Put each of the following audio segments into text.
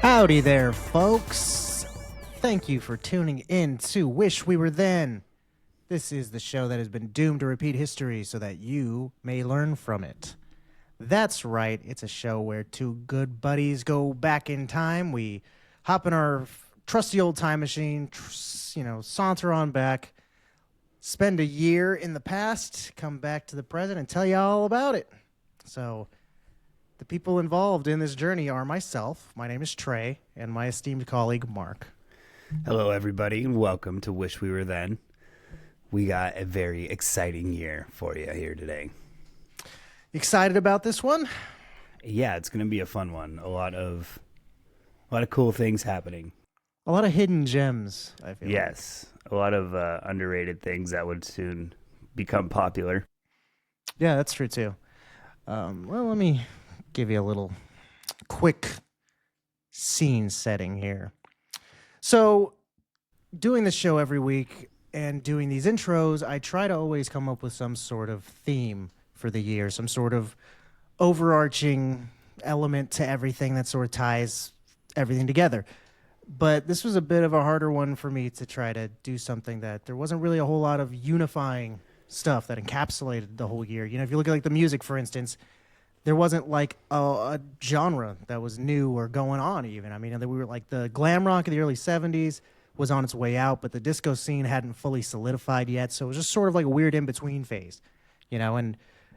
Howdy there, folks. Thank you for tuning in to Wish We Were Then. This is the show that has been doomed to repeat history so that you may learn from it. That's right, it's a show where two good buddies go back in time. We hop in our trusty old time machine, saunter on back, spend a year in the past, come back to the present, and tell you all about it. So, the people involved in this journey are myself, my name is Trey, and my esteemed colleague, Mark. Hello, everybody, and welcome to Wish We Were Then. We got a very exciting year for you here today. Excited about this one? Yeah, it's going to be a fun one. A lot of cool things happening. A lot of hidden gems, I feel. Yes, a lot of underrated things that would soon become popular. Yeah, that's true, too. Well, let me give you a little quick scene setting here. So, doing this show every week and doing these intros, I try to always come up with some sort of theme for the year, some sort of overarching element to everything that sort of ties everything together. But this was a bit of a harder one for me to try to do something that there wasn't really a whole lot of unifying stuff that encapsulated the whole year. You know, if you look at like the music, for instance, there wasn't like a genre that was new or going on even. I mean, we were like the glam rock of the early 70s was on its way out, but the disco scene hadn't fully solidified yet. So it was just sort of like a weird in-between phase, you know, and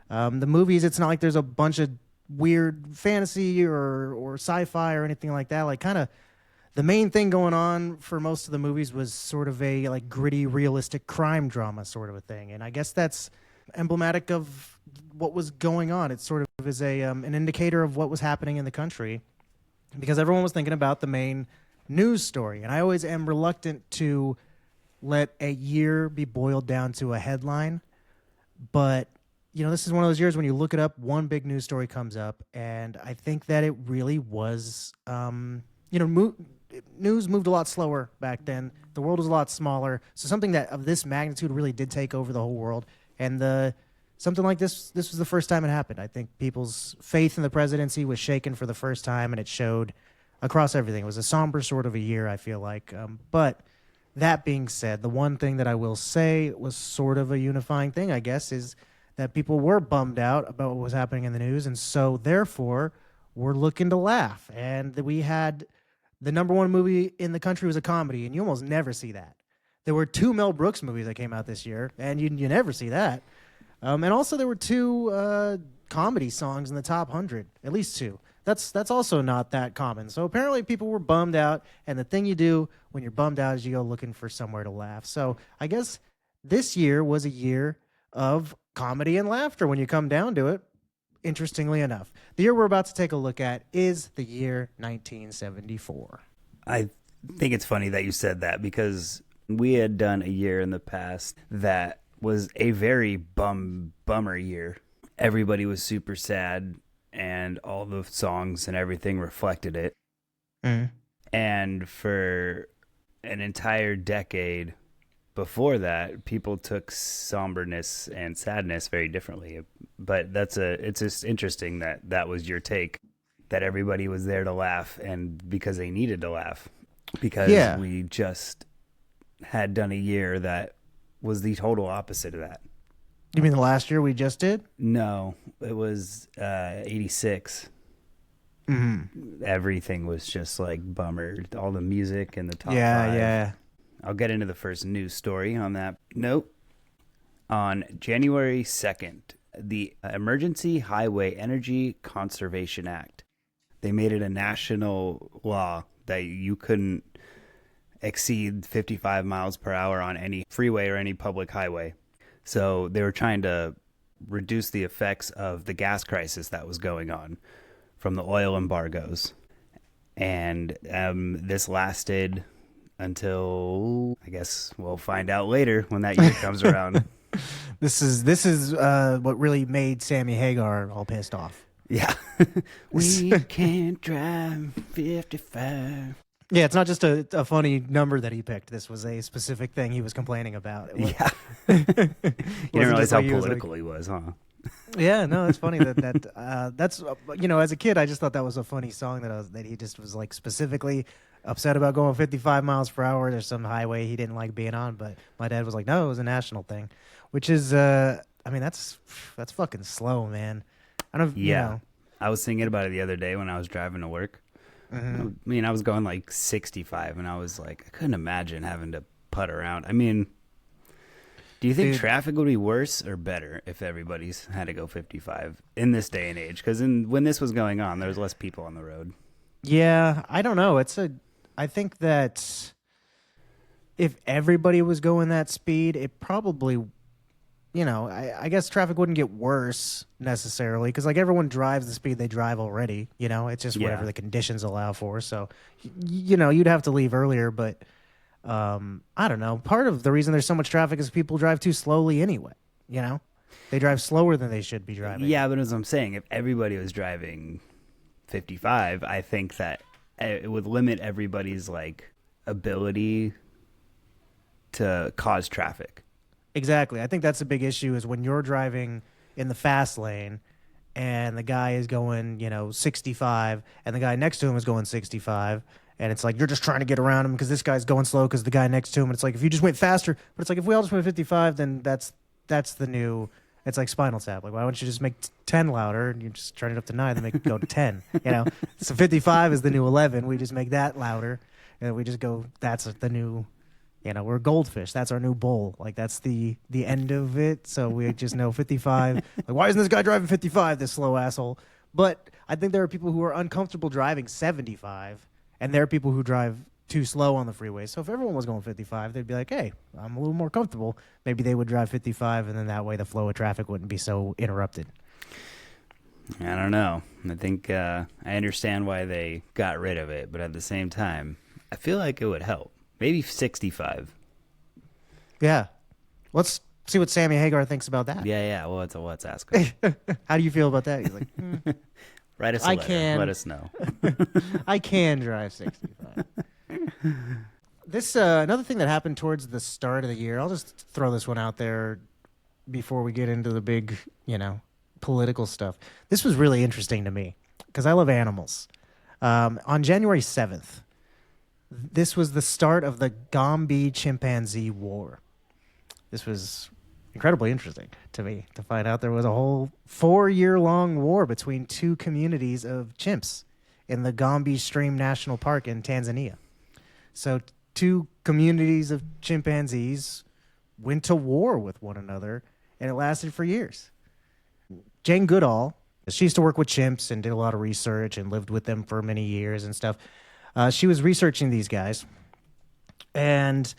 the movies, it's not like there's a bunch of weird fantasy or sci-fi or anything like that. Like kind of the main thing going on for most of the movies was sort of a like gritty, realistic crime drama sort of a thing. And I guess that's emblematic of what was going on. It sort of is an indicator of what was happening in the country because everyone was thinking about the main news story. And I always am reluctant to let a year be boiled down to a headline. But, you know, this is one of those years when you look it up, one big news story comes up. And I think that it really was, news moved a lot slower back then. The world was a lot smaller. So something that of this magnitude really did take over the whole world. And something like this was the first time it happened. I think people's faith in the presidency was shaken for the first time, and it showed across everything. It was a somber sort of a year, I feel like. But that being said, the one thing that I will say was sort of a unifying thing, I guess, is that people were bummed out about what was happening in the news, and so therefore we're looking to laugh. And we had the number one movie in the country was a comedy, and you almost never see that. There were 2 Mel Brooks movies that came out this year, and you never see that. And also there were 2 comedy songs in the top 100, at least 2. That's also not that common. So apparently people were bummed out, and the thing you do when you're bummed out is you go looking for somewhere to laugh. So I guess this year was a year of comedy and laughter when you come down to it, interestingly enough. The year we're about to take a look at is the year 1974. I think it's funny that you said that because we had done a year in the past that was a very bummer year. Everybody was super sad, and all the songs and everything reflected it. Mm. And for an entire decade before that, people took somberness and sadness very differently. But it's just interesting that was your take, that everybody was there to laugh, and because they needed to laugh, because we just had done a year that was the total opposite of that. You mean the last year we just did? No, it was 86. Mm-hmm. Everything was just like bummer. All the music and the top 5. Yeah. I'll get into the first news story on that note. On January 2nd, the Emergency Highway Energy Conservation Act, they made it a national law that you couldn't exceed 55 miles per hour on any freeway or any public highway. So they were trying to reduce the effects of the gas crisis that was going on from the oil embargoes. And this lasted until, I guess we'll find out later when that year comes around. This is what really made Sammy Hagar all pissed off. Yeah. We can't drive 55. Yeah, it's not just a funny number that he picked. This was a specific thing he was complaining about. Yeah. You didn't realize how political he was, huh? Yeah, no, it's funny that's as a kid I just thought that was a funny song that he just was like specifically upset about going 55 miles per hour. There's some highway he didn't like being on, but my dad was like, no, it was a national thing, which is I mean that's fucking slow, man. I don't, Yeah. I was thinking about it the other day when I was driving to work. I mhm. mean, I was going like 65, and I was like, I couldn't imagine having to putt around. I mean, do you think Dude, traffic would be worse or better if everybody's had to go 55 in this day and age? Because when this was going on, there was less people on the road. yeah, I don't know. I think that if everybody was going that speed, it probably, I guess traffic wouldn't get worse necessarily because like everyone drives the speed they drive already. It's just whatever Yeah. the conditions allow for. So, you'd have to leave earlier, but I don't know. Part of the reason there's so much traffic is people drive too slowly anyway. You know, they drive slower than they should be driving. Yeah, but as I'm saying, if everybody was driving 55, I think that it would limit everybody's like ability to cause traffic. Exactly. I think that's a big issue is when you're driving in the fast lane and the guy is going, 65 and the guy next to him is going 65 and it's like you're just trying to get around him because this guy's going slow because the guy next to him and it's like if you just went faster, but it's like if we all just went 55 then that's the new it's like Spinal Tap. Like why don't you just make 10 louder and you just turn it up to 9 then make it go to 10, So 55 is the new 11. We just make that louder and we just go that's the new we're goldfish. That's our new bowl. Like that's the end of it. So we just know 55. Like why isn't this guy driving 55? This slow asshole. But I think there are people who are uncomfortable driving 75, and there are people who drive too slow on the freeway. So if everyone was going 55, they'd be like, "Hey, I'm a little more comfortable." Maybe they would drive 55, and then that way the flow of traffic wouldn't be so interrupted. I don't know. I think I understand why they got rid of it, but at the same time, I feel like it would help. Maybe 65. Yeah. Let's see what Sammy Hagar thinks about that. Yeah, yeah. Well, let's ask him. How do you feel about that? He's like, Write us a I letter. can. Let us know. I can drive 65. This another thing that happened towards the start of the year. I'll just throw this one out there before we get into the big, political stuff. This was really interesting to me because I love animals. On January 7th, this was the start of the Gombe chimpanzee war. This was incredibly interesting to me to find out there was a whole 4-year long war between two communities of chimps in the Gombe Stream National Park in Tanzania. So, two communities of chimpanzees went to war with one another, and it lasted for years. Jane Goodall, she used to work with chimps and did a lot of research and lived with them for many years and stuff. She was researching these guys, and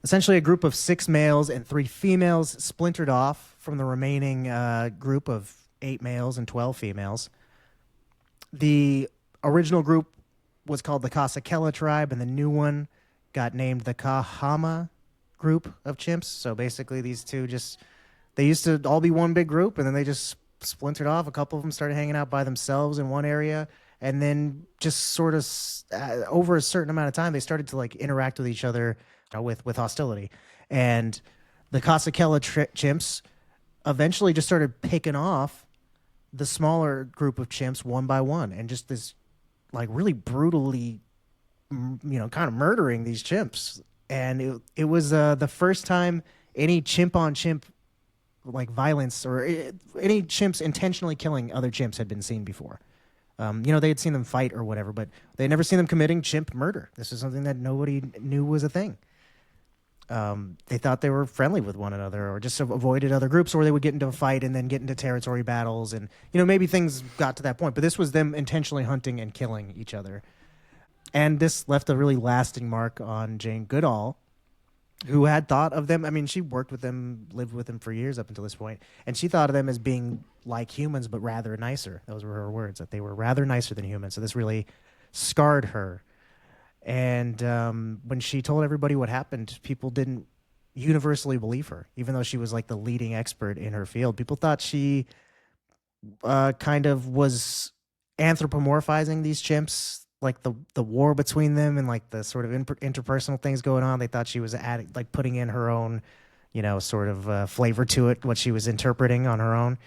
essentially a group of 6 males and 3 females splintered off from the remaining group of 8 males and 12 females. The original group was called the Kasakela tribe, and the new one got named the Kahama group of chimps. So basically, these two they used to all be one big group, and then they just splintered off. A couple of them started hanging out by themselves in one area, and then just sort of over a certain amount of time, they started to like interact with each other with hostility. And the Kasakela chimps eventually just started picking off the smaller group of chimps one by one, and just this like really brutally, kind of murdering these chimps. And it was the first time any chimp on chimp like violence or any chimps intentionally killing other chimps had been seen before. They had seen them fight or whatever, but they had never seen them committing chimp murder. This is something that nobody knew was a thing. They thought they were friendly with one another or just avoided other groups, or they would get into a fight and then get into territory battles. And, maybe things got to that point, but this was them intentionally hunting and killing each other. And this left a really lasting mark on Jane Goodall, who had thought of them. I mean, she worked with them, lived with them for years up until this point, and she thought of them as being like humans, but rather nicer. Those were her words, that they were rather nicer than humans. So this really scarred her. And when she told everybody what happened, people didn't universally believe her, even though she was like the leading expert in her field. People thought she kind of was anthropomorphizing these chimps, like the war between them and like the sort of interpersonal things going on. They thought she was putting in her own, sort of flavor to it, what she was interpreting on her own.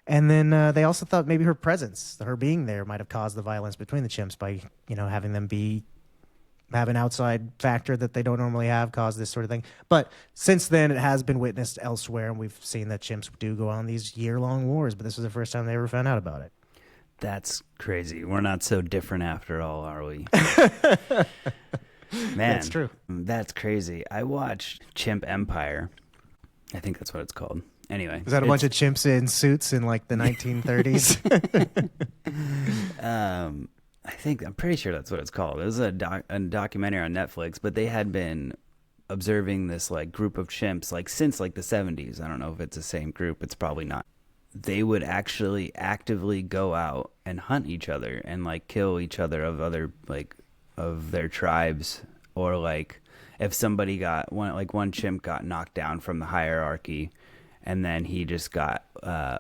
And then they also thought maybe her presence, her being there, might have caused the violence between the chimps by, having them have an outside factor that they don't normally have, cause this sort of thing. But since then, it has been witnessed elsewhere, and we've seen that chimps do go on these year-long wars. But this was the first time they ever found out about it. That's crazy. We're not so different after all, are we? Man, that's true. That's crazy. I watched Chimp Empire. I think that's what it's called. Anyway, is that a bunch of chimps in suits in like the 1930s? I'm pretty sure that's what it's called. It was a documentary on Netflix, but they had been observing this like group of chimps like since like the 70s. I don't know if it's the same group. It's probably not. They would actually actively go out and hunt each other and like kill each other of other like of their tribes, or like if somebody got one chimp got knocked down from the hierarchy, and then he just got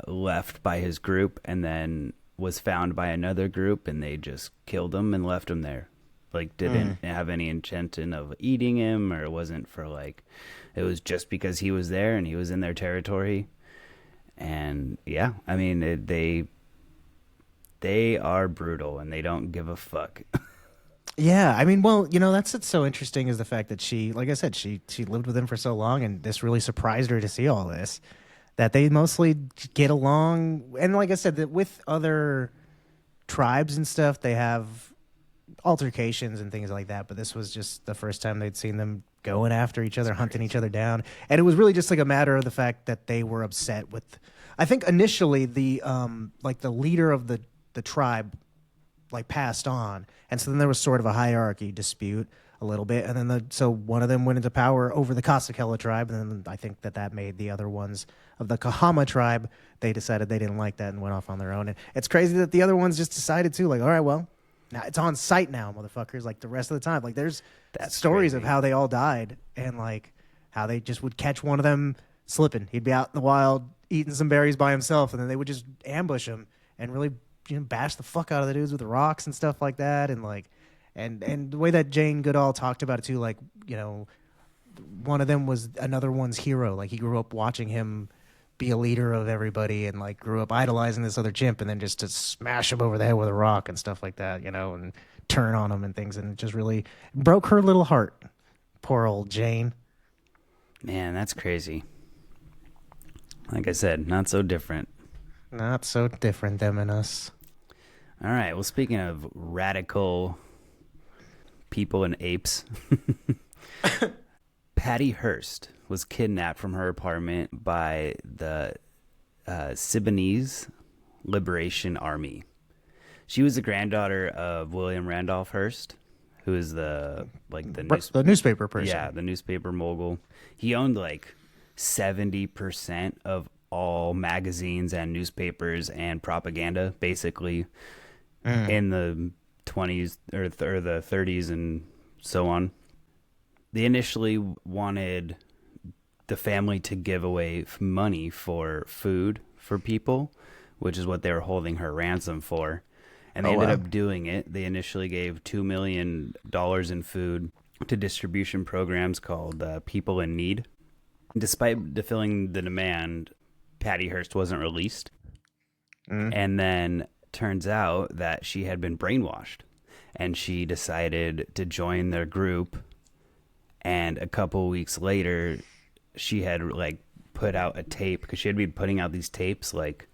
left by his group, and then was found by another group, and they just killed him and left him there. Like didn't have any intention of eating him, or it wasn't for like, it was just because he was there and he was in their territory. And yeah, I mean they are brutal and they don't give a fuck. Yeah, I mean, well, that's what's so interesting is the fact that she, like I said, she lived with him for so long, and this really surprised her to see all this, that they mostly get along. And like I said, that with other tribes and stuff, they have altercations and things like that, but this was just the first time they'd seen them going after each other, hunting each other down. And it was really just like a matter of the fact that they were upset with, I think initially the leader of the tribe like passed on, and so then there was sort of a hierarchy dispute a little bit, and then so one of them went into power over the Kasakela tribe, and then I think that made the other ones of the Kahama tribe, they decided they didn't like that and went off on their own. And it's crazy that the other ones just decided to, like, all right, well, now it's on site now, motherfuckers, like the rest of the time. Like there's stories crazy. of how they all died, and like how they just would catch one of them slipping. He'd be out in the wild eating some berries by himself, and then they would just ambush him and really bash the fuck out of the dudes with the rocks and stuff like that. And like and the way that Jane Goodall talked about it too, like, one of them was another one's hero. Like he grew up watching him be a leader of everybody, and like grew up idolizing this other chimp, and then just to smash him over the head with a rock and stuff like that, and turn on him and things. And it just really broke her little heart. Poor old Jane. Man, that's crazy. Like I said, not so different. Not so different, them and us. All right. Well, speaking of radical people and apes, Patty Hearst was kidnapped from her apartment by the Siboney's Liberation Army. She was the granddaughter of William Randolph Hearst, who is the newspaper person. Yeah, the newspaper mogul. He owned like 70% of all magazines and newspapers and propaganda, basically, in the 20s or the 30s and so on. They initially wanted the family to give away money for food for people, which is what they were holding her ransom for. And they ended up doing it. They initially gave $2 million in food to distribution programs called People in Need. Despite fulfilling the demand, Patty Hearst wasn't released. And then turns out that she had been brainwashed, and she decided to join their group. And a couple weeks later, she had like put out a tape, because she had been putting out these tapes, like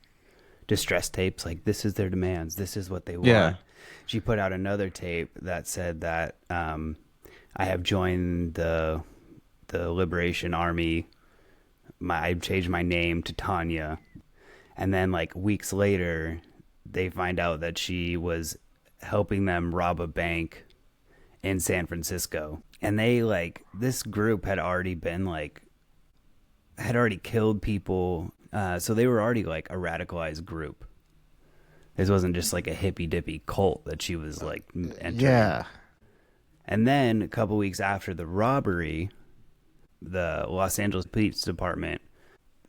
distress tapes, like this is their demands, this is what they want. Yeah. She put out another tape that said that I have joined the Liberation Army. I've changed my name to Tanya. And then like weeks later, they find out that she was helping them rob a bank in San Francisco. And they like, this group had already killed people. So they were already like a radicalized group. This wasn't just like a hippy dippy cult that she was like entering. Yeah. And then a couple weeks after the robbery, the Los Angeles Police Department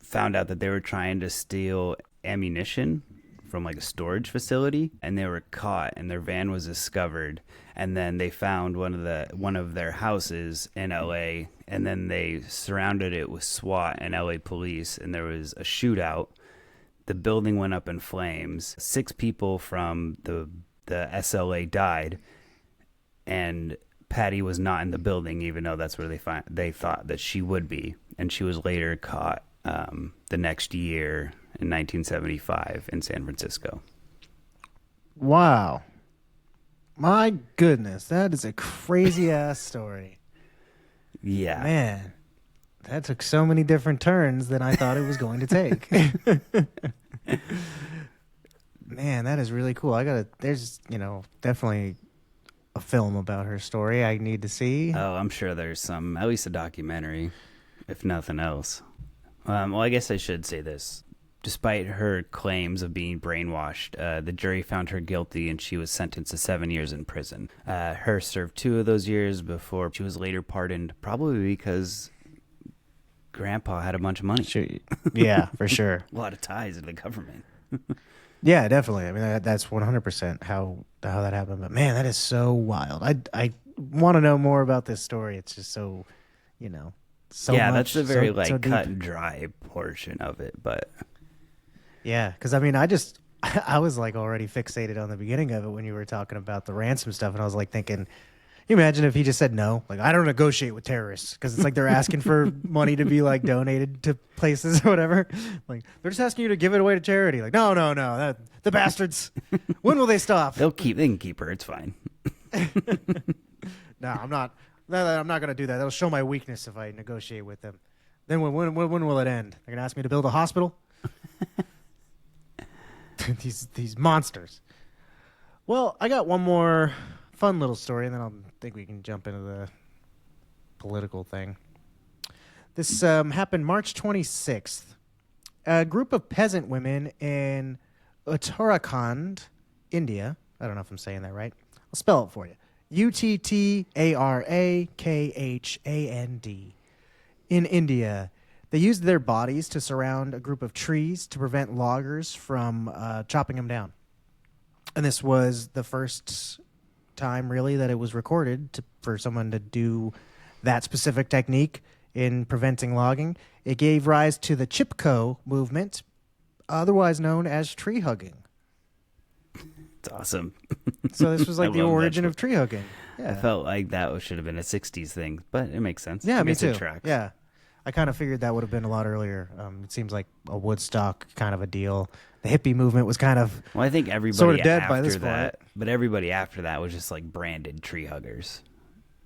found out that they were trying to steal ammunition from like a storage facility, and they were caught, and their van was discovered. And then they found one of their houses in LA, and then they surrounded it with SWAT and LA police, and there was a shootout. the building went up in flames. 6 people from the SLA died, and Patty was not in the building, even though that's where they thought that she would be. And she was later caught the next year in 1975 in San Francisco. Wow. My goodness, that is a crazy ass story. Yeah. Man, that took so many different turns than I thought it was going to take. Man, that is really cool. There's, definitely a film about her story I need to see. Oh, I'm sure there's at least a documentary, if nothing else. Well, I guess I should say this. Despite her claims of being brainwashed, the jury found her guilty and she was sentenced to 7 years in prison. Her served 2 of those years before she was later pardoned, probably because Grandpa had a bunch of money. Sure. Yeah, for sure. A lot of ties to the government. Yeah, definitely. I mean, that's 100% how that happened. But man, that is so wild. I want to know more about this story. It's just so, so yeah, much, that's the very so cut deep. and dry portion of it. But yeah, because I mean, I was like already fixated on the beginning of it when you were talking about the ransom stuff, and I was like thinking, you imagine if he just said no? Like, I don't negotiate with terrorists, because it's like they're asking for money to be like donated to places or whatever. Like, they're just asking you to give it away to charity. Like, no, the bastards. When will they stop? they can keep her. It's fine. No, I'm not. I'm not gonna do that. That'll show my weakness if I negotiate with them. Then when will it end? They're gonna ask me to build a hospital. these monsters. Well, I got one more fun little story, and then I think we can jump into the political thing. This happened March 26th. A group of peasant women in Uttarakhand, India. I don't know if I'm saying that right. I'll spell it for you. Uttarakhand. In India, they used their bodies to surround a group of trees to prevent loggers from chopping them down. And this was the first time, really, that it was recorded for someone to do that specific technique in preventing logging. It gave rise to the Chipko movement, otherwise known as tree hugging. It's awesome. So this was like the origin of tree hugging. Yeah. I felt like that should have been a 60s thing, but it makes sense. Yeah, me too. It tracks. Yeah. I kind of figured that would have been a lot earlier. It seems like a Woodstock kind of a deal. The hippie movement was kind of Well, I think everybody sort of dead after by this that, point. but everybody after that was just like branded tree huggers.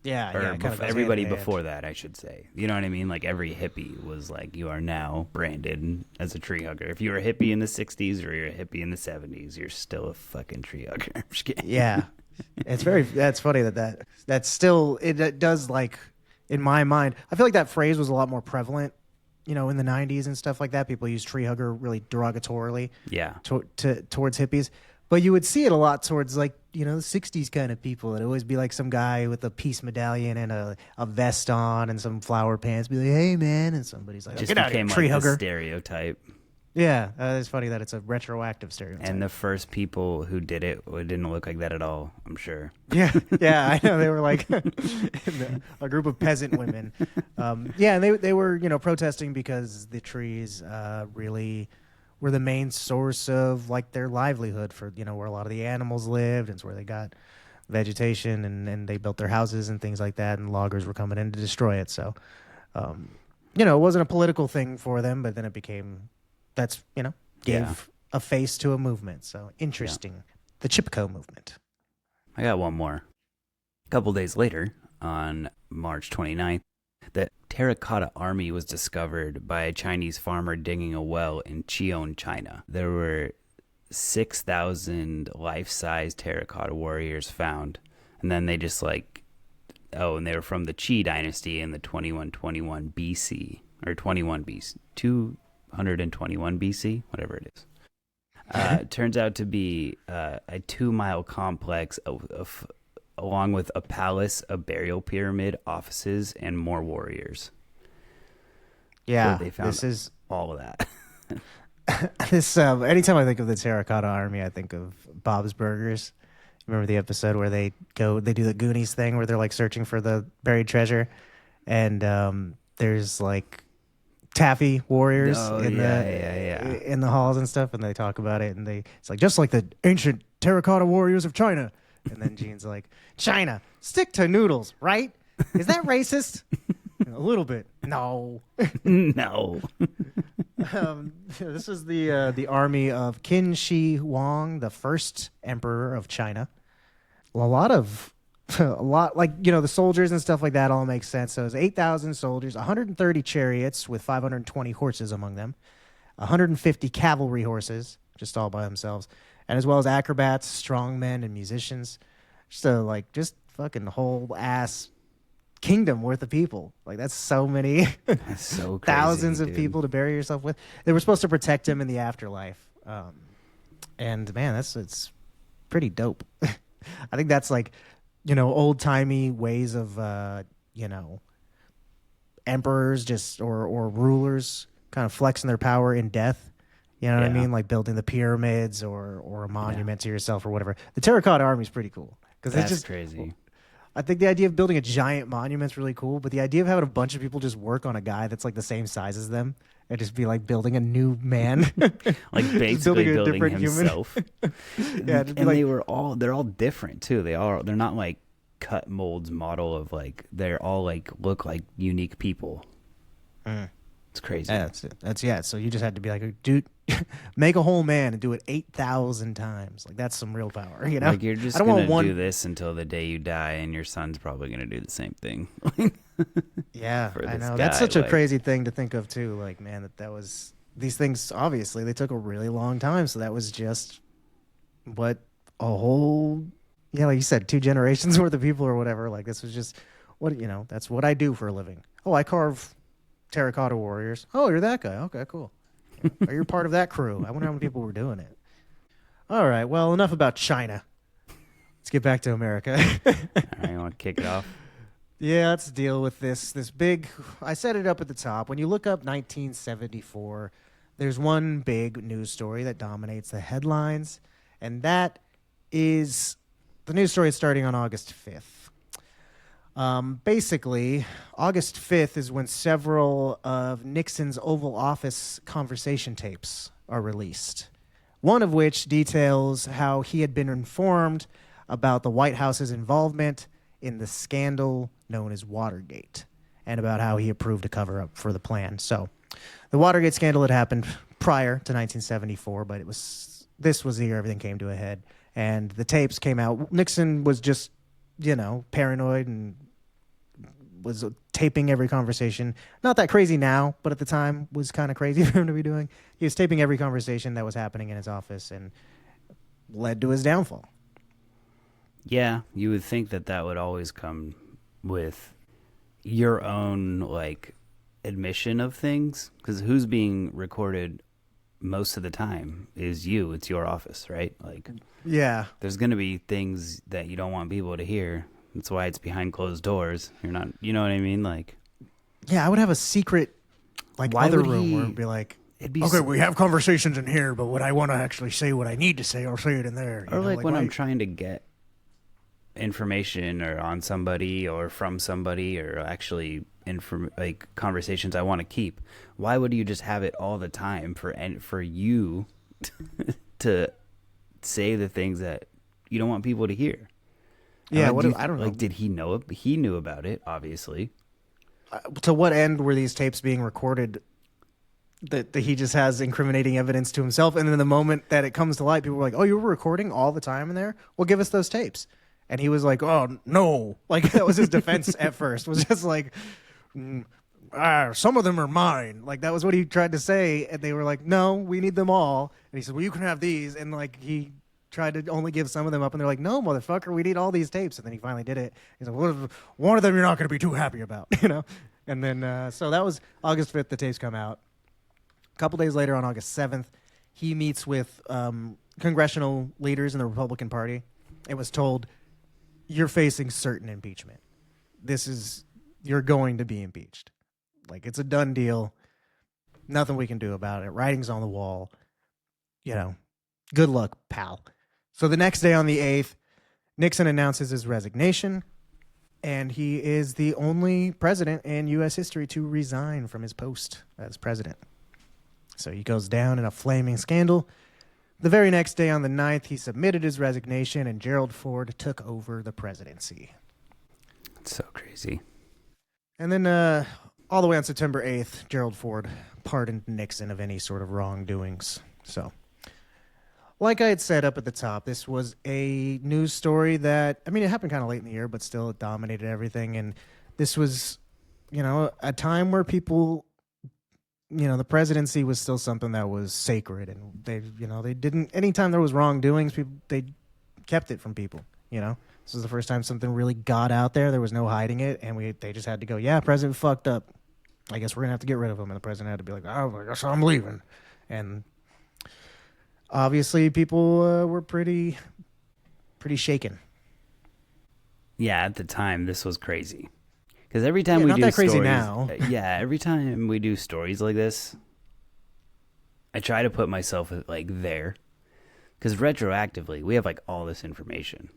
Yeah, Or yeah. It kind of goes everybody hand in hand. before that, I should say. You know what I mean? Like every hippie was like, you are now branded as a tree hugger. If you were a hippie in the 60s or you're a hippie in the 70s, you're still a fucking tree hugger. I'm just kidding. Yeah, that's funny that's still it does, like, in my mind. I feel like that phrase was a lot more prevalent, in the 90s and stuff like that. People use tree hugger really derogatorily Yeah. towards hippies, but you would see it a lot towards, like, the 60s kind of people. It'd always be like some guy with a peace medallion and a vest on and some flower pants, be like, hey man, and somebody's like, Just get out of here, became tree like the hugger. stereotype. Yeah, it's funny that it's a retroactive stereotype. And the first people who did it didn't look like that at all, I'm sure. Yeah, I know. They were like a group of peasant women. Yeah, and they were, protesting because the trees really were the main source of, like, their livelihood for, where a lot of the animals lived, and it's where they got vegetation, and they built their houses and things like that, and loggers were coming in to destroy it. So, it wasn't a political thing for them, but then it became, gave a face to a movement. So interesting. Yeah. The Chipko movement. I got one more. A couple days later, on March 29th, the terracotta army was discovered by a Chinese farmer digging a well in Qion, China. There were 6,000 life-size terracotta warriors found. And then they just and they were from the Qi dynasty in the 2121 BC, or 21 BC, 221 BC, whatever it is. It turns out to be a 2-mile complex along with a palace, a burial pyramid, offices, and more warriors. Yeah, so they found this is all of that. This anytime I think of the terracotta army, I think of Bob's Burgers. Remember the episode where they do the Goonies thing where they're like searching for the buried treasure, and there's like taffy warriors Oh, in yeah. in the halls and stuff, and they talk about it, and it's like just like the ancient terracotta warriors of China. And then Gene's like, China, stick to noodles, right? Is that racist? A little bit. No. No. This is the army of Qin Shi Huang, the first emperor of China. A lot like the soldiers and stuff like that all makes sense. So it's 8,000 soldiers, 130 chariots with 520 horses among them, 150 cavalry horses, just all by themselves, and as well as acrobats, strongmen, and musicians. Just fucking whole ass kingdom worth of people. Like that's so many, That's so crazy, thousands of dude. people to bury yourself with. They were supposed to protect him in the afterlife, and man, it's pretty dope. I think that's like, old timey ways of emperors just or rulers kind of flexing their power in death. You know what I Yeah. mean? Like building the pyramids or a monument to yourself or whatever. The terracotta army is pretty cool because it's That's just crazy. I think the idea of building a giant monument's really cool, but the idea of having a bunch of people just work on a guy that's like the same size as them and just be like building a new man, Like Just basically building a building different human. himself. Yeah, it'd be And like- they're all different too. They're not like cut molds model of like, they're all like look like unique people. It's crazy. Yeah, that's it. So you just had to be like, dude, make a whole man and do it 8,000 times. Like that's some real power, you know? Like you're just I don't gonna want one. do this until the day you die, and your son's probably gonna do the same thing. Yeah, for I this know. That's guy, such a like- crazy thing to think of too. Like, man, that was these things. Obviously, they took a really long time. So that was just what a whole, yeah, like you said, 2 generations worth of people or whatever. Like this was just that's what I do for a living. Oh, I carve terracotta warriors. Oh, you're that guy. Okay, cool. Or you're part of that crew. I wonder how many people were doing it. All right. Well, enough about China. Let's get back to America. All right, you want to kick it off? Yeah, let's deal with this big. I set it up at the top. When you look up 1974, there's one big news story that dominates the headlines, and that is the news story is starting on August 5th. Basically, August 5th is when several of Nixon's Oval Office conversation tapes are released. One of which details how he had been informed about the White House's involvement in the scandal known as Watergate, and about how he approved a cover-up for the plan. So, the Watergate scandal had happened prior to 1974, but this was the year everything came to a head, and the tapes came out. Nixon was just, paranoid and was taping every conversation. Not that crazy now, but at the time was kind of crazy for him to be doing. He was taping every conversation that was happening in his office, and led to his downfall. Yeah, you would think that would always come with your own like admission of things, because who's being recorded most of the time is you. It's your office, right? Like, Yeah. there's going to be things that you don't want people to hear. That's why it's behind closed doors. You're not, you know what I mean? Like, Yeah, I would have a secret, like, Why other would room he- where it'd be like, it'd be okay, so- we have conversations in here, but when I want to actually say what I need to say, I'll say it in there. or like when why- I'm trying to get information or on somebody or from somebody, or actually like conversations I want to keep. Why would you just have it all the time for you to say the things that you don't want people to hear? Yeah, And, like, I don't know. Like, did he know it? He knew about it, obviously. To what end were these tapes being recorded that he just has incriminating evidence to himself? And then the moment that it comes to light, people were like, oh, you were recording all the time in there? Well, give us those tapes. And he was like, oh, no. Like, that was his defense at first, was just like, some of them are mine. Like, that was what he tried to say. And they were like, no, we need them all. And he said, well, you can have these. And, like, he tried to only give some of them up. And they're like, no, motherfucker, we need all these tapes. And then he finally did it. He's like, well, one of them you're not going to be too happy about, And then, so that was August 5th, the tapes come out. A couple days later, on August 7th, he meets with congressional leaders in the Republican Party. It was told, you're facing certain impeachment. You're going to be impeached. Like, it's a done deal. Nothing we can do about it. Writing's on the wall. Good luck, pal. So the next day on the 8th, Nixon announces his resignation. And he is the only president in U.S. history to resign from his post as president. So he goes down in a flaming scandal. The very next day on the 9th, he submitted his resignation, and Gerald Ford took over the presidency. It's so crazy. And then all the way on September 8th, Gerald Ford pardoned Nixon of any sort of wrongdoings. So, like I had said up at the top, this was a news story that, I mean, it happened kind of late in the year, but still it dominated everything. And this was, a time where people, the presidency was still something that was sacred. And they didn't, anytime there was wrongdoings, they kept it from people, This was the first time something really got out there. There was no hiding it. And they just had to go, yeah, president fucked up. I guess we're going to have to get rid of him. And the president had to be like, oh, I guess I'm leaving. And obviously, people were pretty shaken. Yeah, at the time, this was crazy. Because every time we not do that crazy stories, now. Every time we do stories like this, I try to put myself there. Because retroactively, we have all this information.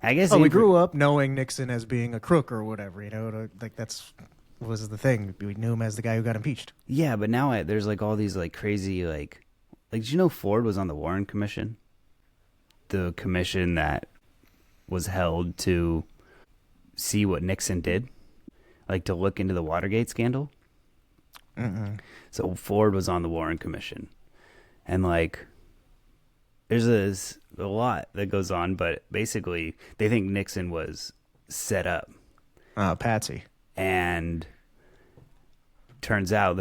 I guess we grew up knowing Nixon as being a crook or whatever. That's was the thing. We knew him as the guy who got impeached. Yeah, but now there's all these crazy did you know Ford was on the Warren Commission? The commission that was held to see what Nixon did, to look into the Watergate scandal. Mm-mm. So Ford was on the Warren Commission, and there's a lot that goes on, but basically they think Nixon was set up. Patsy. And turns out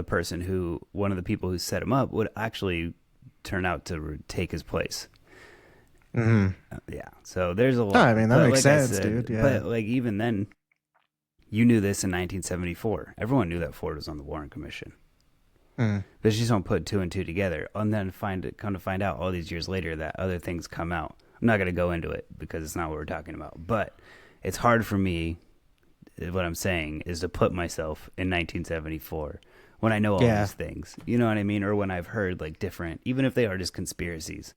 one of the people who set him up would actually turn out to take his place. Mm-hmm. Yeah. So there's a lot. I mean, that makes sense, dude. Yeah. But even then, you knew this in 1974. Everyone knew that Ford was on the Warren Commission. Mm. They just don't put two and two together, and then come to find out all these years later that other things come out. I'm not going to go into it because it's not what we're talking about. But it's hard for me. What I'm saying is to put myself in 1974 when I know all these things. You know what I mean? Or when I've heard different, even if they are just conspiracies.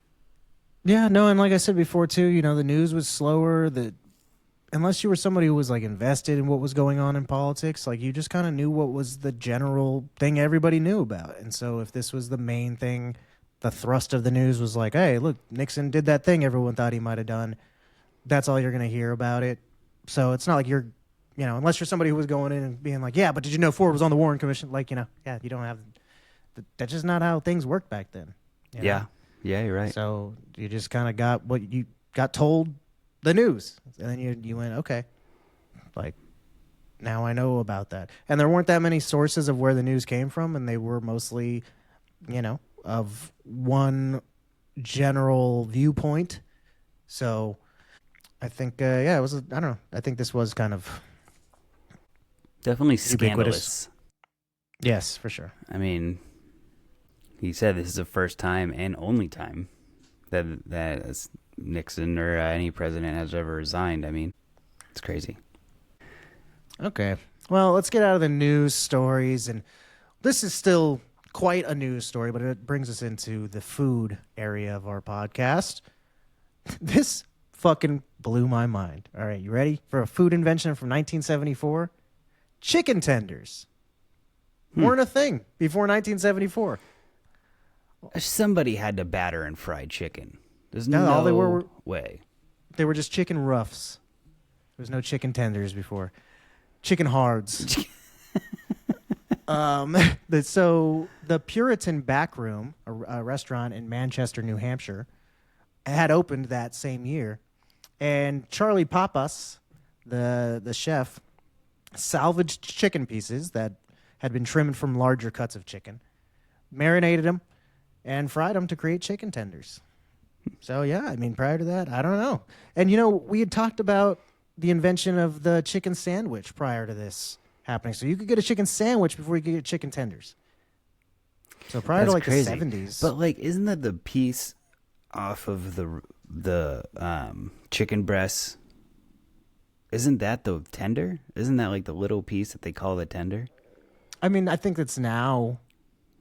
Yeah, no, and like I said before too, the news was slower. Unless you were somebody who was invested in what was going on in politics, you just kind of knew what was the general thing everybody knew about. And so if this was the main thing, the thrust of the news was hey, look, Nixon did that thing everyone thought he might have done. That's all you're going to hear about it. So it's not like you're, unless you're somebody who was going in and being yeah, but did you know Ford was on the Warren Commission? Yeah, you don't have, that's just not how things worked back then. Yeah. Yeah, you're right. So you just kind of got what you got told the news. And then you went, okay, now I know about that. And there weren't that many sources of where the news came from, and they were mostly, of one general viewpoint. So I think, it was, I don't know. I think this was kind of definitely ubiquitous. Scandalous. Yes, for sure. I mean, he said this is the first time and only time that Nixon or any president has ever resigned. I mean, it's crazy. Okay. Well, let's get out of the news stories. And this is still quite a news story, but it brings us into the food area of our podcast. This fucking blew my mind. All right, you ready for a food invention from 1974? Chicken tenders weren't a thing before 1974. Somebody had to batter and fry chicken. There's all they were way. They were just chicken roughs. There was no chicken tenders before. Chicken hards. So the Puritan Backroom, a restaurant in Manchester, New Hampshire, had opened that same year. And Charlie Papas, the chef, salvaged chicken pieces that had been trimmed from larger cuts of chicken, marinated them, and fried them to create chicken tenders. So, yeah, I mean, prior to that, I don't know. And, we had talked about the invention of the chicken sandwich prior to this happening. So you could get a chicken sandwich before you could get chicken tenders. So prior to crazy. The 70s. But isn't that the piece off of the chicken breasts? Isn't that the tender? Isn't that the little piece that they call the tender? I mean, I think it's now.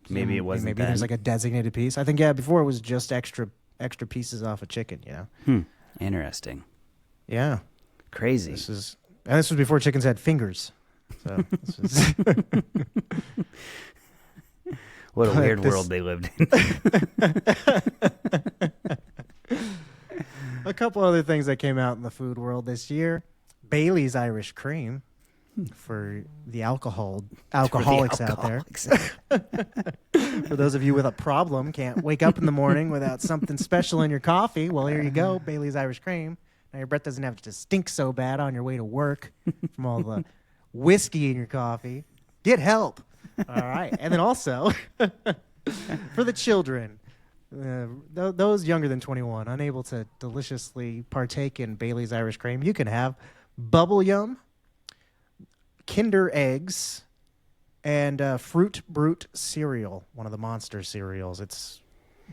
Maybe it wasn't. Maybe there's a designated piece. I think before it was just extra pieces off a chicken. Interesting. Yeah. Crazy. This is And this was before chickens had fingers. So this was What a weird world they lived in. A couple other things that came out in the food world this year. Bailey's Irish Cream for the alcoholics out there. For those of you with a problem, can't wake up in the morning without something special in your coffee. Well, here you go, Bailey's Irish Cream. Now your breath doesn't have to stink so bad on your way to work from all the whiskey in your coffee. Get help. All right. And then also for the children, those younger than 21, unable to deliciously partake in Bailey's Irish Cream, you can have Bubble Yum, Kinder Eggs, and Fruit Brute cereal, one of the monster cereals. It's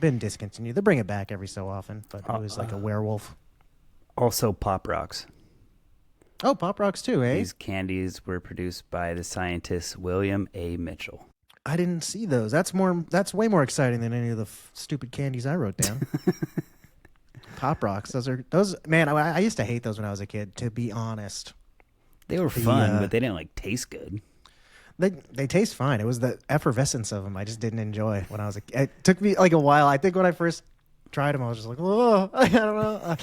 been discontinued. They bring it back every so often, but it was like a werewolf. Also, Pop Rocks. Oh, Pop Rocks too, eh? These candies were produced by the scientist William A. Mitchell. I didn't see those. That's way more exciting than any of the stupid candies I wrote down. Pop Rocks. Man, I used to hate those when I was a kid, to be honest. They were fun, but they didn't taste good. They taste fine. It was the effervescence of them I just didn't enjoy when I was a kid. It took me a while. I think when I first tried them, I was just like, oh, I don't know.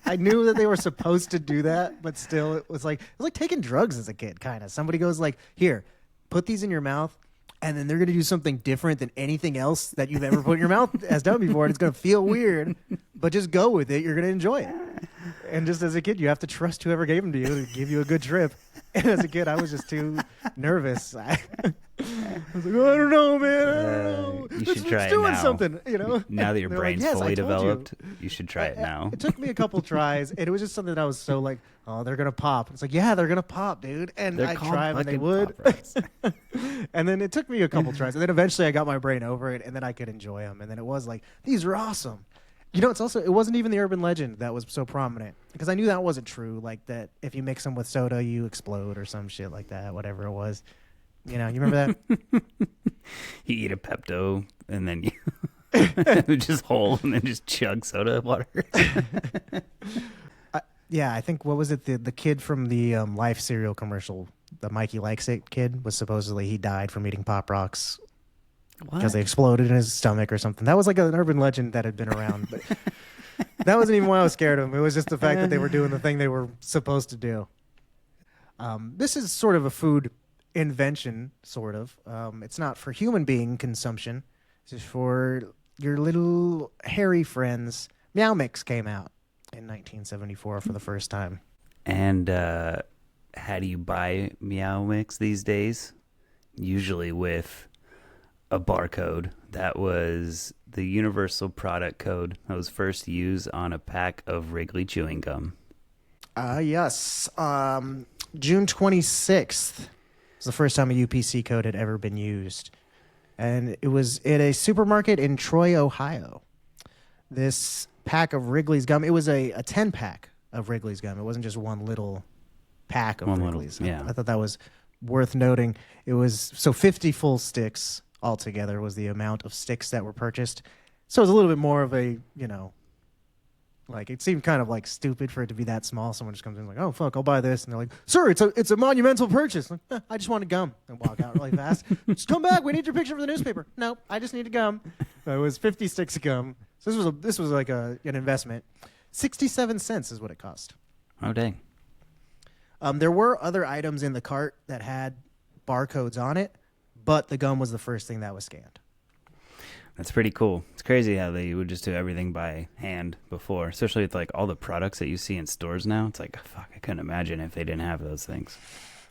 I knew that they were supposed to do that, but still, it was like taking drugs as a kid, kind of. Somebody goes like, here, put these in your mouth, and then they're going to do something different than anything else that you've ever put in your mouth has done before, and it's going to feel weird, but just go with it. You're going to enjoy it. And just as a kid, you have to trust whoever gave them to you to give you a good trip. And as a kid, I was just too nervous. I was like, oh, I don't know, man. I don't know. You should try it doing now. something, you know. Now that your brain's like, yes, fully developed, you should try it now. It took me a couple tries, and it was just something that I was so like, oh, they're gonna pop. It's like, yeah, they're gonna pop, dude. And I tried, and they would. And then it took me a couple tries, and then eventually I got my brain over it, and then I could enjoy them. And then it was like, these are awesome. You know, it wasn't even the urban legend that was so prominent, because I knew that wasn't true. Like that, if you mix them with soda, you explode or some shit like that. Whatever it was, you know, you remember that? You eat a Pepto and then you just whole and then just chug soda water. Yeah, I think what was it? The kid from the Life cereal commercial, the Mikey Likes It kid, was supposedly he died from eating Pop Rocks. Because they exploded in his stomach or something. That was like an urban legend that had been around. But that wasn't even why I was scared of them. It was just the fact that they were doing the thing they were supposed to do. This is sort of a food invention, sort of. It's not for human being consumption. It's for your little hairy friends. Meow Mix came out in 1974 for the first time. And how do you buy Meow Mix these days? Usually with a barcode. That was the universal product code that was first used on a pack of Wrigley chewing gum. Yes. June 26th was the first time a UPC code had ever been used. And it was at a supermarket in Troy, Ohio. This pack of Wrigley's gum, it was a 10-pack of Wrigley's gum. It wasn't just one little pack of Wrigley's. Yeah. I thought that was worth noting. It was 50 full sticks altogether was the amount of sticks that were purchased. So it was a little bit more of a, you know, like it seemed kind of like stupid for it to be that small. Someone just comes in like, oh, fuck, I'll buy this. And they're like, sir, it's a monumental purchase. Like, I just wanted gum. And walk out really fast. Just come back. We need your picture for the newspaper. No, I just need a gum. It was 50 sticks of gum. So this was like an investment. 67 cents is what it cost. Oh, dang. There were other items in the cart that had barcodes on it, but the gum was the first thing that was scanned. That's pretty cool. It's crazy how they would just do everything by hand before, especially with like all the products that you see in stores now. It's like, fuck, I couldn't imagine if they didn't have those things.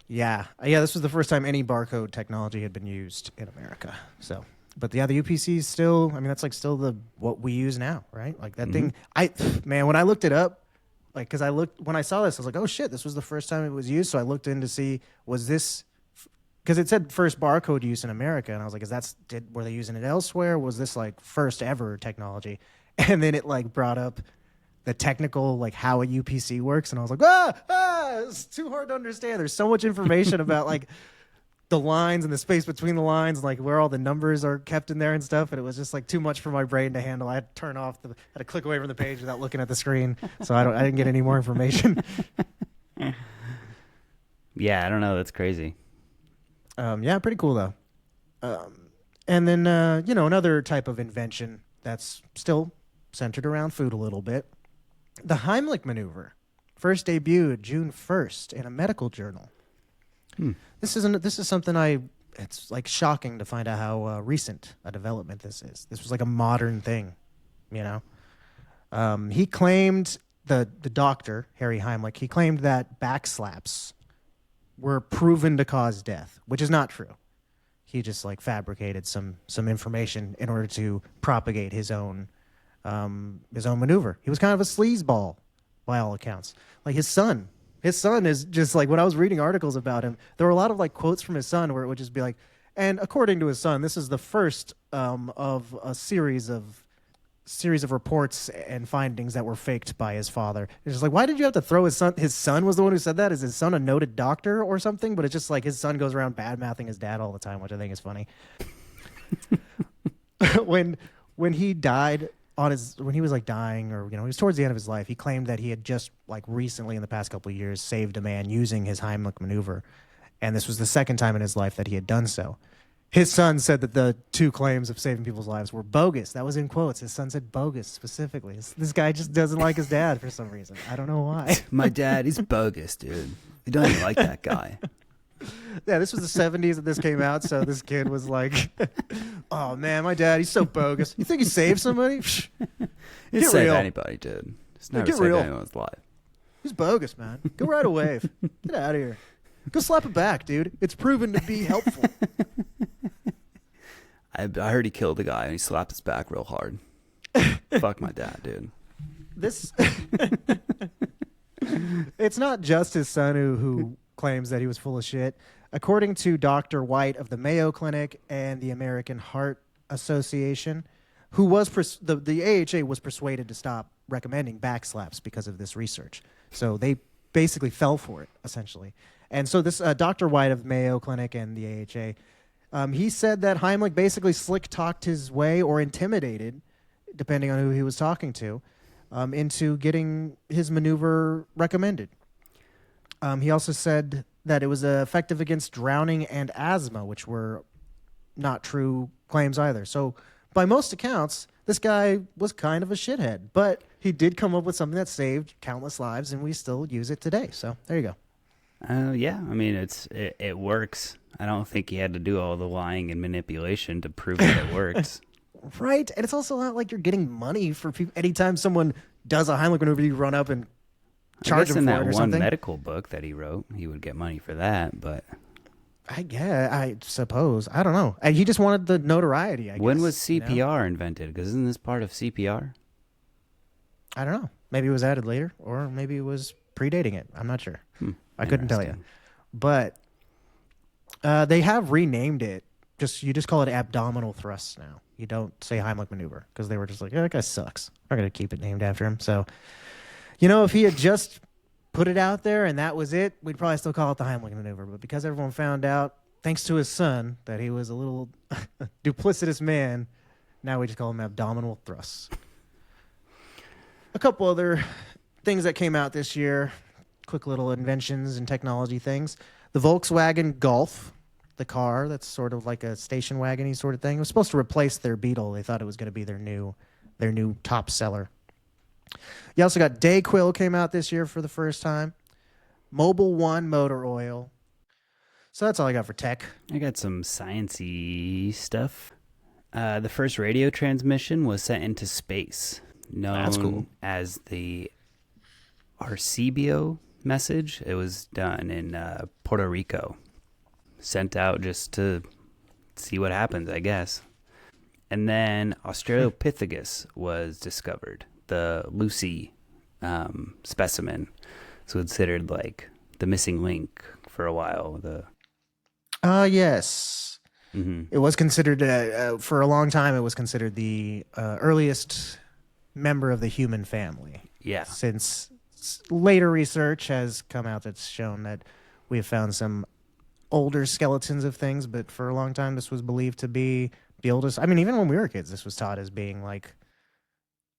Yeah. This was the first time any barcode technology had been used in America. So, but yeah, the UPC is still, I mean, that's like still what we use now, right? Like that thing, when I looked it up, like, cause when I saw this, I was like, oh shit, this was the first time it was used. So I looked in to see, was this, because it said first barcode use in America, and I was like, were they using it elsewhere? Was this like first ever technology? And then it like brought up the technical, like how a UPC works, and I was like, it's too hard to understand. There's so much information about like the lines and the space between the lines, and like where all the numbers are kept in there and stuff. And it was just like too much for my brain to handle. I had to turn off had to click away from the page without looking at the screen, so I didn't get any more information. Yeah, I don't know. That's crazy. Yeah, pretty cool though. And then another type of invention that's still centered around food a little bit. The Heimlich maneuver first debuted June 1st in a medical journal. Hmm. This is something it's like shocking to find out how recent a development this is. This was like a modern thing, you know. He claimed the doctor Harry Heimlich. He claimed that back slaps were proven to cause death, which is not true. He just like fabricated some information in order to propagate his own maneuver. He was kind of a sleazeball, by all accounts. Like his son is just like, when I was reading articles about him, there were a lot of like quotes from his son where it would just be like, and according to his son, this is the first of a series of reports and findings that were faked by his father. It's just like, why did you have to throw his son? His son was the one who said that. Is his son a noted doctor or something? But it's just like his son goes around bad mouthing his dad all the time, which I think is funny. when he died when he was like dying, or he was towards the end of his life, he claimed that he had just like recently in the past couple of years saved a man using his Heimlich maneuver, and this was the second time in his life that he had done so. His son said that the two claims of saving people's lives were bogus. That was in quotes. His son said bogus specifically. This guy just doesn't like his dad for some reason. I don't know why. My dad, he's bogus, dude. We don't even like that guy. Yeah, this was the 70s that this came out, so this kid was like, oh man, my dad, he's so bogus. You think he saved somebody? He'd save anybody, dude. Just never saved anyone's life. He's bogus, man. Go ride a wave. Get out of here. Go slap it back, dude. It's proven to be helpful. I heard he killed a guy and he slapped his back real hard. Fuck my dad, dude. It's not just his son who claims that he was full of shit. According to Dr. White of the Mayo Clinic and the American Heart Association, who was the AHA was persuaded to stop recommending back slaps because of this research. So they basically fell for it, essentially. And so this Dr. White of Mayo Clinic and the AHA, he said that Heimlich basically slick-talked his way or intimidated, depending on who he was talking to, into getting his maneuver recommended. He also said that it was effective against drowning and asthma, which were not true claims either. So by most accounts, this guy was kind of a shithead, but he did come up with something that saved countless lives, and we still use it today. So there you go. Yeah, I mean, it works. I don't think he had to do all the lying and manipulation to prove that it works. Right, and it's also not like you're getting money for people. Anytime someone does a Heimlich maneuver, you run up and charge him for it or something. In that one medical book that he wrote, he would get money for that, but... I suppose. I don't know. He just wanted the notoriety, I guess. When was CPR invented? Because isn't this part of CPR? I don't know. Maybe it was added later, or maybe it was predating it. I'm not sure. I couldn't tell you. But they have renamed it. You just call it abdominal thrusts now. You don't say Heimlich maneuver, because they were just like, that guy sucks. We're going to keep it named after him. So, if he had just put it out there and that was it, we'd probably still call it the Heimlich maneuver. But because everyone found out, thanks to his son, that he was a little duplicitous man, now we just call him abdominal thrusts. A couple other things that came out this year, quick little inventions and technology things. The Volkswagen Golf, the car that's sort of like a station wagon-y sort of thing, it was supposed to replace their Beetle. They thought it was going to be their new top seller. You also got Dayquil came out this year for the first time. Mobil 1 motor oil. So that's all I got for tech. I got some sciencey stuff. The first radio transmission was sent into space, known as the Arcibio message. It was done in Puerto Rico. Sent out just to see what happens, I guess. And then Australopithecus was discovered. The Lucy specimen. It's considered like the missing link for a while. Yes. Mm-hmm. It was considered, for a long time, it was considered the earliest member of the human family. Yeah. Since later research has come out that's shown that we have found some older skeletons of things, but for a long time this was believed to be the oldest. I mean, even when we were kids, this was taught as being like,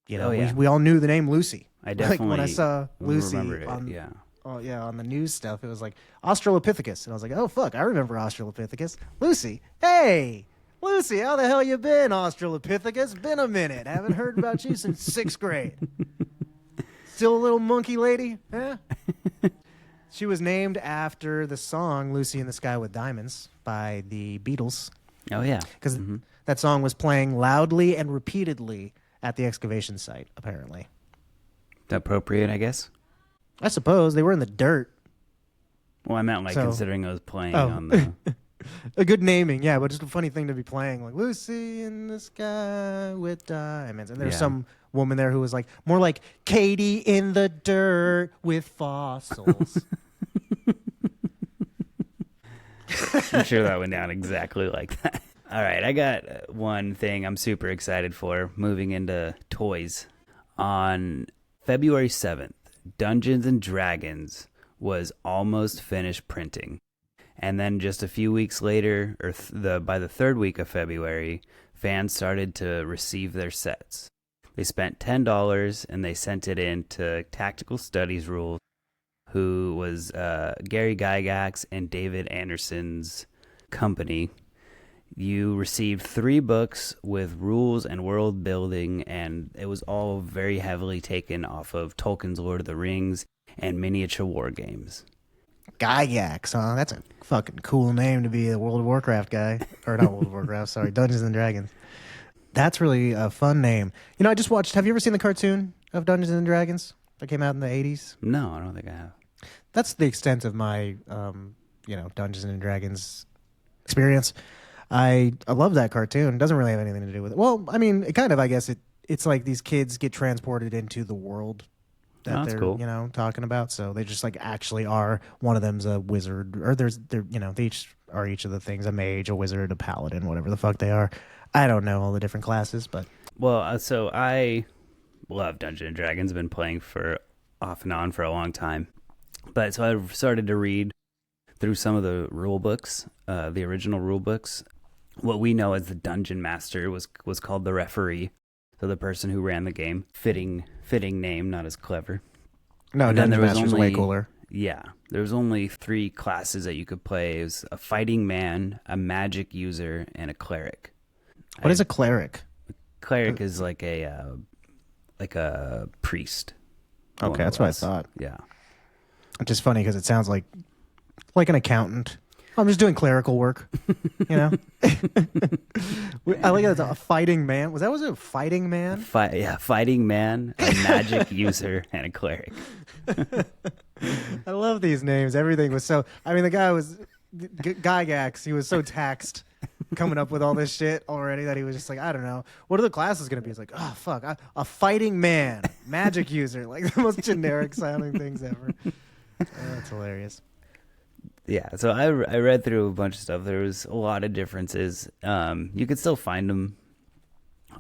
we all knew the name Lucy. I definitely like when I saw Lucy remembered it. oh yeah, on the news stuff, it was like Australopithecus, and I was like, oh fuck, I remember Australopithecus. Lucy, hey, Lucy, how the hell you been, Australopithecus? Been a minute. Haven't heard about you since 6th grade. Still a little monkey lady, huh? She was named after the song "Lucy in the Sky with Diamonds" by the Beatles. Oh yeah, because that song was playing loudly and repeatedly at the excavation site. Apparently, appropriate, I guess. I suppose they were in the dirt. Well, I meant like So- considering I was playing Oh. on the. A good naming, yeah, but just a funny thing to be playing, like Lucy in the Sky with Diamonds. And there's Yeah. some woman there who was like, more like Katie in the dirt with fossils. I'm sure that went down exactly like that. All right, I got one thing I'm super excited for moving into toys. On February 7th, Dungeons and Dragons was almost finished printing. And then just a few weeks later, or by the third week of February, fans started to receive their sets. They spent $10 and they sent it in to Tactical Studies Rules, who was Gary Gygax and David Anderson's company. You received 3 books with rules and world building, and it was all very heavily taken off of Tolkien's Lord of the Rings and miniature war games. Gygax, huh? That's a fucking cool name to be a World of Warcraft guy. Or not World of Warcraft, sorry, Dungeons and Dragons. That's really a fun name. You know, I just watched, have you ever seen the cartoon of Dungeons and Dragons that came out in the 80s? No, I don't think I have. That's the extent of my, Dungeons and Dragons experience. I love that cartoon. It doesn't really have anything to do with it. Well, I mean, it kind of, I guess, it's like these kids get transported into the world that Oh, that's they're, cool. talking about. So they just like actually are, one of them's a wizard, or they each are each of the things, a mage, a wizard, a paladin, whatever the fuck they are. I don't know all the different classes, but Well, so I love Dungeons and Dragons. I've been playing for off and on for a long time. But so I started to read through some of the rule books, the original rule books. What we know as the Dungeon Master was called the referee. So the person who ran the game. Fitting name, not as clever. no, And then Dungeon there was Master's way only- cooler. Yeah, there was only 3 classes that you could play. It was a fighting man, a magic user, and a cleric. What is a cleric? Cleric is like a priest. more Okay, or that's what I less. thought. Yeah. Which is funny because it sounds like an accountant. I'm just doing clerical work, you know. I like it as a fighting man. Was it a fighting man? Fighting man, a magic user, and a cleric. I love these names. Everything was so. I mean, the guy was Gygax. He was so taxed coming up with all this shit already that he was just like, I don't know, what are the classes going to be? He's like, oh fuck, a fighting man, magic user, like the most generic sounding things ever. That's hilarious. Yeah, so I read through a bunch of stuff. There was a lot of differences. You could still find them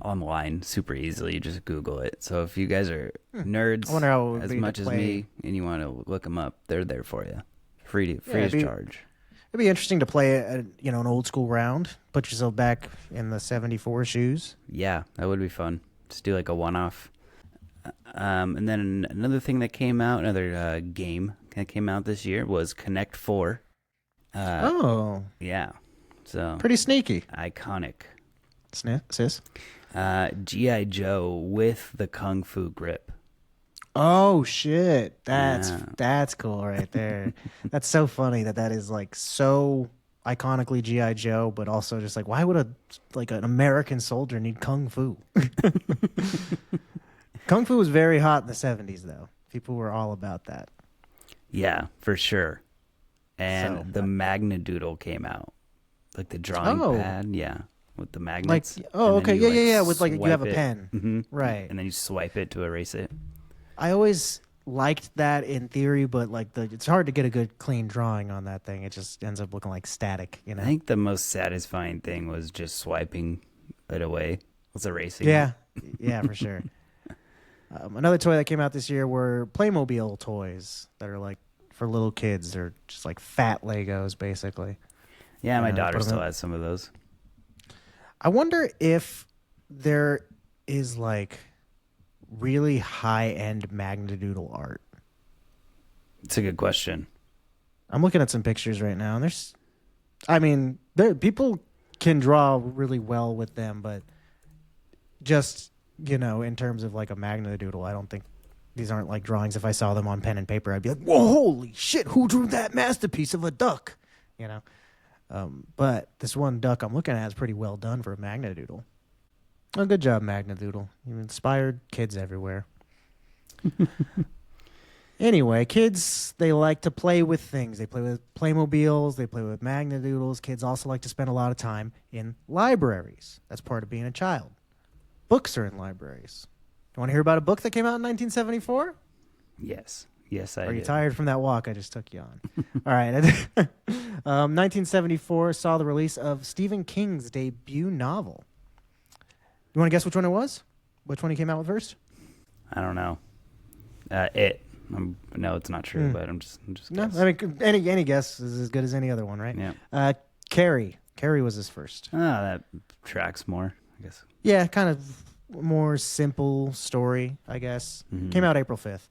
online super easily. You just Google it. So if you guys are nerds I wonder how it would as be to much as play. me and you want to look them up, they're there for you. Free it'd of be- charge. It'd be interesting to play an old school round. Put yourself back in the '74 shoes. Yeah, that would be fun. Just do like a one-off. And then another thing that came out, another game that came out this year was Connect 4. Oh, Yeah, so pretty sneaky, iconic. sis. G.I. Joe with the Kung Fu grip. Oh shit, Yeah. that's cool right there. That's so funny that is like so iconically GI Joe, but also just like, why would an American soldier need kung fu? Kung fu was very hot in the '70s, though. People were all about that. Yeah, for sure. And So- the Magnadoodle came out, like the drawing Oh. pad. Yeah, with the Like, magnets. oh, And then okay, you, yeah. With like you swipe have a it. pen, Mhm. right? And then you swipe it to erase it. I always liked that in theory, but like it's hard to get a good clean drawing on that thing. It just ends up looking like static, you know? I think the most satisfying thing was just swiping it away. Was erasing. Yeah, yeah, for sure. Another toy that came out this year were Playmobil toys that are like for little kids. They're just like fat Legos, basically. Yeah, my Yeah, daughter put 'em still in. has some of those. I wonder if there is like really high-end Magnadoodle art. It's a good question. I'm looking at some pictures right now, and people can draw really well with them, but just, in terms of like a Magna Doodle, I don't think these aren't like drawings. If I saw them on pen and paper, I'd be like, whoa, holy shit, who drew that masterpiece of a duck? But this one duck I'm looking at is pretty well done for a Magna Doodle. Oh, good job, Magna Doodle. You inspired kids everywhere. Anyway, kids, they like to play with things. They play with Playmobiles. They play with Magna Doodles. Kids also like to spend a lot of time in libraries. That's part of being a child. Books are in libraries. You want to hear about a book that came out in 1974? Yes. Yes, I Are you did. tired from that walk I just took you on? All right. 1974 saw the release of Stephen King's debut novel. You want to guess which one it was? Which one he came out with first? I don't know. It. No, it's not true, but I'm just No, guessing. I mean, any guess is as good as any other one, right? Yeah. Carrie. Carrie was his first. That tracks more, I guess. Yeah, kind of more simple story, I guess. Mm-hmm. Came out April 5th.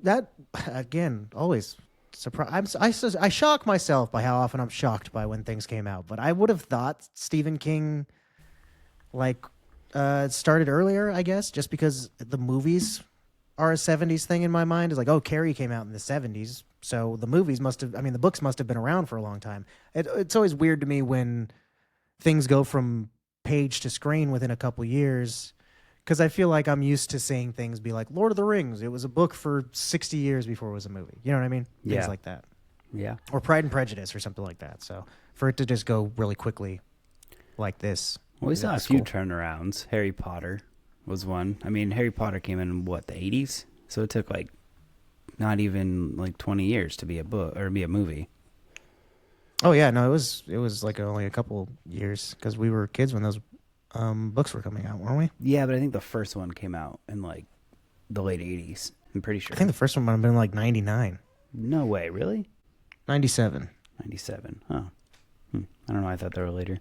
That, again, always surprise. I shock myself by how often I'm shocked by when things came out. But I would have thought Stephen King, started earlier, I guess, just because the movies are a 70s thing in my mind. Is like, oh, Carrie came out in the 70s. So the books must have been around for a long time. It's always weird to me when things go from page to screen within a couple years, because I feel like I'm used to seeing things be like Lord of the Rings. It was a book for 60 years before it was a movie. You know what I mean? Things Yeah. like that. Yeah. Or Pride and Prejudice or something like that. So for it to just go really quickly like this. Well, we saw a few cool. turnarounds. Harry Potter was one. I mean, Harry Potter came in the 80s? So it took not even 20 years to be a book or be a movie. Oh yeah, no, it was like only a couple years because we were kids when those books were coming out, weren't we? Yeah, but I think the first one came out in the late 80s. I'm pretty sure. I think the first one might have been 99. No way, really? 97. 97. Oh. I don't know. I thought they were later.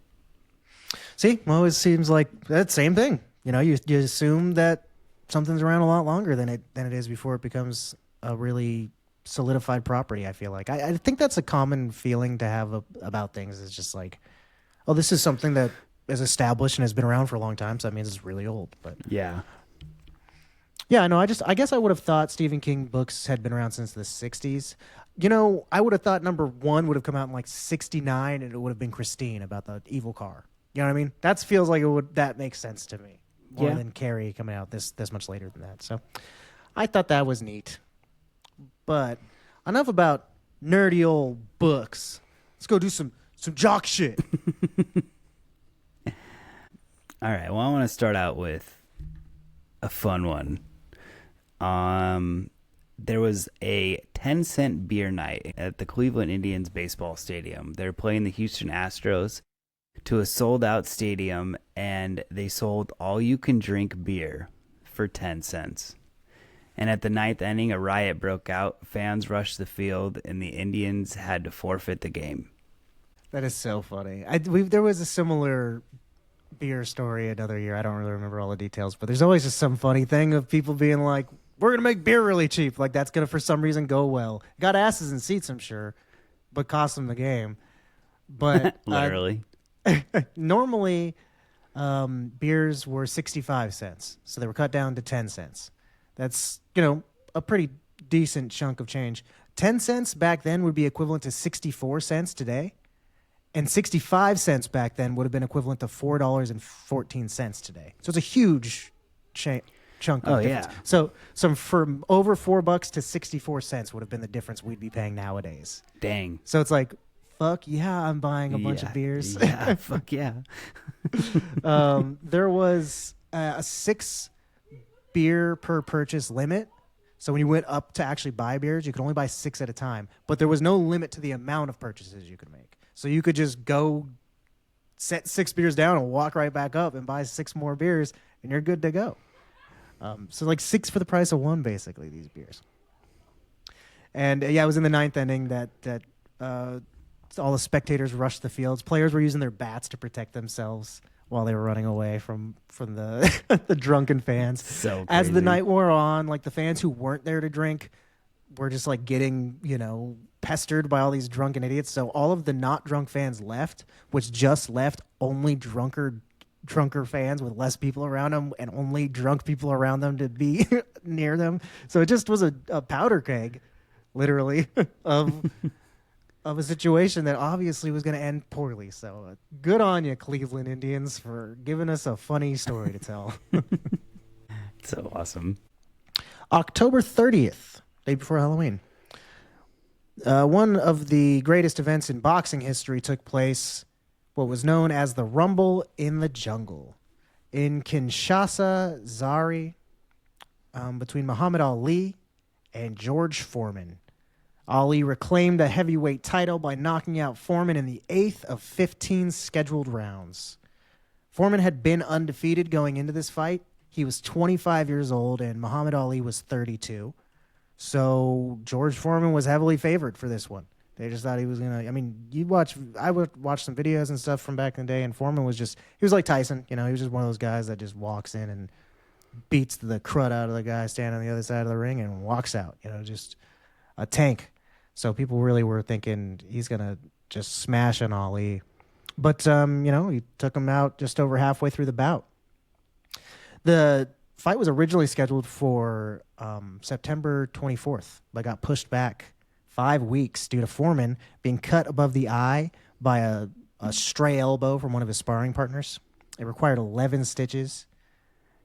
See, well, it seems like that same thing. You assume that something's around a lot longer than it is before it becomes a really solidified property. I feel like I think that's a common feeling to have about things. Is just like, oh, this is something that is established and has been around for a long time, so that means it's really old. But Yeah. yeah, no, I guess I would have thought Stephen King books had been around since the 60s. I would have thought number one would have come out in 69, and it would have been Christine about the evil car. You know what I mean? That feels like that makes sense to me. More than Carrie coming out this much later than that. So I thought that was neat. But enough about nerdy old books. Let's go do some jock shit. All right. Well, I want to start out with a fun one. There was a 10-cent beer night at the Cleveland Indians baseball stadium. They're playing the Houston Astros to a sold-out stadium, and they sold all-you-can-drink beer for 10 cents. And at the ninth inning, a riot broke out. Fans rushed the field, and the Indians had to forfeit the game. That is so funny. There was a similar beer story another year. I don't really remember all the details, but there's always just some funny thing of people being like, we're going to make beer really cheap. Like, that's going to, for some reason, go well. Got asses in seats, I'm sure, but cost them the game. But Literally. normally, beers were 65 cents, so they were cut down to 10 cents. That's, a pretty decent chunk of change. 10 cents back then would be equivalent to 64 cents today, and 65 cents back then would have been equivalent to $4.14 today. So it's a huge chunk of difference. Yeah. So from over $4 to 64 cents would have been the difference we'd be paying nowadays. Dang. So it's like, fuck yeah, I'm buying a bunch of beers. Yeah, fuck yeah. There was a 6 beer per purchase limit. So when you went up to actually buy beers, you could only buy 6 at a time. But there was no limit to the amount of purchases you could make. So you could just go set 6 beers down and walk right back up and buy 6 more beers, and you're good to go. So 6 for the price of 1, basically, these beers. And yeah, it was in the ninth inning that all the spectators rushed the fields. Players were using their bats to protect themselves while they were running away from the the drunken fans. So as the crazy. night wore on, the fans who weren't there to drink were just like getting, pestered by all these drunken idiots. So all of the not drunk fans left, which just left only drunker fans with less people around them and only drunk people around them to be near them. So it just was a powder keg, literally, of a situation that obviously was going to end poorly. So good on you, Cleveland Indians, for giving us a funny story to tell. So awesome. October 30th, day before Halloween. One of the greatest events in boxing history took place, what was known as the Rumble in the Jungle, in Kinshasa, Zaire, between Muhammad Ali and George Foreman. Ali reclaimed the heavyweight title by knocking out Foreman in the 8th of 15 scheduled rounds. Foreman had been undefeated going into this fight. He was 25 years old, and Muhammad Ali was 32. So George Foreman was heavily favored for this one. They just thought he was going to... I would watch some videos and stuff from back in the day, and Foreman was just... He was like Tyson. He was just one of those guys that just walks in and beats the crud out of the guy standing on the other side of the ring and walks out. Just a tank. So people really were thinking he's going to just smash an Ali. But, he took him out just over halfway through the bout. The fight was originally scheduled for September 24th, but got pushed back 5 weeks due to Foreman being cut above the eye by a stray elbow from one of his sparring partners. It required 11 stitches,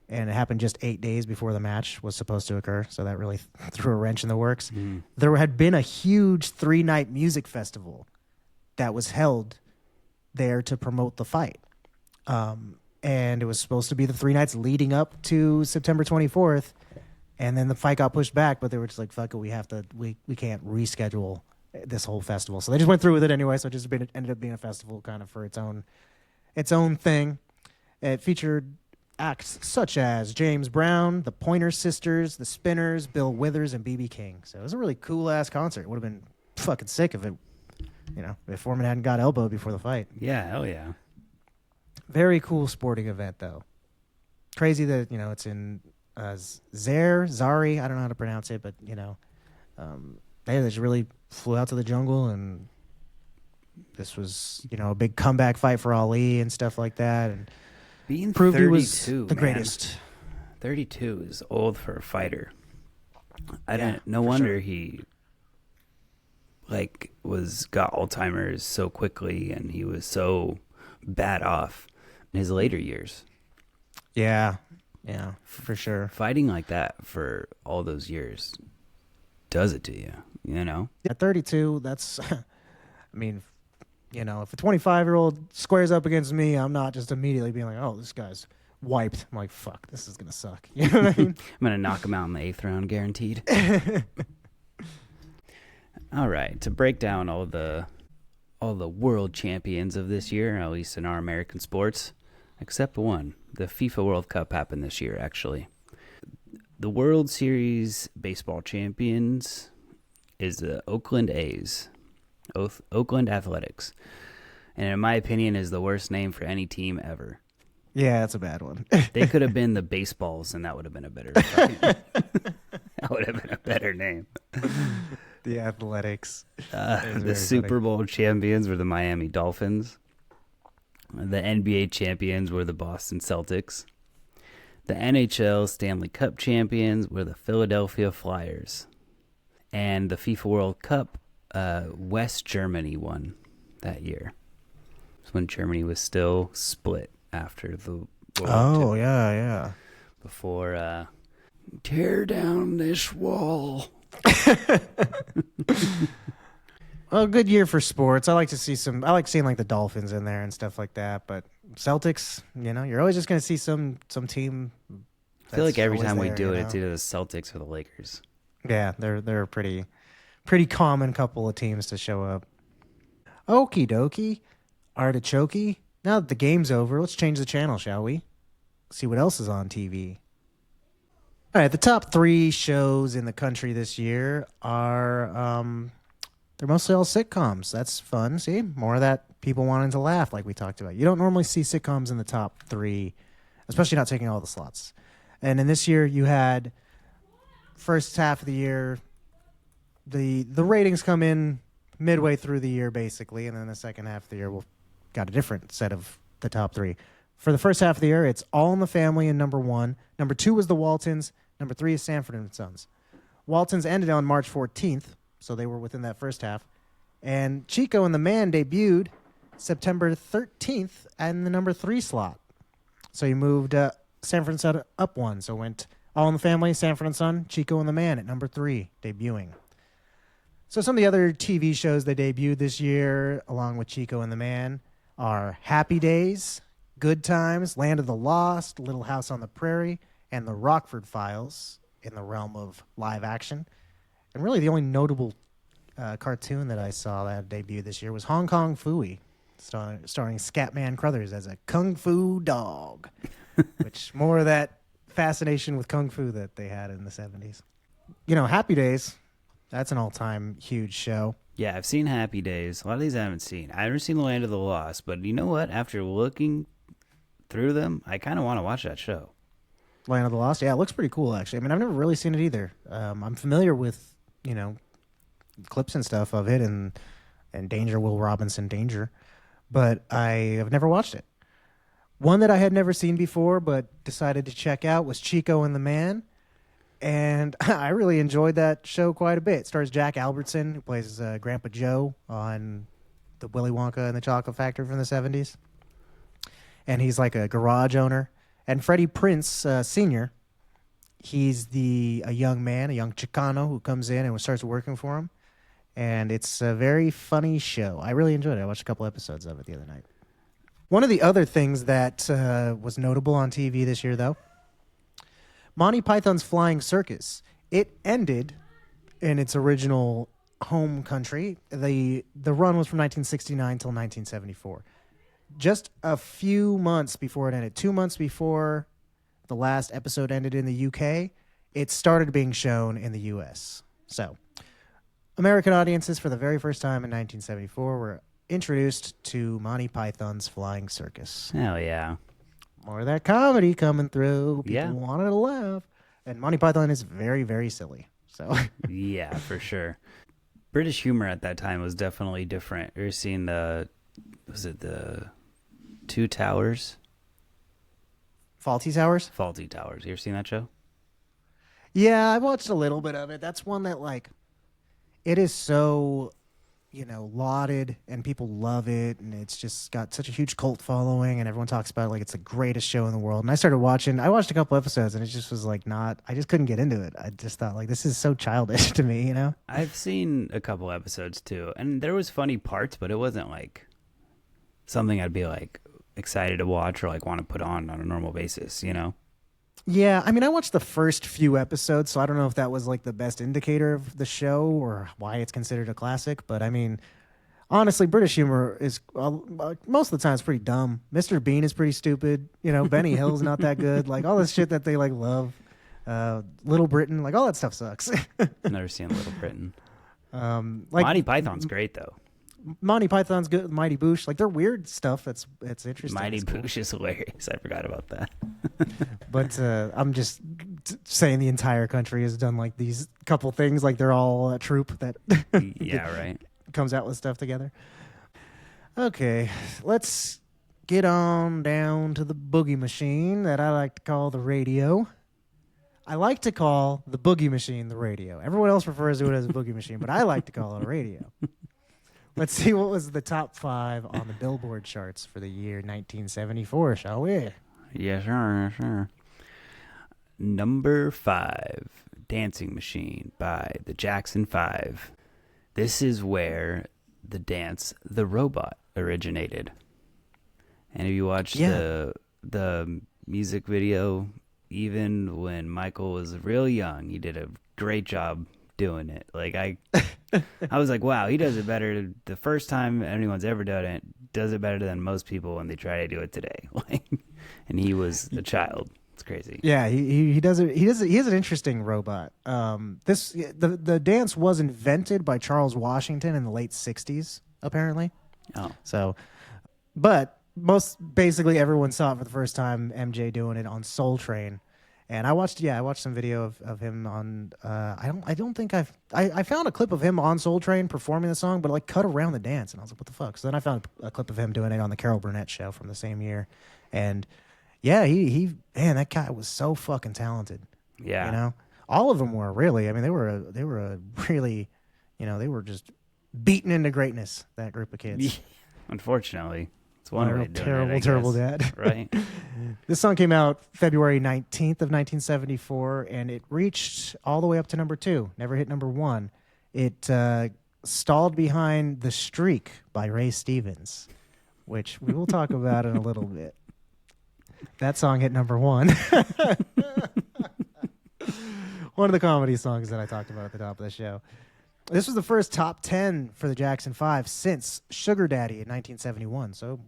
and it happened just 8 days before the match was supposed to occur, so that really threw a wrench in the works. There had been a huge 3-night music festival that was held there to promote the fight. And it was supposed to be the 3 nights leading up to September 24th, and then the fight got pushed back, but they were just like, fuck it, we can't reschedule this whole festival. So they just went through with it anyway, so it ended up being a festival kind of for its own thing. It featured acts such as James Brown, the Pointer Sisters, the Spinners, Bill Withers, and B.B. King. So it was a really cool-ass concert. It would have been fucking sick if if Foreman hadn't got elbowed before the fight. Yeah, hell yeah. Very cool sporting event, though. Crazy that, it's in Zaire, I don't know how to pronounce it, but, they just really flew out to the jungle, and this was, a big comeback fight for Ali and stuff like that, and being proved 32, he was the greatest. 32 is old for a fighter. No sure. wonder he got Alzheimer's so quickly, and he was so bad off in his later years. Yeah, for sure. Fighting like that for all those years does it to you, At 32, that's, if a 25-year-old squares up against me, I'm not just immediately being like, oh, this guy's wiped. I'm like, fuck, this is going to suck. You know what I mean? I'm going to knock him out in the 8th round, guaranteed. All right, to break down all the world champions of this year, at least in our American sports, except one. The FIFA World Cup happened this year, actually. The World Series baseball champions is the Oakland A's, Oakland Athletics. And in my opinion, is the worst name for any team ever. Yeah, that's a bad one. They could have been the Baseballs, and that would have been a better that would have been a better name. The Athletics. The Super Bowl champions were the Miami Dolphins. The NBA champions were the Boston Celtics. The NHL Stanley Cup champions were the Philadelphia Flyers. And the FIFA World Cup, West Germany won that year. It's when Germany was still split after the World War II. Yeah. Before, tear down this wall. Well, good year for sports. I like seeing like the Dolphins in there and stuff like that. But Celtics, you're always just going to see some team. I feel like every time we do it, it's either the Celtics or the Lakers. Yeah, they're a pretty common couple of teams to show up. Okie dokie, artichoke. Now that the game's over, let's change the channel, shall we? See what else is on TV. All right, the top 3 shows in the country this year are they're mostly all sitcoms. That's fun. See, more of that people wanting to laugh, like we talked about. You don't normally see sitcoms in the top 3, especially not taking all the slots. And in this year, you had first half of the year, the ratings come in midway through the year, basically, and then the second half of the year we'll got a different set of the top three. For the first half of the year, it's All in the Family in number 1. Number 2 was The Waltons. Number 3 is Sanford and Sons. Waltons ended on March 14th, so they were within that first half. And Chico and the Man debuted September 13th in the number 3 slot. So you moved Sanford and Son up one. So went All in the Family, Sanford and Son, Chico and the Man at number 3, debuting. So some of the other TV shows that debuted this year, along with Chico and the Man, are Happy Days, Good Times, Land of the Lost, Little House on the Prairie, and The Rockford Files in the realm of live action. And really the only notable cartoon that I saw that debuted this year was Hong Kong Phooey, starring Scatman Crothers as a kung fu dog, which more of that fascination with kung fu that they had in the 70s. You know, Happy Days, that's an all-time huge show. Yeah, I've seen Happy Days. A lot of these I haven't seen. I haven't seen The Land of the Lost, but you know what? After looking through them, I kind of want to watch that show. Land of the Lost? Yeah, it looks pretty cool, actually. I mean, I've never really seen it either. I'm familiar with, you know, clips and stuff of it and Danger, Will Robinson Danger, but I have never watched it. One that I had never seen before but decided to check out was Chico and the Man, and I really enjoyed that show quite a bit. It stars Jack Albertson, who plays Grandpa Joe on the Willy Wonka and the Chocolate Factory from the 70s, and he's like a garage owner. And Freddie Prinze Sr., he's a young man, a young Chicano who comes in and starts working for him. And it's a very funny show. I really enjoyed it. I watched a couple episodes of it the other night. One of the other things that was notable on TV this year, though, Monty Python's Flying Circus. It ended in its original home country. The run was from 1969 till 1974. Just a few months before it ended, 2 months before the last episode ended in the UK, it started being shown in the US. So, American audiences for the very first time in 1974 were introduced to Monty Python's Flying Circus. Hell yeah. More of that comedy coming through. People Yeah. wanted to laugh. And Monty Python is very, very silly. So Yeah, for sure. British humor at that time was definitely different. You were seeing was it the Two Towers? Fawlty Towers? Faulty Towers. You ever seen that show? Yeah, I watched a little bit of it. That's one that, like, it is so, you know, lauded and people love it. And it's just got such a huge cult following and everyone talks about it like it's the greatest show in the world. And I watched a couple episodes and it just was like I just couldn't get into it. I just thought, like, this is so childish to me, you know? I've seen a couple episodes too. And there was funny parts, but it wasn't like something I'd be like excited to watch or like want to put on a normal basis, you know? Yeah, I mean, I watched the first few episodes, so I don't know if that was like the best indicator of the show or why it's considered a classic. But I mean, honestly, British humor is most of the time it's pretty dumb. Mr. Bean is pretty stupid. You know, Benny Hill's not that good. Like all this shit that they like love. Little Britain, like all that stuff sucks. Never seen Little Britain. Like Monty Python's great though. Monty Python's good. Mighty Boosh, like they're weird stuff. It's interesting. Mighty It's cool. Boosh is hilarious. I forgot about that. But I'm just saying the entire country has done like these couple things. Like they're all a troupe that Yeah, right. comes out with stuff together. Okay, let's get on down to the boogie machine that I like to call the radio. I like to call the boogie machine the radio. Everyone else refers to it as a boogie machine, but I like to call it a radio. Let's see what was the top 5 on the Billboard charts for the year 1974, shall we? Yes, sir. Yes, sir. Number 5, Dancing Machine by the Jackson 5. This is where the dance, The Robot, originated. And if you watch the music video, even when Michael was real young, he did a great job doing it. Like I was like, wow, he does it better the first time anyone's ever done it. Does it better than most people when they try to do it today. Like, and he was a child. It's crazy. Yeah, he does it. He is an interesting robot. The dance was invented by Charles Washington in the late 60s, apparently. Oh, So, but basically everyone saw it for the first time, MJ doing it on Soul Train. And I watched some video of him on. I don't think I found a clip of him on Soul Train performing the song, but like cut around the dance, and I was like, what the fuck? So then I found a clip of him doing it on the Carol Burnett show from the same year, and yeah, he man, that guy was so fucking talented. Yeah. You know, all of them were really. I mean, they were a really, they were just beaten into greatness. That group of kids. Unfortunately, it's one way of doing terrible, it, I terrible guess. dad. Right. This song came out February 19th of 1974, and it reached all the way up to number 2. Never hit number 1. It stalled behind "The Streak" by Ray Stevens, which we will talk about in a little bit. That song hit number 1. One of the comedy songs that I talked about at the top of the show. This was the first top 10 for the Jackson 5 since Sugar Daddy in 1971. So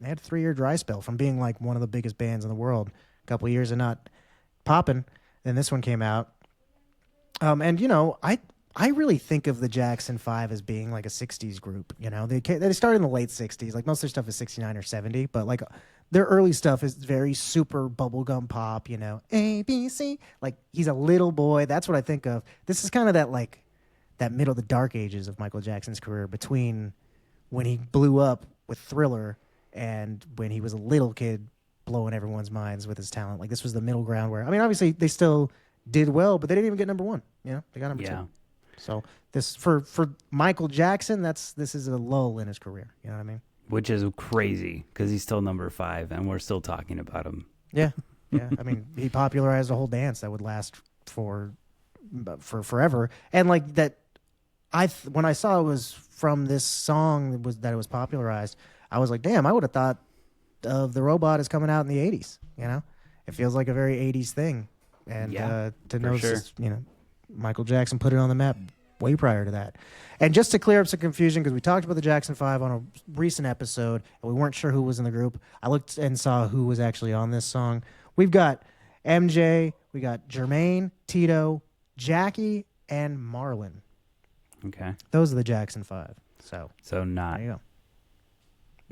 they had a 3-year dry spell from being like one of the biggest bands in the world. A couple of years of not popping. Then this one came out. And, I really think of the Jackson 5 as being like a 60s group. They started in the late 60s. Like most of their stuff is 69 or 70. But like their early stuff is very super bubblegum pop, A, B, C. Like he's a little boy. That's what I think of. This is kind of that middle, the dark ages of Michael Jackson's career between when he blew up with Thriller and when he was a little kid blowing everyone's minds with his talent. Like this was the middle ground where, I mean, obviously they still did well, but they didn't even get number 1. They got number 2. So this for Michael Jackson, this is a lull in his career. You know what I mean? Which is crazy because he's still number 5 and we're still talking about him. Yeah. I mean, he popularized a whole dance that would last for forever. And like that, when I saw it was from this song that it was popularized, I was like, damn, I would have thought of The Robot as coming out in the 80s. It feels like a very 80s thing. And to know, sure. Michael Jackson put it on the map way prior to that. And just to clear up some confusion, because we talked about the Jackson 5 on a recent episode, and we weren't sure who was in the group. I looked and saw who was actually on this song. We've got MJ, we got Jermaine, Tito, Jackie, and Marlon. Okay. Those are the Jackson 5. So not. There you go.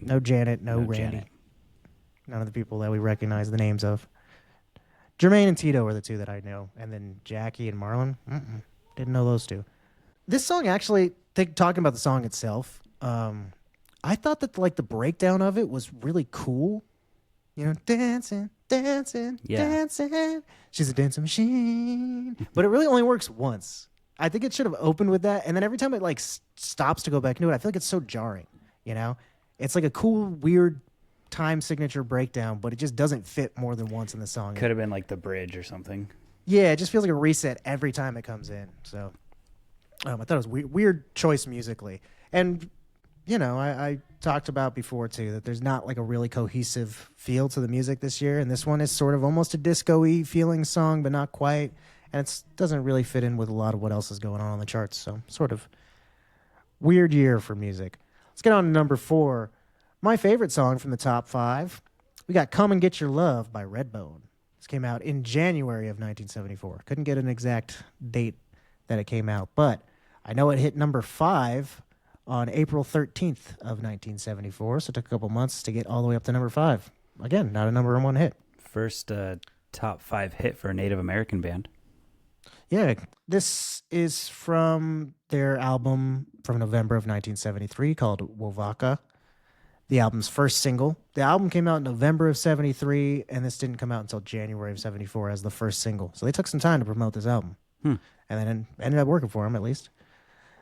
No Janet, no Randy. Janet. None of the people that we recognize the names of. Jermaine and Tito are the 2 that I know. And then Jackie and Marlon, didn't know those 2. This song actually, talking about the song itself, I thought that like the breakdown of it was really cool. Dancing, dancing, dancing. She's a dancing machine. But it really only works once. I think it should have opened with that. And then every time it like stops to go back into it, I feel like it's so jarring. It's like a cool, weird time signature breakdown, but it just doesn't fit more than once in the song. Could have been like the bridge or something. Yeah, it just feels like a reset every time it comes in. So I thought it was weird choice musically. And, I talked about before, too, that there's not like a really cohesive feel to the music this year. And this one is sort of almost a disco-y feeling song, but not quite. And it doesn't really fit in with a lot of what else is going on the charts. So sort of weird year for music. Let's get on to number 4. My favorite song from the top 5. We got Come and Get Your Love by Redbone. This came out in January of 1974. Couldn't get an exact date that it came out, but I know it hit number 5 on April 13th of 1974, so it took a couple months to get all the way up to number 5. Again, not a number 1 hit. First top 5 hit for a Native American band. Yeah, this is from their album from November of 1973 called Wovaka. The album's first single. The album came out in November of 73, and this didn't come out until January of 74 as the first single. So they took some time to promote this album. And then ended up working for them, at least.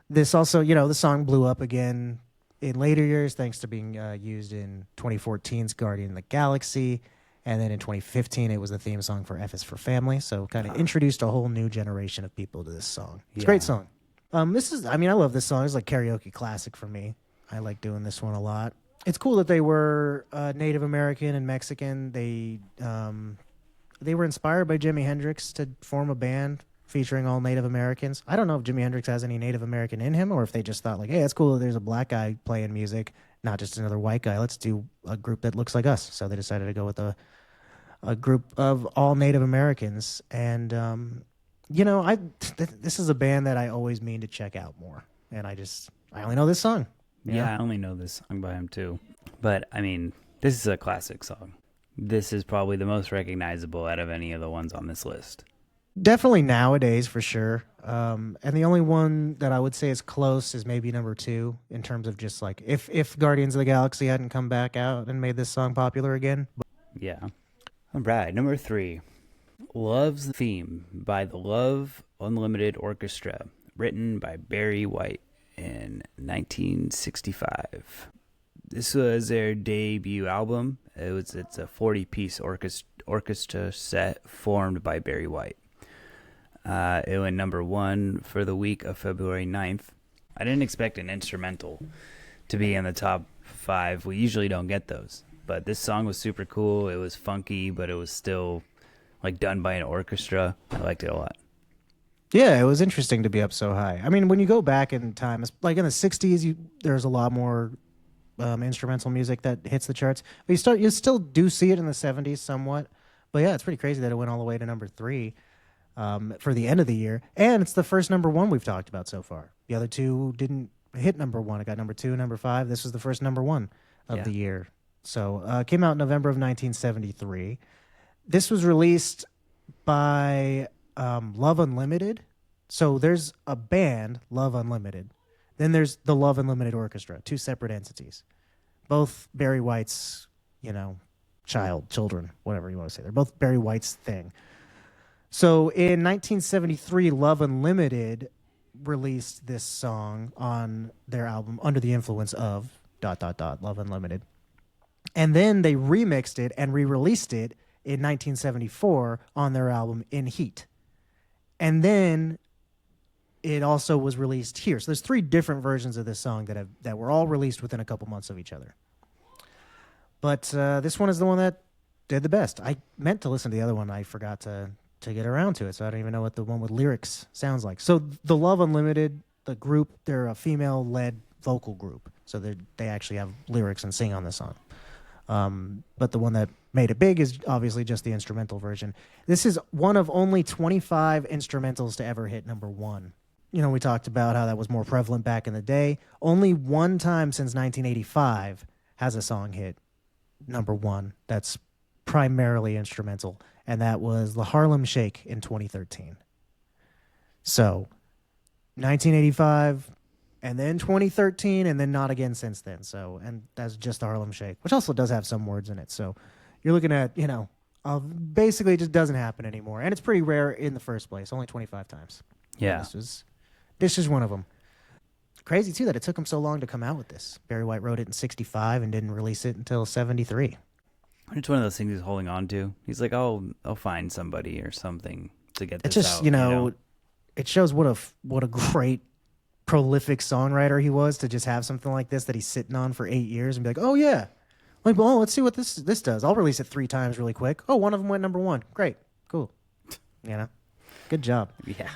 This also, the song blew up again in later years, thanks to being used in 2014's Guardian of the Galaxy. And then in 2015, it was the theme song for F is for Family. So kind of introduced a whole new generation of people to this song. It's a great song. I love this song. It's like karaoke classic for me. I like doing this one a lot. It's cool that they were Native American and Mexican. They were inspired by Jimi Hendrix to form a band featuring all Native Americans. I don't know if Jimi Hendrix has any Native American in him, or if they just thought like, hey, that's cool that there's a black guy playing music, not just another white guy. Let's do a group that looks like us. So they decided to go with a group of all Native Americans. And this is a band that I always mean to check out more. And I only know this song. Yeah, I only know this song by him too. But I mean, this is a classic song. This is probably the most recognizable out of any of the ones on this list. Definitely nowadays for sure. And the only one that I would say is close is maybe number 2 in terms of just like if Guardians of the Galaxy hadn't come back out and made this song popular again. Yeah. All right, number 3. Love's Theme by the Love Unlimited Orchestra, written by Barry White in 1965. This was their debut album. It's a 40-piece orchestra set formed by Barry White. It went number 1 for the week of February 9th. I didn't expect an instrumental to be in the top 5. We usually don't get those. But this song was super cool. It was funky, but it was still like done by an orchestra. I liked it a lot. Yeah, it was interesting to be up so high. I mean, when you go back in time, like in the 60s, there's a lot more instrumental music that hits the charts. But you still do see it in the 70s somewhat. But yeah, it's pretty crazy that it went all the way to number 3 for the end of the year. And it's the first number 1 we've talked about so far. The other 2 didn't hit number 1. It got number 2, number 5. This was the first number 1 of the year. So it came out in November of 1973. This was released by Love Unlimited. So there's a band, Love Unlimited. Then there's the Love Unlimited Orchestra, 2 separate entities. Both Barry White's, children, whatever you want to say. They're both Barry White's thing. So in 1973, Love Unlimited released this song on their album Under the Influence of ... Love Unlimited. And then they remixed it and re-released it in 1974 on their album In Heat. And then it also was released here. So there's 3 different versions of this song that were all released within a couple months of each other. But this one is the one that did the best. I meant to listen to the other one. I forgot to get around to it, so I don't even know what the one with lyrics sounds like. So the Love Unlimited, the group, they're a female-led vocal group. So they actually have lyrics and sing on the song. But the one that made it big is obviously just the instrumental version. This is one of only 25 instrumentals to ever hit number 1. We talked about how that was more prevalent back in the day. Only one time since 1985 has a song hit number 1 that's primarily instrumental, and that was the Harlem Shake in 2013. So 1985, and then 2013, and then not again since then. So, and that's just the Harlem Shake, which also does have some words in it. So you're looking at, basically it just doesn't happen anymore. And it's pretty rare in the first place, only 25 times. Yeah. This is one of them. Crazy, too, that it took him so long to come out with this. Barry White wrote it in 65 and didn't release it until 73. It's one of those things he's holding on to. He's like, I'll find somebody or something to get this It's just, out. It shows what a great prolific songwriter he was to just have something like this that he's sitting on for 8 years and be like, oh yeah, like, well, let's see what this does. I'll release it 3 times really quick. Oh, one of them went number 1. Great, cool. Good job. Yeah.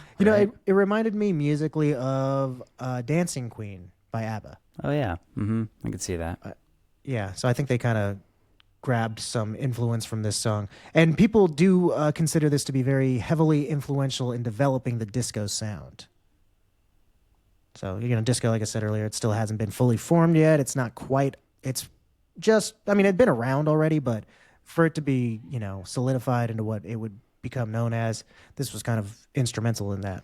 It reminded me musically of Dancing Queen by ABBA. Oh yeah. I could see that. Yeah, so I think they kind of grabbed some influence from this song. And people do consider this to be very heavily influential in developing the disco sound. So, disco, like I said earlier, it still hasn't been fully formed yet. It's not quite, it's just, it'd been around already, but for it to be, solidified into what it would become known as, this was kind of instrumental in that.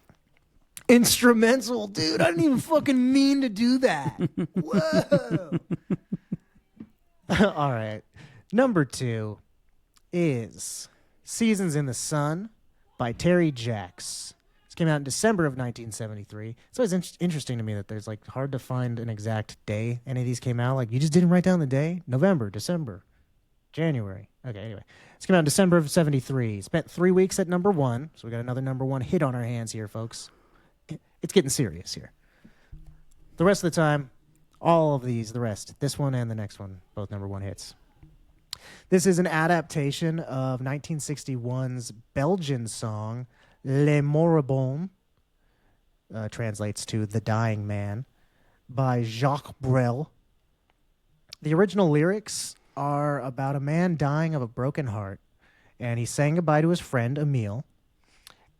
Instrumental, dude. I didn't even fucking mean to do that. Whoa. All right. Number 2 is Seasons in the Sun by Terry Jacks. This came out in December of 1973. It's always interesting to me that there's hard to find an exact day any of these came out. You just didn't write down the day? November, December, January. Okay, anyway. This came out in December of 73. Spent 3 weeks at number 1. So we got another number 1 hit on our hands here, folks. It's getting serious here. The rest of the time, all of these, the rest, this one and the next one, both number 1 hits. This is an adaptation of 1961's Belgian song, Les Moribonds, translates to The Dying Man, by Jacques Brel. The original lyrics are about a man dying of a broken heart, and he's saying goodbye to his friend, Emile,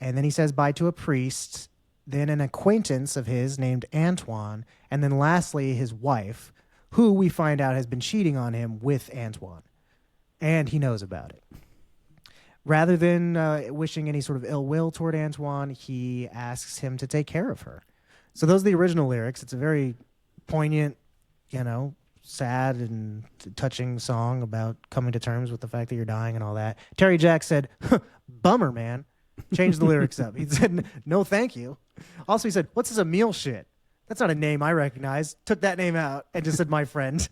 and then he says bye to a priest, then an acquaintance of his named Antoine, and then lastly his wife, who we find out has been cheating on him with Antoine. and he knows about it. Rather than wishing any sort of ill will toward Antoine, he asks him to take care of her. So those are the original lyrics. It's a very poignant, sad and touching song about coming to terms with the fact that you're dying and all that. Terry Jacks said, bummer, man. Changed the lyrics up. He said, no, thank you. Also, he said, what's this Emil shit? That's not a name I recognize. Took that name out and just said, my friend.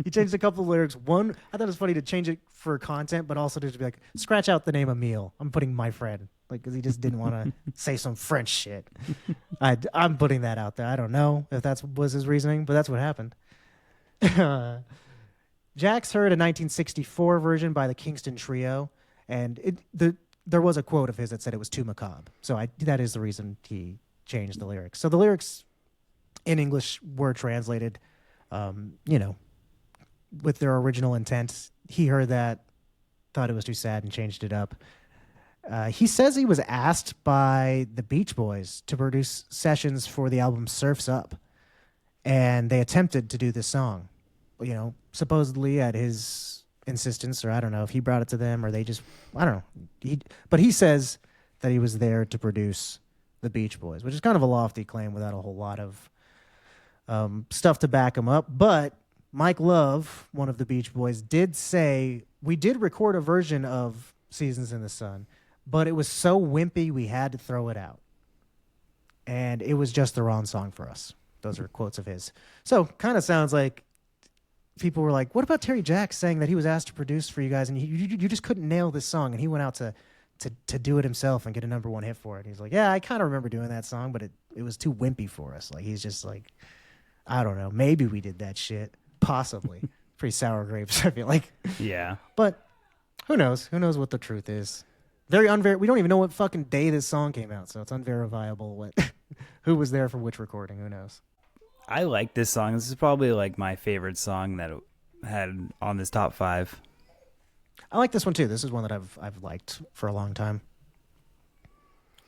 He changed a couple of lyrics. One, I thought it was funny to change it for content, but also to just be like, scratch out the name Emil. I'm putting my friend. Like, because he just didn't want to say some French shit. I'm putting that out there. I don't know if that was his reasoning, but that's what happened. Jax heard a 1964 version by the Kingston Trio, and there was a quote of his that said it was too macabre. So that is the reason he changed the lyrics. So the lyrics in English were translated, with their original intent. He heard that, thought it was too sad, and changed it up. He says he was asked by the Beach Boys to produce sessions for the album Surf's Up, and they attempted to do this song, supposedly at his insistence, or I don't know if he brought it to them or they just, I don't know. But he says that he was there to produce the Beach Boys, which is kind of a lofty claim without a whole lot of stuff to back him up. But Mike Love, one of the Beach Boys, did say, we did record a version of Seasons in the Sun, but it was so wimpy we had to throw it out. And it was just the wrong song for us. Those are quotes of his. So kind of sounds like people were like, what about Terry Jacks saying that he was asked to produce for you guys and you just couldn't nail this song, and he went out to do it himself and get a #1 hit for it. He's like, yeah, I kind of remember doing that song, but it was too wimpy for us. Like, he's just like, I don't know, maybe we did that shit. Possibly. Pretty sour grapes, I feel like. Yeah. But who knows? Who knows what the truth is? Very we don't even know what fucking day this song came out, so it's unverifiable who was there for which recording. Who knows? I like this song. This is probably like my favorite song that it had on this top 5. I like this one too. This is one that I've liked for a long time.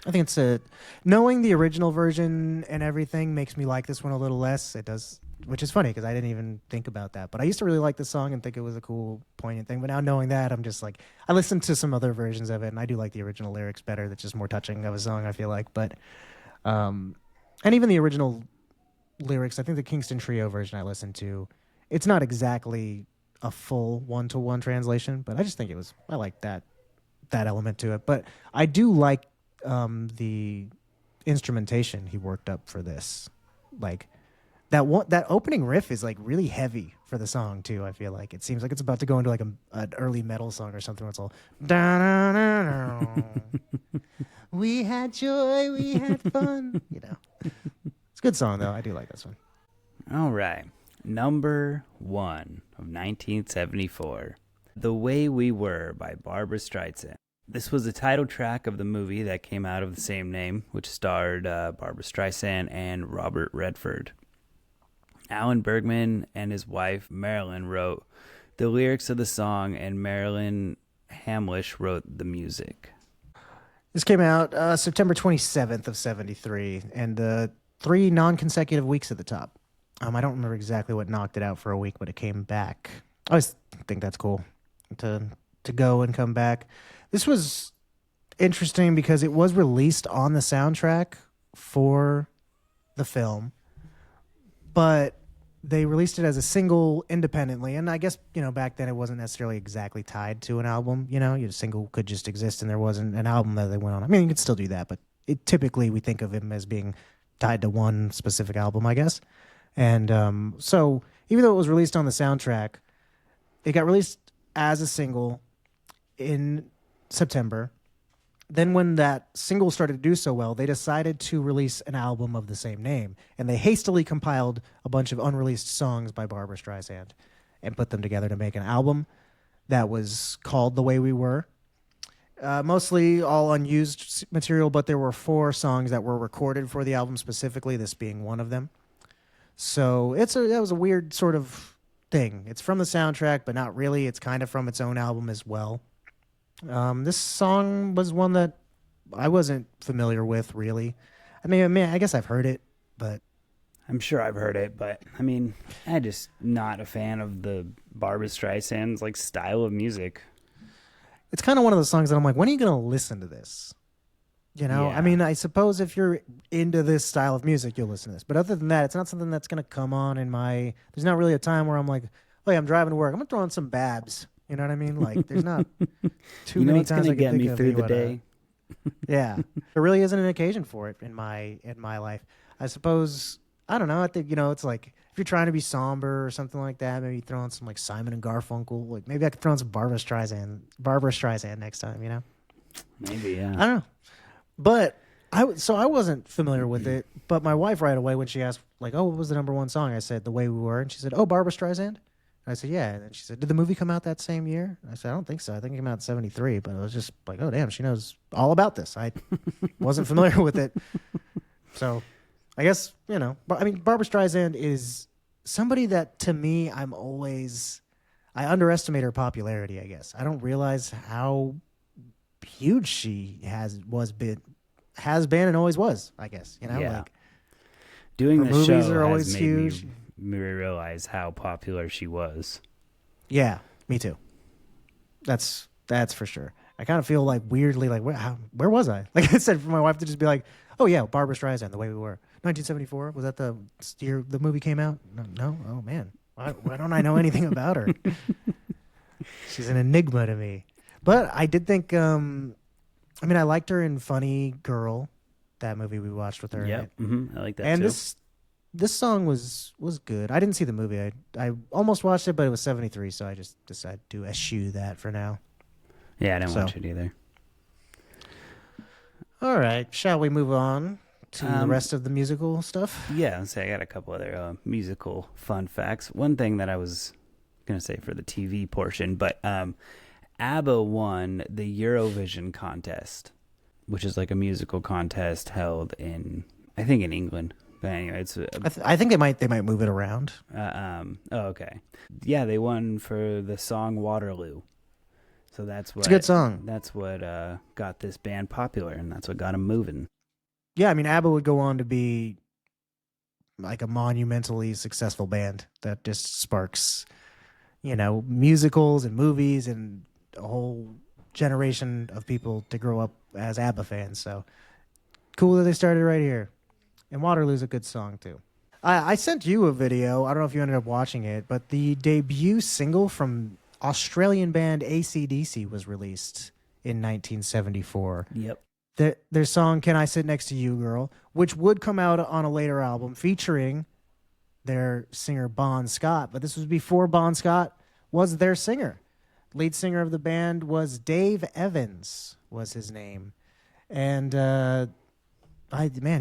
I think it's knowing the original version and everything makes me like this one a little less. It does, which is funny because I didn't even think about that. But I used to really like this song and think it was a cool, poignant thing. But now knowing that, I'm just like, I listened to some other versions of it, and I do like the original lyrics better. That's just more touching of a song, I feel like. But and even the original lyrics, I think the Kingston Trio version I listened to, it's not exactly a full one-to-one translation, but I just think I like that element to it. But I do like the instrumentation he worked up for this. Like that opening riff is like really heavy for the song too. I feel like it seems like it's about to go into like an early metal song or something where it's all we had joy, we had fun. It's a good song though. I do like this one. All right. Number 1 of 1974, The Way We Were by Barbra Streisand. This was the title track of the movie that came out of the same name, which starred Barbra Streisand and Robert Redford. Alan Bergman and his wife Marilyn wrote the lyrics of the song, and Marilyn Hamlish wrote the music. This came out September 27th of 73, and 3 non-consecutive weeks at the top. I don't remember exactly what knocked it out for a week, but it came back. I always think that's cool to go and come back. This was interesting because it was released on the soundtrack for the film, but they released it as a single independently. And I guess, back then it wasn't necessarily exactly tied to an album. Your single could just exist and there wasn't an album that they went on. I mean, you could still do that, but typically we think of him as being tied to one specific album, I guess. And so even though it was released on the soundtrack, it got released as a single in September. Then when that single started to do so well, they decided to release an album of the same name. And they hastily compiled a bunch of unreleased songs by Barbra Streisand and put them together to make an album that was called The Way We Were. Mostly all unused material, but there were 4 songs that were recorded for the album specifically, this being one of them. So that was a weird sort of thing. It's from the soundtrack, but not really. It's kind of from its own album as well. This song was one that I wasn't familiar with, really. I mean, I guess I've heard it, but I'm sure I've heard it, but I mean, I'm just not a fan of the Barbra Streisand's like style of music. It's kind of one of those songs that I'm like, when are you going to listen to this? You know, I Yeah. mean, I suppose if you're into this style of music, you'll listen to this. But other than that, it's not something that's going to come on in my. There's not really a time where I'm like, oh, yeah, I'm driving to work. I'm going to throw on some Babs. You know what I mean? Like, there's not too You know many what's times gonna I can get think me of through me the what, day? yeah, there really isn't an occasion for it in my life. I suppose I don't know. I think it's like if you're trying to be somber or something like that, maybe throw on some like Simon and Garfunkel. Like maybe I could throw on some Barbara Streisand next time. Maybe, yeah. I don't know, but I wasn't familiar with it. But my wife right away when she asked like, oh, what was the number one song? I said The Way We Were, and she said, oh, Barbara Streisand. And I said, yeah. And then she said, did the movie come out that same year? And I said, I don't think so. I think it came out in 73. But I was just like, oh, damn, she knows all about this. I wasn't familiar with it. So I guess, but I mean, Barbara Streisand is somebody that to me, I underestimate her popularity, I guess. I don't realize how huge she has been and always was, I guess, Yeah. like Doing her the movies show are has always made huge. me realize how popular she was. Yeah, me too. That's for sure. I kind of feel like weirdly like where was I? Like I said, for my wife to just be like, "Oh yeah, Barbara Streisand, The Way We Were, 1974." Was that the year the movie came out? No, no. Oh man, why don't I know anything about her? She's an enigma to me. But I did think, I mean, I liked her in Funny Girl, that movie we watched with her in Yep. it. I like that And too. this song was good. I didn't see the movie. I almost watched it, but it was 73, so I just decided to eschew that for now. Yeah, I didn't So. watch it either. All right, shall we move on to the rest of the musical stuff? Yeah, let's say I got a couple other musical fun facts. One thing that I was going to say for the TV portion, but ABBA won the Eurovision contest, which is like a musical contest held I think in England. But anyway, it's I think they might move it around. okay. Yeah, they won for the song Waterloo. So that's what It's a good song. That's what got this band popular, and that's what got them moving. Yeah, I mean, ABBA would go on to be like a monumentally successful band that just sparks, musicals and movies and a whole generation of people to grow up as ABBA fans. So cool that they started right here. And Waterloo's a good song too. I sent you a video. I don't know if you ended up watching it, but the debut single from Australian band AC/DC was released in 1974. Yep. Their song "Can I Sit Next to You, Girl," which would come out on a later album featuring their singer Bon Scott, but this was before Bon Scott was their singer. Lead singer of the band was Dave Evans, was his name, and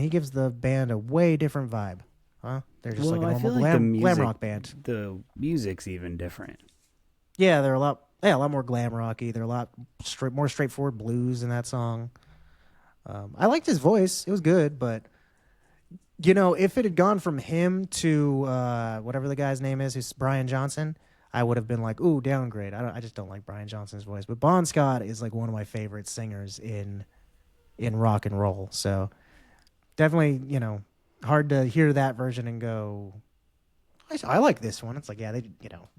he gives the band a way different vibe, huh? They're just like a I feel normal like the glam rock band. The music's even different. Yeah, they're a lot more glam rocky. They're a lot more straightforward blues in that song. I liked his voice; it was good, but if it had gone from him to whatever the guy's name is, who's Brian Johnson, I would have been like, "Ooh, downgrade." I just don't like Brian Johnson's voice, but Bon Scott is like one of my favorite singers in rock and roll. So definitely, hard to hear that version and go, I like this one. It's like, yeah,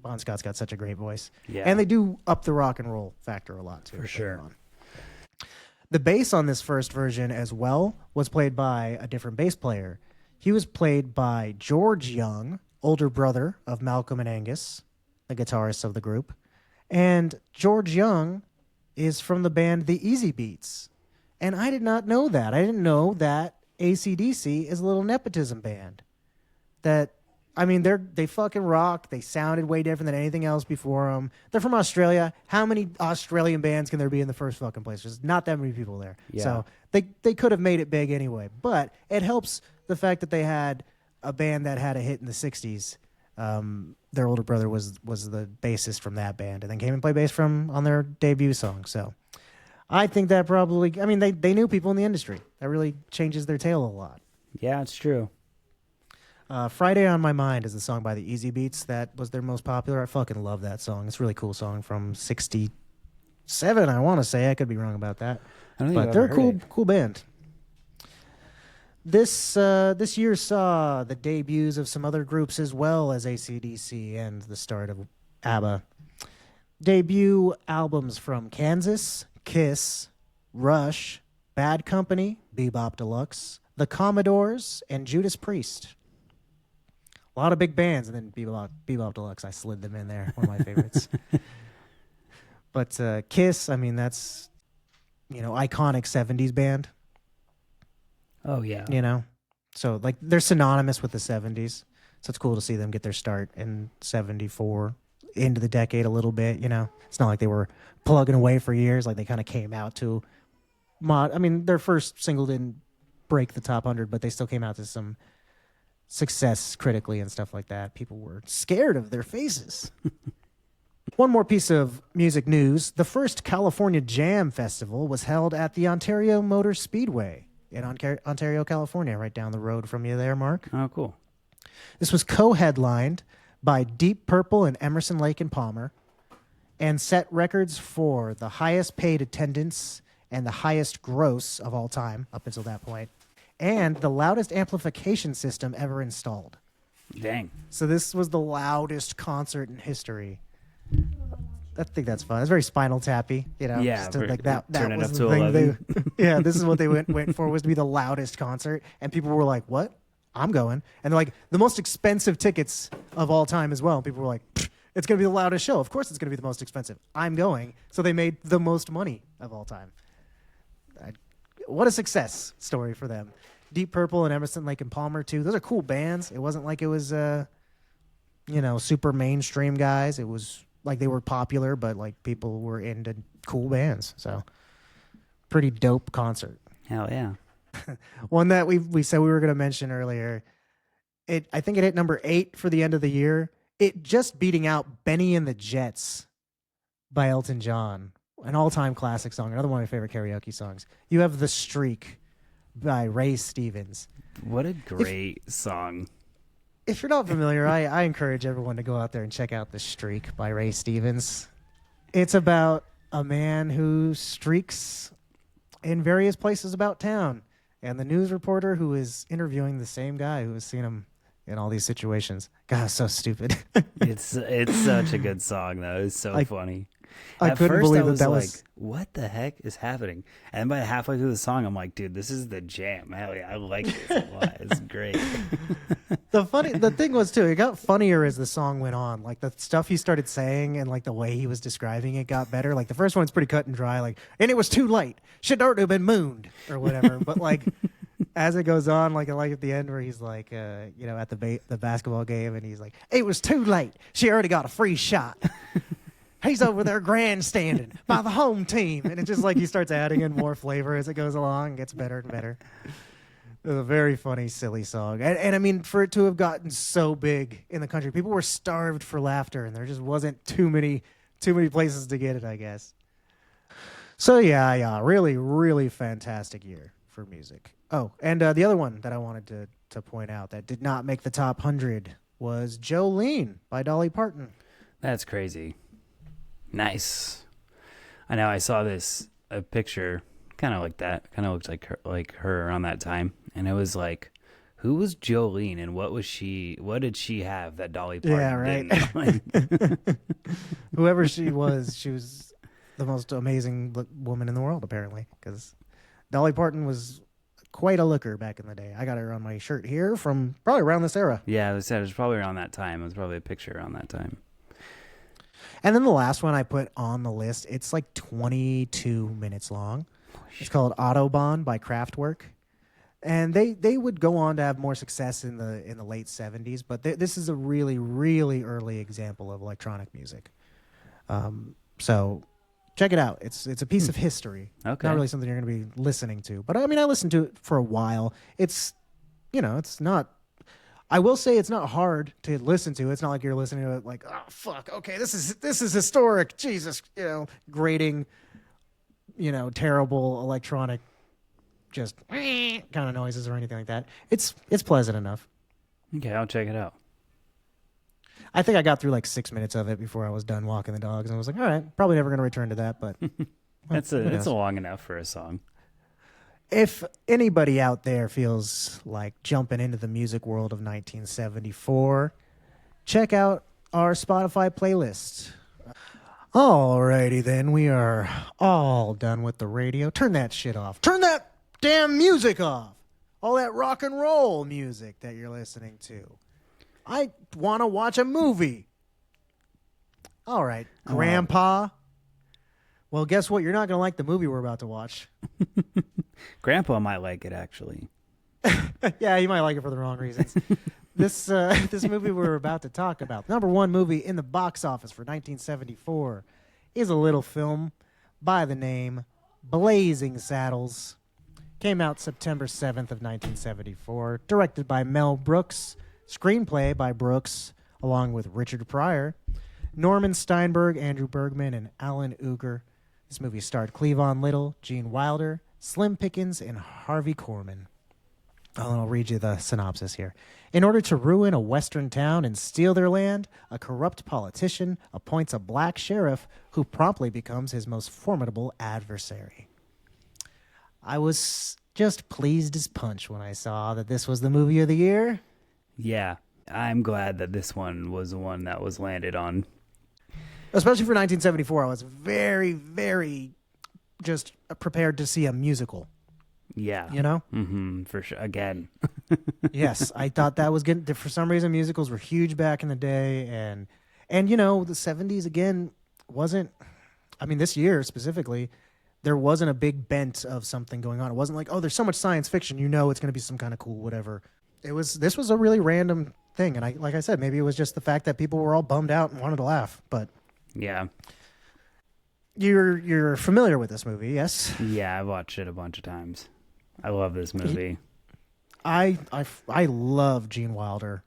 Bon Scott's got such a great voice. Yeah. And they do up the rock and roll factor a lot, too. For sure. The bass on this first version as well was played by a different bass player. He was played by George Young, older brother of Malcolm and Angus, the guitarists of the group. And George Young is from the band The Easy Beats. And I did not know that. I didn't know that AC/DC is a little nepotism band. They fucking rock. They sounded way different than anything else before them. They're from Australia. How many Australian bands can there be in the first fucking place? There's not that many people there. Yeah. So they could have made it big anyway. But it helps the fact that they had a band that had a hit in the 60s. Their older brother was the bassist from that band and then came and played bass on their debut song. So I think that probably, they knew people in the industry. That really changes their tale a lot. Yeah, it's true. Friday on My Mind is the song by the Easy Beats that was their most popular. I fucking love that song. It's a really cool song from 67, I want to say. I could be wrong about that. I don't think But I've they're ever a heard it. cool band. This year saw the debuts of some other groups as well as AC/DC and the start of ABBA. Debut albums from Kansas, Kiss, Rush, Bad Company, Bebop Deluxe, The Commodores, and Judas Priest. A lot of big bands, and then Bebop Deluxe. I slid them in there. One of my favorites. But Kiss, I mean, that's, iconic 70s band. Oh, yeah. So, like, they're synonymous with the 70s. So it's cool to see them get their start in 74, into the decade a little bit, It's not like they were plugging away for years. Like, they kind of came out to their first single didn't break the top 100, but they still came out to some success critically and stuff like that. People were scared of their faces. One more piece of music news. The first California Jam Festival was held at the Ontario Motor Speedway in Ontario, California, right down the road from you there, Mark. Oh, cool. This was co-headlined by Deep Purple and Emerson, Lake and Palmer, and set records for the highest paid attendance and the highest gross of all time up until that point, and the loudest amplification system ever installed. Dang. So this was the loudest concert in history. I think that's fun. It's very Spinal Tappy, Yeah, just like that turn was it up the to thing 11. yeah, this is what they went for, was to be the loudest concert, and people were like, "What? I'm going." And they're like, the most expensive tickets of all time as well. People were like, "It's going to be the loudest show. Of course it's going to be the most expensive. I'm going." So they made the most money of all time. What a success story for them. Deep Purple and Emerson, Lake and Palmer too. Those are cool bands. It wasn't like it was super mainstream guys. It was like they were popular, but like people were into cool bands. So pretty dope concert. Hell yeah. One that we said we were going to mention earlier. I think it hit number 8 for the end of the year. It just beating out Benny and the Jets by Elton John, an all-time classic song, another one of my favorite karaoke songs. You have The Streak by Ray Stevens. What a great song. If you're not familiar, I encourage everyone to go out there and check out The Streak by Ray Stevens. It's about a man who streaks in various places about town, and the news reporter who is interviewing the same guy who has seen him in all these situations. God, so stupid. It's such a good song, though. It's so funny. I At couldn't first, believe I was that like, was... what the heck is happening? And by halfway through the song, I'm like, dude, this is the jam. Hell yeah, I like this a lot. It's great. The thing was, too, it got funnier as the song went on. Like, the stuff he started saying and, like, the way he was describing it got better. Like, the first one's pretty cut and dry. Like, and it was too late. Should already have been mooned or whatever. But, like, as it goes on, like at the end where he's like, at the basketball game, and he's like, it was too late. She already got a free shot. He's over there grandstanding by the home team. And it's just like he starts adding in more flavor as it goes along. It gets better and better. It was a very funny, silly song. And I mean, for it to have gotten so big in the country, people were starved for laughter, and there just wasn't too many places to get it, I guess. So yeah, really, really fantastic year for music. Oh, and the other one that I wanted to point out that did not make the top 100 was Jolene by Dolly Parton. That's crazy. Nice. I know. I saw a picture, kind of like that. Kind of looked like her around that time, and it was like, who was Jolene, and what was she? What did she have that Dolly Parton didn't? Whoever she was the most amazing woman in the world, apparently, because Dolly Parton was quite a looker back in the day. I got her on my shirt here from probably around this era. Yeah, they said it was probably around that time. It was probably a picture around that time. And then the last one I put on the list, it's like 22 minutes long. It's called Autobahn by Kraftwerk. And they would go on to have more success in the late 70s, but this is a really, really early example of electronic music. So check it out. It's a piece of history. Okay. Not really something you're going to be listening to. But I mean, I listened to it for a while. It's not... I will say it's not hard to listen to. It's not like you're listening to it like, oh fuck, okay, this is historic. Jesus, grating, terrible electronic, just kind of noises or anything like that. It's pleasant enough. Okay, I'll check it out. I think I got through like 6 minutes of it before I was done walking the dogs, and I was like, all right, probably never going to return to that, but It's long enough for a song. If anybody out there feels like jumping into the music world of 1974, check out our Spotify playlist. Alrighty then, we are all done with the radio. Turn that shit off. Turn that damn music off. All that rock and roll music that you're listening to. I want to watch a movie. All right, Grandpa. Well, guess what? You're not going to like the movie we're about to watch. Grandpa might like it, actually. Yeah, you might like it for the wrong reasons. This movie we're about to talk about, number one movie in the box office for 1974, is a little film by the name Blazing Saddles. Came out September 7th of 1974, directed by Mel Brooks, screenplay by Brooks, along with Richard Pryor, Norman Steinberg, Andrew Bergman, and Alan Uger. This movie starred Cleavon Little, Gene Wilder, Slim Pickens, and Harvey Korman. I'll read you the synopsis here. In order to ruin a western town and steal their land, a corrupt politician appoints a black sheriff who promptly becomes his most formidable adversary. I was just pleased as punch when I saw that this was the movie of the year. Yeah, I'm glad that this one was the one that was landed on. Especially for 1974, I was very, very just prepared to see a musical. Yeah. You know? Mm-hmm, for sure. Again. Yes, I thought that was good. For some reason, musicals were huge back in the day. And you know, the 70s, again, wasn't... I mean, this year specifically, there wasn't a big bent of something going on. It wasn't like, oh, there's so much science fiction, you know it's going to be some kind of cool whatever. This was a really random thing. And like I said, maybe it was just the fact that people were all bummed out and wanted to laugh. But yeah. You're familiar with this movie, yes? Yeah, I've watched it a bunch of times. I love this movie. I love Gene Wilder.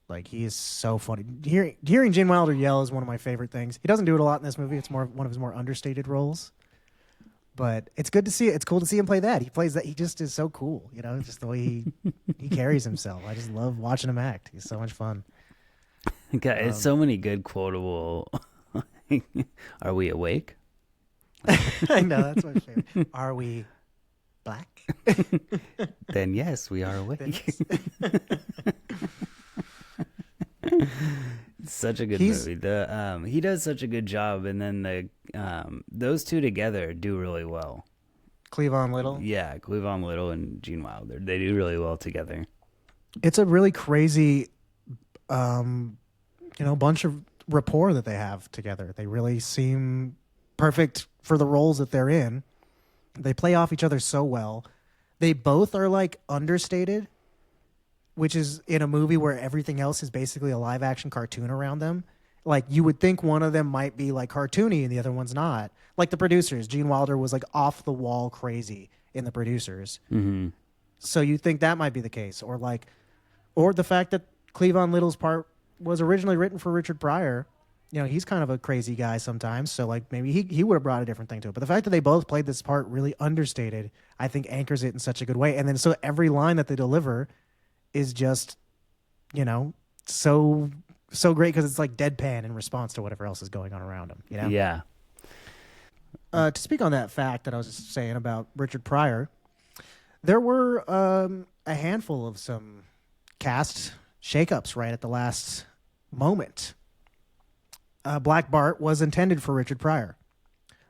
Like, he is so funny. Hearing Gene Wilder yell is one of my favorite things. He doesn't do it a lot in this movie. It's more one of his more understated roles. But it's good to see it. It's cool to see him play that. He plays that. He just is so cool. You know, just the way he carries himself. I just love watching him act. He's so much fun. God, it's so many good quotable. Are we awake? I know, that's my favorite. Are we black? Then yes, we are awake. Such a good movie. He does such a good job, and then those two together do really well. Cleavon Little? Yeah, Cleavon Little and Gene Wilder. They do really well together. It's a really crazy bunch of rapport that they have together. They really seem perfect for the roles that they're in. They play off each other so well. They both are like understated, which is in a movie where everything else is basically a live action cartoon around them. Like, you would think one of them might be like cartoony and the other one's not. Like the producers, Gene Wilder was like off the wall crazy in The Producers. Mm-hmm. So you think that might be the case, or the fact that Cleavon Little's part was originally written for Richard Pryor. You know, he's kind of a crazy guy sometimes, so like maybe he would have brought a different thing to it. But the fact that they both played this part really understated, I think anchors it in such a good way. And then so every line that they deliver is just, you know, so great because it's like deadpan in response to whatever else is going on around them. You know? Yeah. To speak on that fact that I was just saying about Richard Pryor, there were a handful of some cast shakeups right at the last moment. Black Bart was intended for Richard Pryor,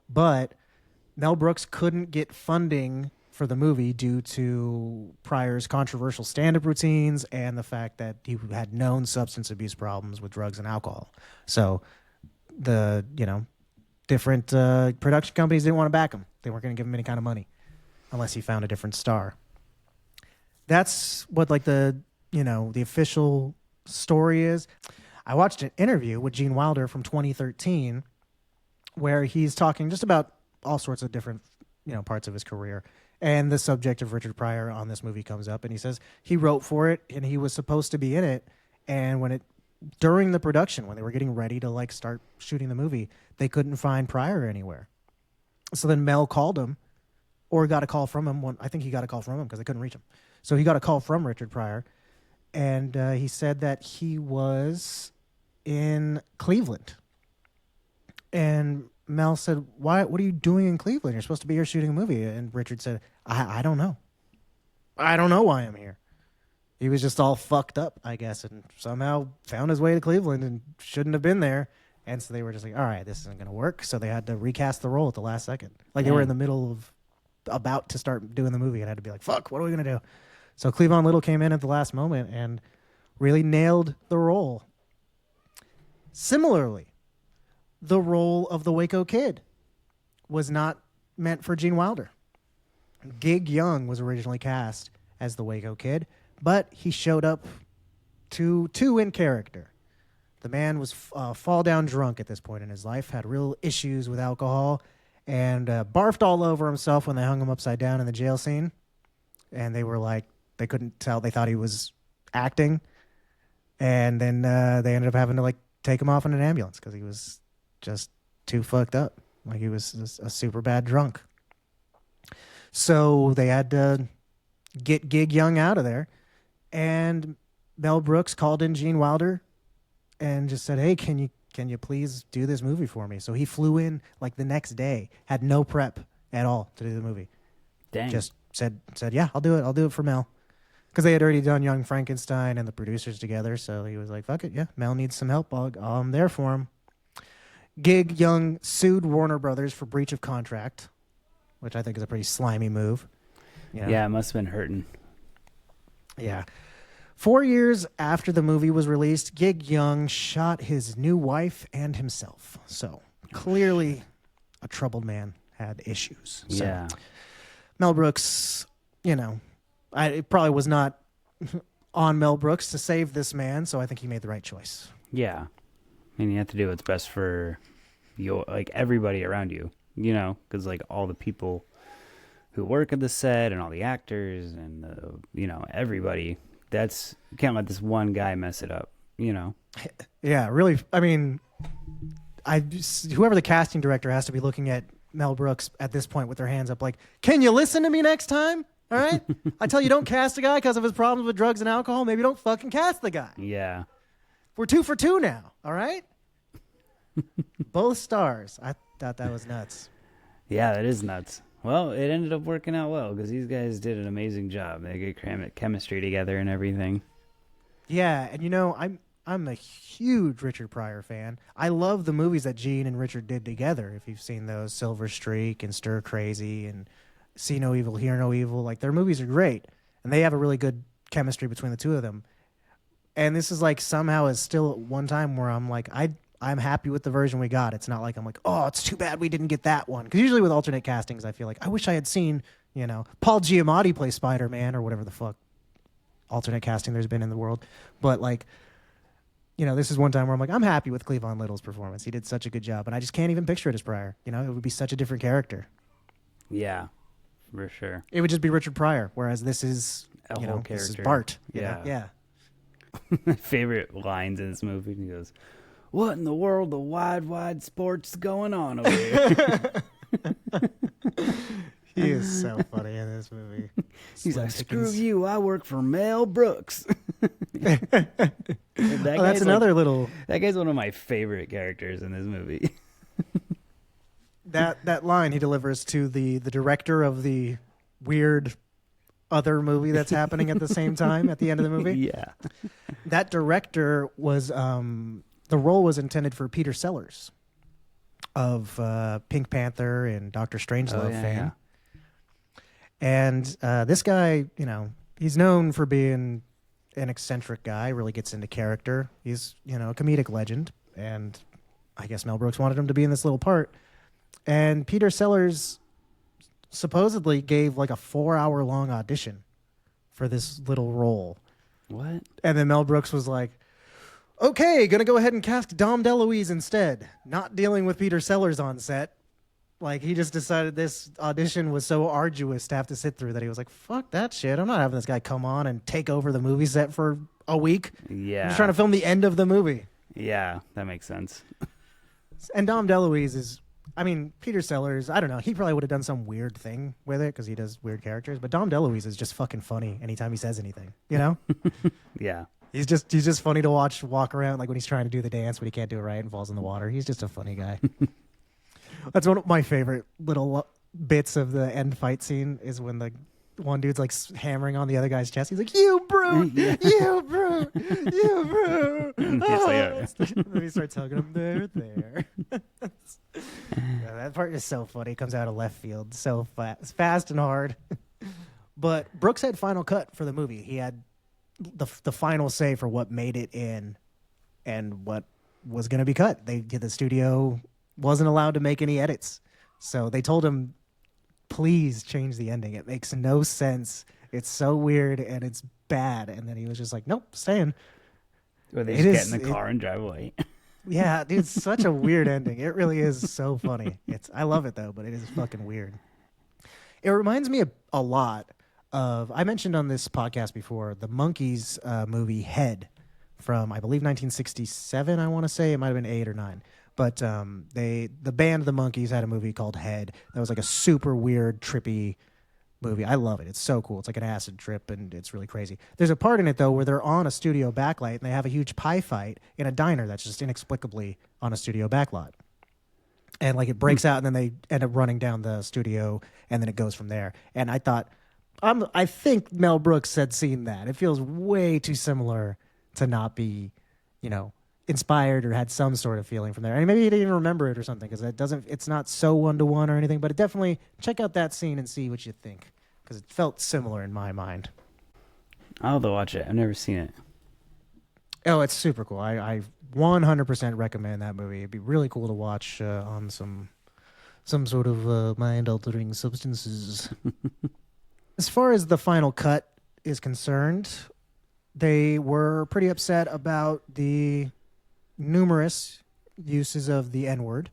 but Mel Brooks couldn't get funding for the movie due to Pryor's controversial stand-up routines and the fact that he had known substance abuse problems with drugs and alcohol. So the, different production companies didn't want to back him. They weren't going to give him any kind of money unless he found a different star. That's what the official story is. I watched an interview with Gene Wilder from 2013 where he's talking just about all sorts of different, parts of his career. And the subject of Richard Pryor on this movie comes up, and he says he wrote for it and he was supposed to be in it. And during the production, when they were getting ready to start shooting the movie, they couldn't find Pryor anywhere. So then Mel called him, or got a call from him. I think he got a call from him because they couldn't reach him. So he got a call from Richard Pryor, and he said that he was in Cleveland. And Mel said, "Why? What are you doing in Cleveland? You're supposed to be here shooting a movie." And Richard said, I don't know. I don't know why I'm here." He was just all fucked up, I guess, and somehow found his way to Cleveland and shouldn't have been there. And so they were just like, all right, this isn't going to work. So they had to recast the role at the last second. Like they were in the middle of about to start doing the movie and had to be like, fuck, what are we going to do? So Cleavon Little came in at the last moment and really nailed the role. Similarly, the role of the Waco Kid was not meant for Gene Wilder. Gig Young was originally cast as the Waco Kid, but he showed up too in character. The man was fall down drunk at this point in his life, had real issues with alcohol, and barfed all over himself when they hung him upside down in the jail scene. And they were like, they couldn't tell. They thought he was acting. And then they ended up having to like take him off in an ambulance because he was just too fucked up. Like he was a super bad drunk. So they had to get Gig Young out of there. And Mel Brooks called in Gene Wilder and just said, "Hey, can you please do this movie for me?" So he flew in like the next day, had no prep at all to do the movie. Dang. Just said, "Yeah, I'll do it. I'll do it for Mel." Because they had already done Young Frankenstein and the producers together. So he was like, fuck it. Yeah, Mel needs some help. I'm there for him. Gig Young sued Warner Brothers for breach of contract, which I think is a pretty slimy move. You know? Yeah, it must have been hurting. Yeah. 4 years after the movie was released, Gig Young shot his new wife and himself. So clearly a troubled man, had issues. So, yeah. Mel Brooks, you know, it probably was not on Mel Brooks to save this man, so I think he made the right choice. Yeah. I mean, you have to do what's best for like everybody around you, you know, because like all the people who work at the set and all the actors and you know, everybody. You can't let this one guy mess it up, you know. Yeah, really. I mean, whoever the casting director has to be looking at Mel Brooks at this point with their hands up, like, can you listen to me next time? All right, I tell you, don't cast a guy because of his problems with drugs and alcohol. Maybe don't fucking cast the guy. Yeah, we're 2 for 2 now. All right, both stars. I thought that was nuts. Yeah, that is nuts. Well, it ended up working out well because these guys did an amazing job. They get chemistry together and everything. Yeah, and you know, I'm a huge Richard Pryor fan. I love the movies that Gene and Richard did together. If you've seen those, Silver Streak and Stir Crazy and See No Evil, Hear No Evil, like their movies are great, and they have a really good chemistry between the two of them. And this is like somehow is still at one time where I'm like, I'm happy with the version we got. It's not like I'm like, oh, it's too bad we didn't get that one. Because usually with alternate castings, I feel like I wish I had seen, you know, Paul Giamatti play Spider-Man or whatever the fuck alternate casting there's been in the world. But like, you know, this is one time where I'm like, I'm happy with Cleavon Little's performance. He did such a good job, and I just can't even picture it as Pryor. You know, it would be such a different character. Yeah, for sure. It would just be Richard Pryor, whereas this is A you whole know, character. this is Bart. Yeah. Yeah. My favorite lines in this movie. He goes, "What in the world of wide sports going on over here?" He is so funny in this movie. He's like, "Screw Pickens. you! I work for Mel Brooks." That's another little. That guy's one of my favorite characters in this movie. That line he delivers to the director of the weird other movie that's happening at the same time at the end of the movie. Yeah. That director was the role was intended for Peter Sellers of Pink Panther and Dr. Strangelove fame. Yeah. And this guy, you know, he's known for being an eccentric guy, really gets into character. He's, you know, a comedic legend. And I guess Mel Brooks wanted him to be in this little part. And Peter Sellers supposedly gave like a 4-hour long audition for this little role. What? And then Mel Brooks was like, okay, gonna go ahead and cast Dom DeLuise instead. Not dealing with Peter Sellers on set. Like, he just decided this audition was so arduous to have to sit through that he was like, fuck that shit. I'm not having this guy come on and take over the movie set for a week. Yeah. I'm just trying to film the end of the movie. Yeah, that makes sense. And Dom DeLuise is, I mean, Peter Sellers, I don't know. He probably would have done some weird thing with it because he does weird characters. But Dom DeLuise is just fucking funny anytime he says anything, you know? Yeah. He's just funny to watch walk around, like when he's trying to do the dance, but he can't do it right and falls in the water. He's just a funny guy. That's one of my favorite little bits of the end fight scene is when the one dude's like hammering on the other guy's chest. He's like, "You brute, you brute, you brute." Then he starts hugging him. There. Yeah, that part is so funny. It comes out of left field so fast and hard. But Brooks had final cut for the movie. He had the final say for what made it in and what was going to be cut. The studio wasn't allowed to make any edits, so they told him, please change the ending. It makes no sense. It's so weird and it's bad. And then he was just like, nope, staying. Or they just get in the car and drive away. Yeah, dude, it's such a weird ending. It really is so funny. I love it though, but it is fucking weird. It reminds me a lot of, I mentioned on this podcast before, the Monkees movie Head from, I believe, 1967, I want to say. It might have been 8 or 9. But the band The Monkees had a movie called Head that was like a super weird, trippy movie. I love it. It's so cool. It's like an acid trip, and it's really crazy. There's a part in it, though, where they're on a studio backlight, and they have a huge pie fight in a diner that's just inexplicably on a studio backlot. And like it breaks out, and then they end up running down the studio, and then it goes from there. And I thought, I think Mel Brooks had seen that. It feels way too similar to not be, inspired or had some sort of feeling from there. And maybe he didn't even remember it or something, because it's not so one-to-one or anything, but it definitely, check out that scene and see what you think, because it felt similar in my mind. I'll have to watch it. I've never seen it. Oh, it's super cool. I 100% recommend that movie. It'd be really cool to watch on some sort of mind-altering substances. As far as the final cut is concerned, they were pretty upset about the numerous uses of the N-word.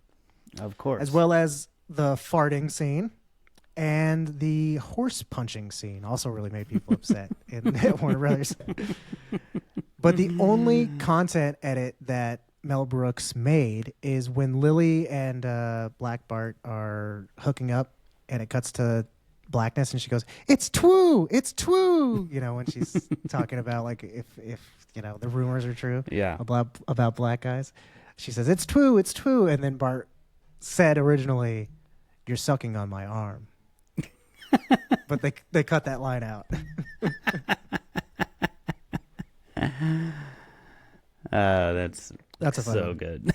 Of course. As well as the farting scene and the horse punching scene. Also really made people upset in Warner Brothers. But the only content edit that Mel Brooks made is when Lily and Black Bart are hooking up, and it cuts to blackness, and she goes, "It's Twoo, it's Twoo," when she's talking about like if the rumors are true, about black guys. She says, "It's Twoo, it's Twoo," and then Bart said originally, "You're sucking on my arm," but they cut that line out. That's a fun so one. good.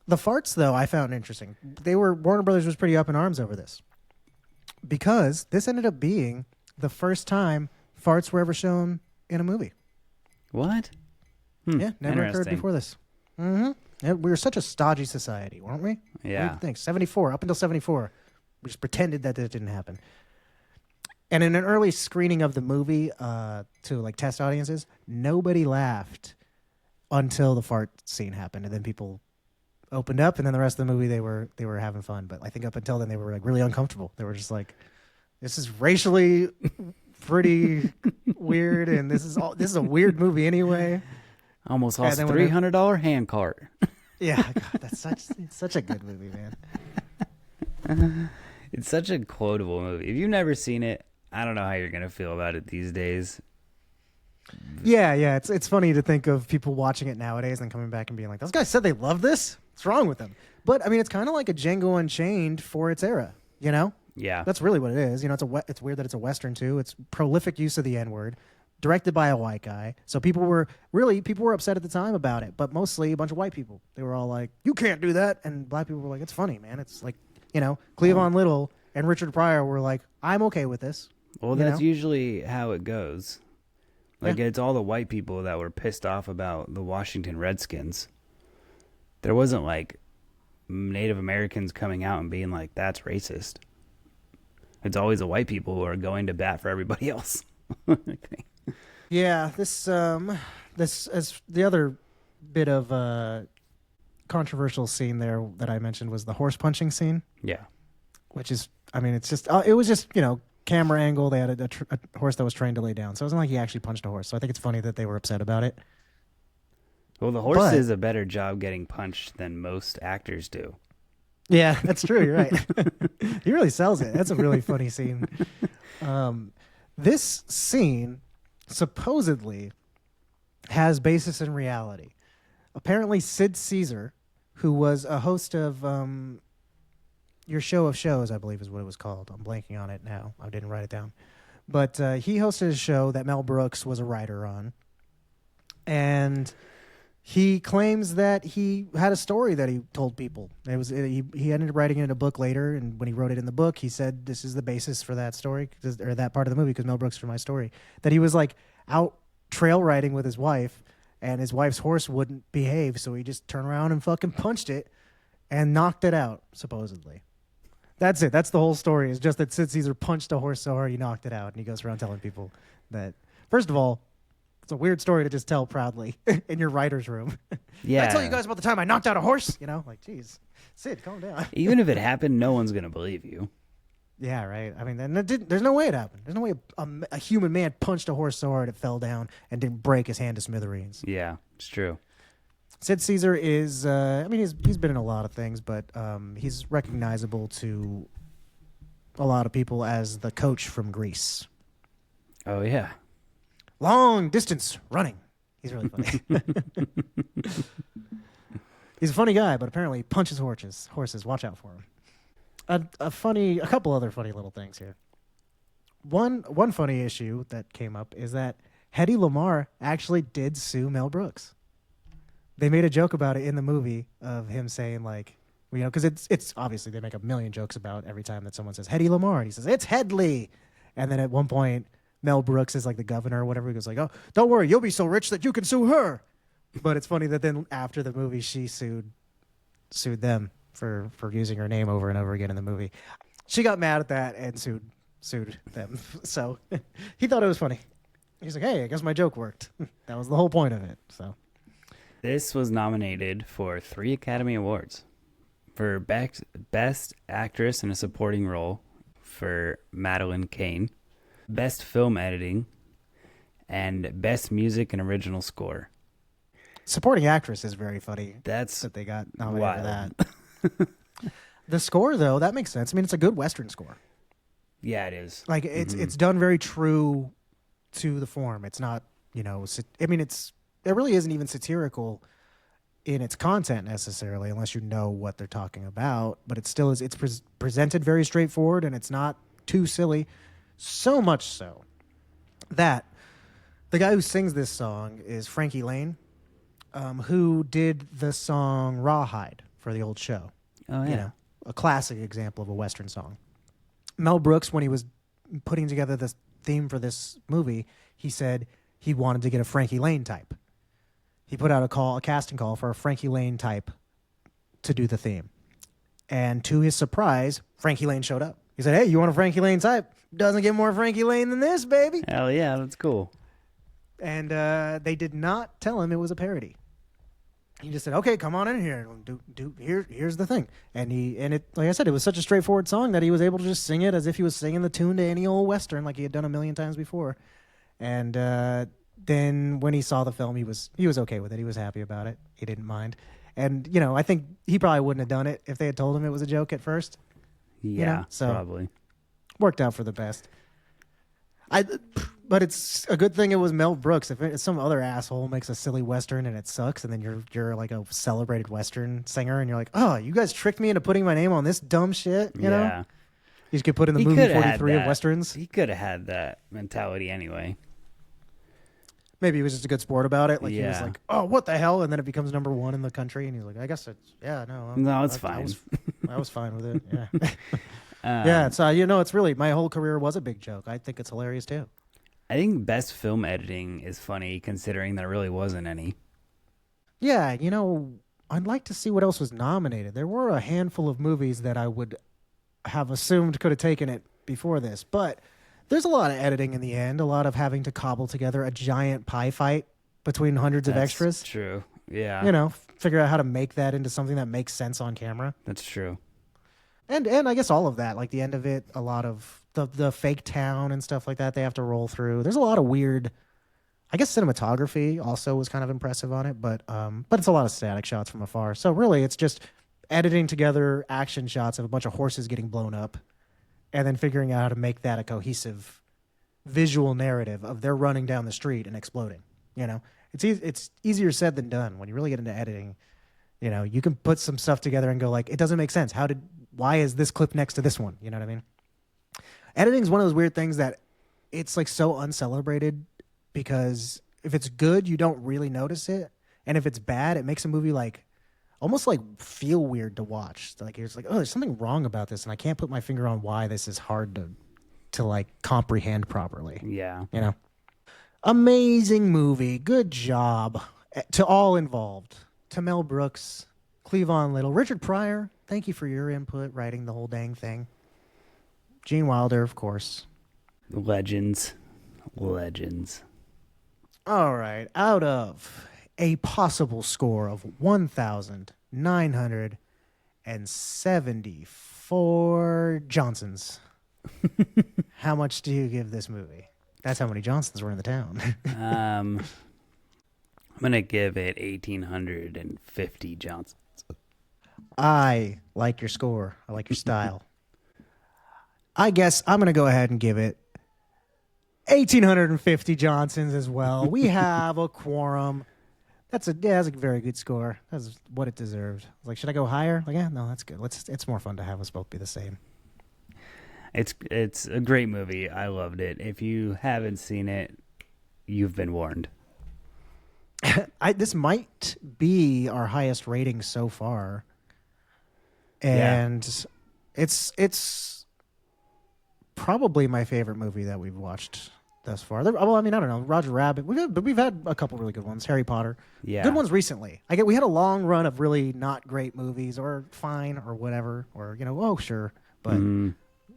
The farts, though, I found interesting. Warner Brothers was pretty up in arms over this, because this ended up being the first time farts were ever shown in a movie. What? Yeah, never occurred before this. Mm-hmm. Yeah, we were such a stodgy society, weren't we? Yeah. What do you think? 74, up until 74, we just pretended that didn't happen. And in an early screening of the movie to like test audiences, nobody laughed until the fart scene happened, and then people opened up, and then the rest of the movie they were having fun. But I think up until then they were like really uncomfortable. They were just like, "This is racially pretty weird, and this is a weird movie anyway." Almost lost $300 hand cart. Yeah, God, it's such a good movie, man. It's such a quotable movie. If you've never seen it, I don't know how you're gonna feel about it these days. Yeah, it's funny to think of people watching it nowadays and coming back and being like, "Those guys said they love this. What's wrong with them?" But I mean, it's kind of like a Django Unchained for its era, Yeah, That's really what it is. It's weird that it's a Western too. It's prolific use of the N-word, directed by a white guy. So people were upset at the time about it, but mostly a bunch of white people. They were all like, "You can't do that," and black people were like, "It's funny, man. It's like, Cleavon Little and Richard Pryor were like, I'm okay with this." well, that's usually how it goes. Like, it's all the white people that were pissed off about the Washington Redskins. There wasn't like Native Americans coming out and being like, "That's racist." It's always the white people who are going to bat for everybody else. Yeah, this as the other bit of controversial scene there that I mentioned was the horse punching scene. Yeah, which is, I mean, it's just it was just camera angle. They had a horse that was trained to lay down, so it wasn't like he actually punched a horse. So I think it's funny that they were upset about it. Well, the horse does a better job getting punched than most actors do. Yeah, that's true. You're right. He really sells it. That's a really funny scene. This scene supposedly has basis in reality. Apparently, Sid Caesar, who was a host of Your Show of Shows, I believe is what it was called. I'm blanking on it now. I didn't write it down. But he hosted a show that Mel Brooks was a writer on. And he claims that he had a story that he told people. He ended up writing it in a book later, and when he wrote it in the book, he said, this is the basis for that story, or that part of the movie, because Mel Brooks for my story. That he was like out trail riding with his wife, and his wife's horse wouldn't behave, so he just turned around and fucking punched it and knocked it out, supposedly. That's it. That's the whole story. It's just that Sid Caesar punched a horse so hard he knocked it out, and he goes around telling people that, first of all, it's a weird story to just tell proudly in your writer's room. Yeah. I tell you guys about the time I knocked out a horse, like, geez, Sid, calm down. Even if it happened, no one's going to believe you. Yeah, right. I mean, there's no way it happened. There's no way a human man punched a horse so hard it fell down and didn't break his hand to smithereens. Yeah, it's true. Sid Caesar is, he's been in a lot of things, but he's recognizable to a lot of people as the coach from Greece. Oh, yeah. Long distance running. He's really funny. He's a funny guy, but apparently he punches horses. Watch out for him. A couple other funny little things here. One funny issue that came up is that Hedy Lamarr actually did sue Mel Brooks. They made a joke about it in the movie of him saying, like, because it's obviously they make a million jokes about every time that someone says Hedy Lamarr, and he says, it's Headley. And then at one point, Mel Brooks is like the governor or whatever. He goes like, oh, don't worry, you'll be so rich that you can sue her. But it's funny that then after the movie, she sued them for using her name over and over again in the movie. She got mad at that and sued them. So he thought it was funny. He's like, hey, I guess my joke worked. That was the whole point of it. So this was nominated for 3 Academy Awards. For Best Actress in a Supporting Role for Madeleine Kane, Best Film Editing, and Best Music and Original Score. Supporting Actress is very funny. That they got nominated wild. for that. The score, though, that makes sense. I mean, it's a good Western score. Yeah, it is. Like, it's done very true to the form. It's not, it really isn't even satirical in its content necessarily, unless you know what they're talking about. But it still is. It's presented very straightforward, and it's not too silly. So much so that the guy who sings this song is Frankie Lane, who did the song Rawhide for the old show. Oh, yeah. A classic example of a Western song. Mel Brooks, when he was putting together the theme for this movie, he said he wanted to get a Frankie Lane type. He put out a casting call for a Frankie Lane type to do the theme. And to his surprise, Frankie Lane showed up. He said, hey, you want a Frankie Lane type? Doesn't get more Frankie Lane than this, baby. Hell yeah, that's cool. And they did not tell him it was a parody. He just said, okay, come on in here. Here's the thing. And it, like I said, it was such a straightforward song that he was able to just sing it as if he was singing the tune to any old Western like he had done a million times before. And then when he saw the film, he was okay with it. He was happy about it. He didn't mind. And, I think he probably wouldn't have done it if they had told him it was a joke at first. Yeah, so probably. Worked out for the best. But it's a good thing it was Mel Brooks. If some other asshole makes a silly Western and it sucks, and then you're like a celebrated Western singer, and you're like, oh, you guys tricked me into putting my name on this dumb shit, you know? You just get put in the movie 43 of Westerns. He could have had that mentality anyway. Maybe he was just a good sport about it. Like he was like, oh, what the hell? And then it becomes number 1 in the country, and he's like, I guess it's, it's fine. I was fine with it, yeah. Yeah, it's it's really, my whole career was a big joke. I think it's hilarious too. I think Best Film Editing is funny considering there really wasn't any. Yeah, I'd like to see what else was nominated. There were a handful of movies that I would have assumed could have taken it before this, but there's a lot of editing in the end, a lot of having to cobble together a giant pie fight between hundreds of extras. That's true, yeah. Figure out how to make that into something that makes sense on camera. That's true. And I guess all of that, like the end of it, a lot of the fake town and stuff like that they have to roll through. There's a lot of weird, I guess cinematography also was kind of impressive on it, but it's a lot of static shots from afar. So really it's just editing together action shots of a bunch of horses getting blown up and then figuring out how to make that a cohesive visual narrative of they're running down the street and exploding. It's easier said than done when you really get into editing. You can put some stuff together and go like, it doesn't make sense. Why is this clip next to this one? You know what I mean? Editing is one of those weird things that it's like so uncelebrated, because if it's good, you don't really notice it. And if it's bad, it makes a movie like almost like feel weird to watch. Like it's like, oh, there's something wrong about this, and I can't put my finger on why this is hard to like comprehend properly. Yeah. Amazing movie. Good job to all involved. To Mel Brooks, Cleavon Little, Richard Pryor. Thank you for your input writing the whole dang thing. Gene Wilder, of course. Legends. All right. Out of a possible score of 1,974 Johnsons, how much do you give this movie? That's how many Johnsons were in the town. I'm going to give it 1,850 Johnsons. I like your score. I like your style. I guess I'm going to go ahead and give it 1,850 Johnsons as well. We have a quorum. That's a very good score. That's what it deserved. I was like, should I go higher? Like, yeah, no, that's good. It's more fun to have us both be the same. It's a great movie. I loved it. If you haven't seen it, you've been warned. This might be our highest rating so far, and it's probably my favorite movie that we've watched thus far. Well, I mean, I don't know, Roger Rabbit. We've had a couple really good ones. Harry Potter, good ones recently. We had a long run of really not great movies, or fine, or whatever, or oh sure, but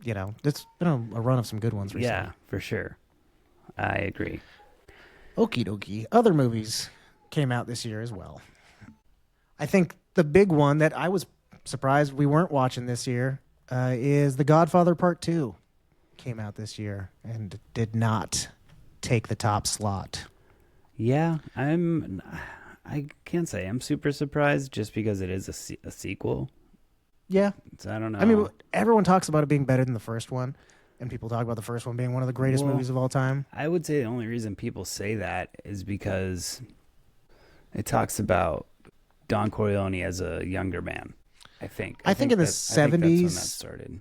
it's been a run of some good ones recently. Yeah, for sure. I agree. Okie dokie. Other movies came out this year as well. I think the big one that I was surprised we weren't watching this year is The Godfather Part 2. Came out this year and did not take the top slot. Yeah, I can't say I'm super surprised, just because it is a sequel. Yeah. So I don't know. I mean, everyone talks about it being better than the first one, and people talk about the first one being one of the greatest movies of all time. I would say the only reason people say that is because it talks about Don Corleone as a younger man, I think. I think in the 70s... I think that's when that started.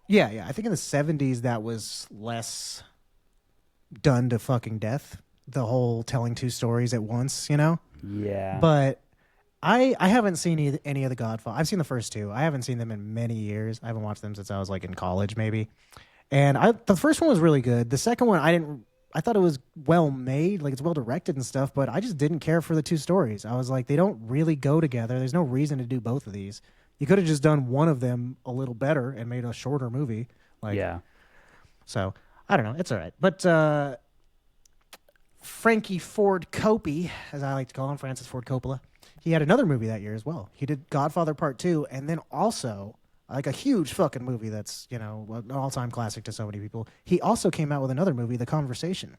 Yeah. I think in the 70s that was less done to fucking death. The whole telling two stories at once, Yeah. But I haven't seen any of the Godfather. I've seen the first two. I haven't seen them in many years. I haven't watched them since I was like in college, maybe. And the first one was really good. The second one, I thought it was well made, like it's well directed and stuff, but I just didn't care for the two stories. I was like, they don't really go together. There's no reason to do both of these. You could have just done one of them a little better and made a shorter movie. Yeah. So, I don't know. It's all right. But Frankie Ford Coppola, as I like to call him, Francis Ford Coppola, he had another movie that year as well. He did Godfather Part 2, and then also, like a huge fucking movie that's, an all-time classic to so many people. He also came out with another movie, The Conversation,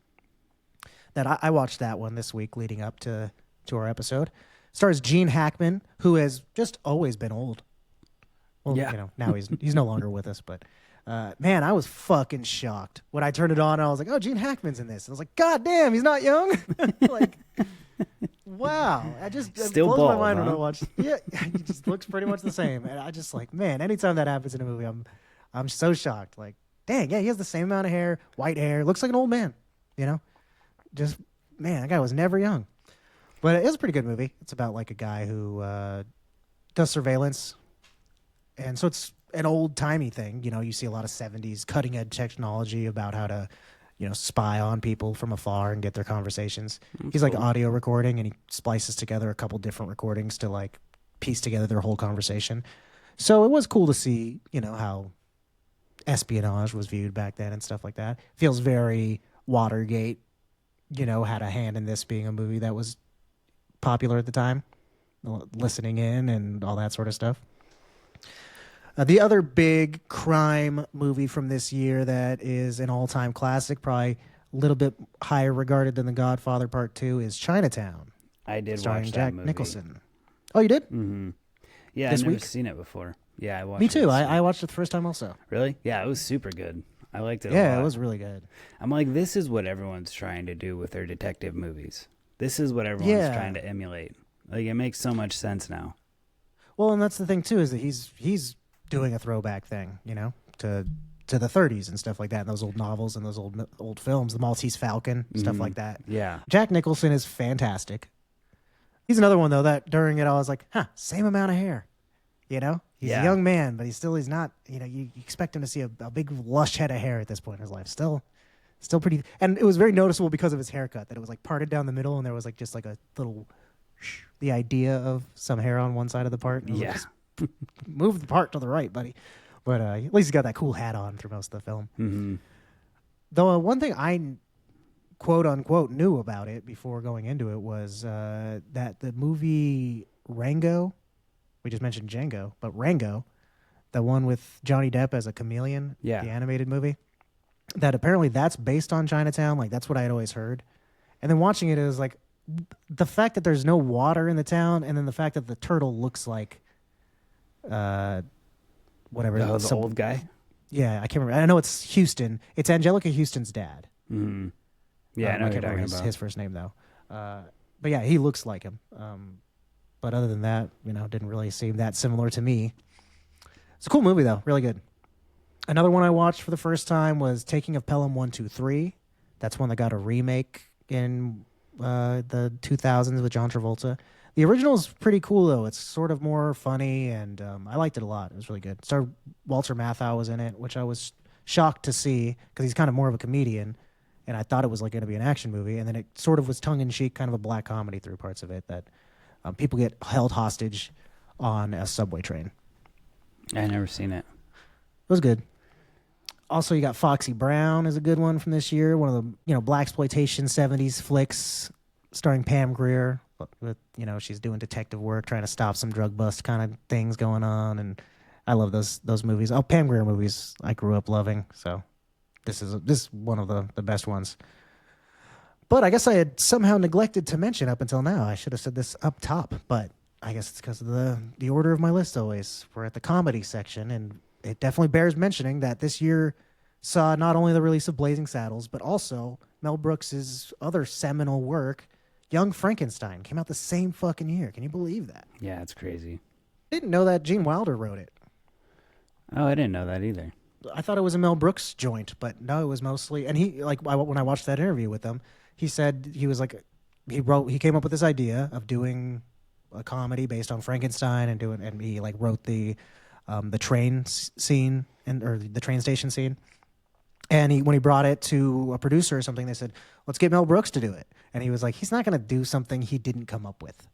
that I watched that one this week leading up to our episode. Stars Gene Hackman, who has just always been old. Well, now he's no longer with us, but man, I was fucking shocked when I turned it on. And I was like, oh, Gene Hackman's in this. And I was like, God damn, he's not young. Like, wow. Still blows bald, my mind when huh? I watch. Yeah, he just looks pretty much the same. And I just like, man, anytime that happens in a movie, I'm so shocked. Like, dang, yeah, he has the same amount of hair, white hair, looks like an old man. Just man, that guy was never young. But it is a pretty good movie. It's about like a guy who does surveillance. And so it's an old-timey thing. You see a lot of 70s cutting-edge technology about how to, spy on people from afar and get their conversations. He's like audio recording, and he splices together a couple different recordings to like piece together their whole conversation. So it was cool to see, how espionage was viewed back then and stuff like that. Feels very Watergate, had a hand in this being a movie that was popular at the time, listening in and all that sort of stuff. The other big crime movie from this year that is an all-time classic, probably a little bit higher regarded than The Godfather Part 2, is Chinatown. I did starring watch Jack that movie. Nicholson. Oh, you did? Mm-hmm. Yeah, This I've never week? seen it before. Yeah, I watched Me it. too. I watched it the first time also. Really? Yeah, it was super good. I liked it a lot. Yeah, it was really good. I'm like, this is what everyone's trying to do with their detective movies. This is what everyone's trying to emulate. Like, it makes so much sense now. Well, and that's the thing too, is that he's doing a throwback thing, to the 30s and stuff like that, and those old novels and those old films, the Maltese Falcon, stuff like that. Yeah. Jack Nicholson is fantastic. He's another one though that during it I was like, same amount of hair. He's a young man, but he's not. You expect him to see a big lush head of hair at this point in his life. Still pretty, and it was very noticeable because of his haircut that it was like parted down the middle, and there was like just like a little, the idea of some hair on one side of the part. And Yeah. like, move the part to the right, buddy. But at least he's got that cool hat on through most of the film. Mm-hmm. Though one thing I quote unquote knew about it before going into it was that the movie Rango, we just mentioned Django, but Rango, the one with Johnny Depp as a chameleon, the animated movie, that apparently that's based on Chinatown. Like, that's what I had always heard. And then watching it was like, the fact that there's no water in the town, and then the fact that the turtle looks like whatever. The old guy? Yeah, I can't remember. I know it's Houston. It's Angelica Houston's dad. Mm-hmm. Yeah, I know I can't remember his first name, though. But yeah, he looks like him. But other than that, didn't really seem that similar to me. It's a cool movie, though. Really good. Another one I watched for the first time was Taking of Pelham 123. That's one that got a remake in the 2000s with John Travolta. The original is pretty cool, though. It's sort of more funny, and I liked it a lot. It was really good. So Walter Matthau was in it, which I was shocked to see because he's kind of more of a comedian, and I thought it was like going to be an action movie, and then it sort of was tongue-in-cheek, kind of a black comedy through parts of it that people get held hostage on a subway train. I've never seen it. It was good. Also, you got Foxy Brown is a good one from this year. One of the blaxploitation 70s flicks starring Pam Grier. With she's doing detective work, trying to stop some drug bust kind of things going on, and I love those movies. Oh, Pam Grier movies I grew up loving. So this is one of the best ones. But I guess I had somehow neglected to mention up until now. I should have said this up top, but I guess it's because of the order of my list always. We're at the comedy section, and it definitely bears mentioning that this year saw not only the release of Blazing Saddles, but also Mel Brooks's other seminal work, Young Frankenstein, came out the same fucking year. Can you believe that? Yeah, it's crazy. I didn't know that Gene Wilder wrote it. Oh, I didn't know that either. I thought it was a Mel Brooks joint, but no, it was mostly. And he when I watched that interview with him, he said he was like he came up with this idea of doing a comedy based on Frankenstein and he like wrote the train scene or the train station scene. And when he brought it to a producer or something, they said, "Let's get Mel Brooks to do it." And he was like, he's not going to do something he didn't come up with.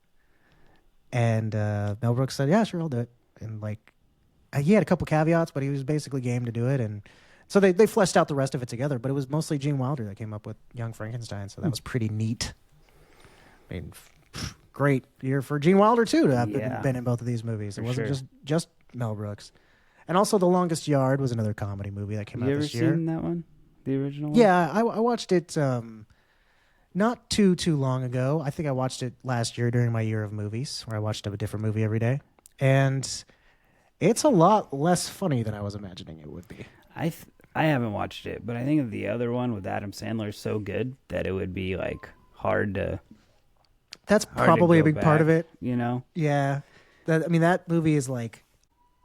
And Mel Brooks said, "Yeah, sure, I'll do it." And like, he had a couple caveats, but he was basically game to do it. And so they fleshed out the rest of it together. But it was mostly Gene Wilder that came up with Young Frankenstein. So that was pretty neat. I mean, great year for Gene Wilder too to have been in both of these movies. It wasn't just Mel Brooks. And also The Longest Yard was another comedy movie that came out this year. You ever seen that one? The original one? Yeah, I watched it not too long ago. I think I watched it last year during my year of movies, where I watched a different movie every day. And it's a lot less funny than I was imagining it would be. I haven't watched it, but I think the other one with Adam Sandler is so good that it would be like hard to. That's probably a big part of it. Yeah. That movie is like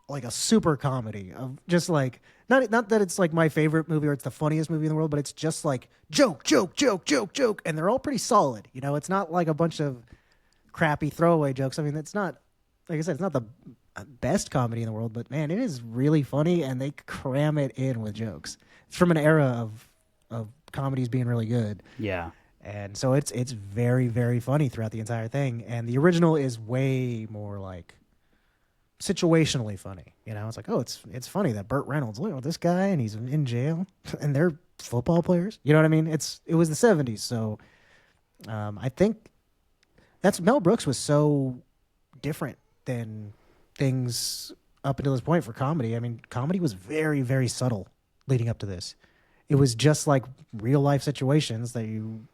a super comedy of just like not that it's like my favorite movie or it's the funniest movie in the world, but it's just like joke, and they're all pretty solid. It's not like a bunch of crappy throwaway jokes. I mean, it's not, like I said, it's not the best comedy in the world, but man, it is really funny, and they cram it in with jokes. It's from an era of comedies being really good. Yeah. And so it's very, very funny throughout the entire thing. And the original is way more like situationally funny. It's like, oh, it's funny that Burt Reynolds, look at this guy, and he's in jail, and they're football players. You know what I mean? It was the 70s, so I think that's Mel Brooks was so different than things up until this point for comedy. I mean, comedy was very, very subtle leading up to this. It was just like real life situations that you.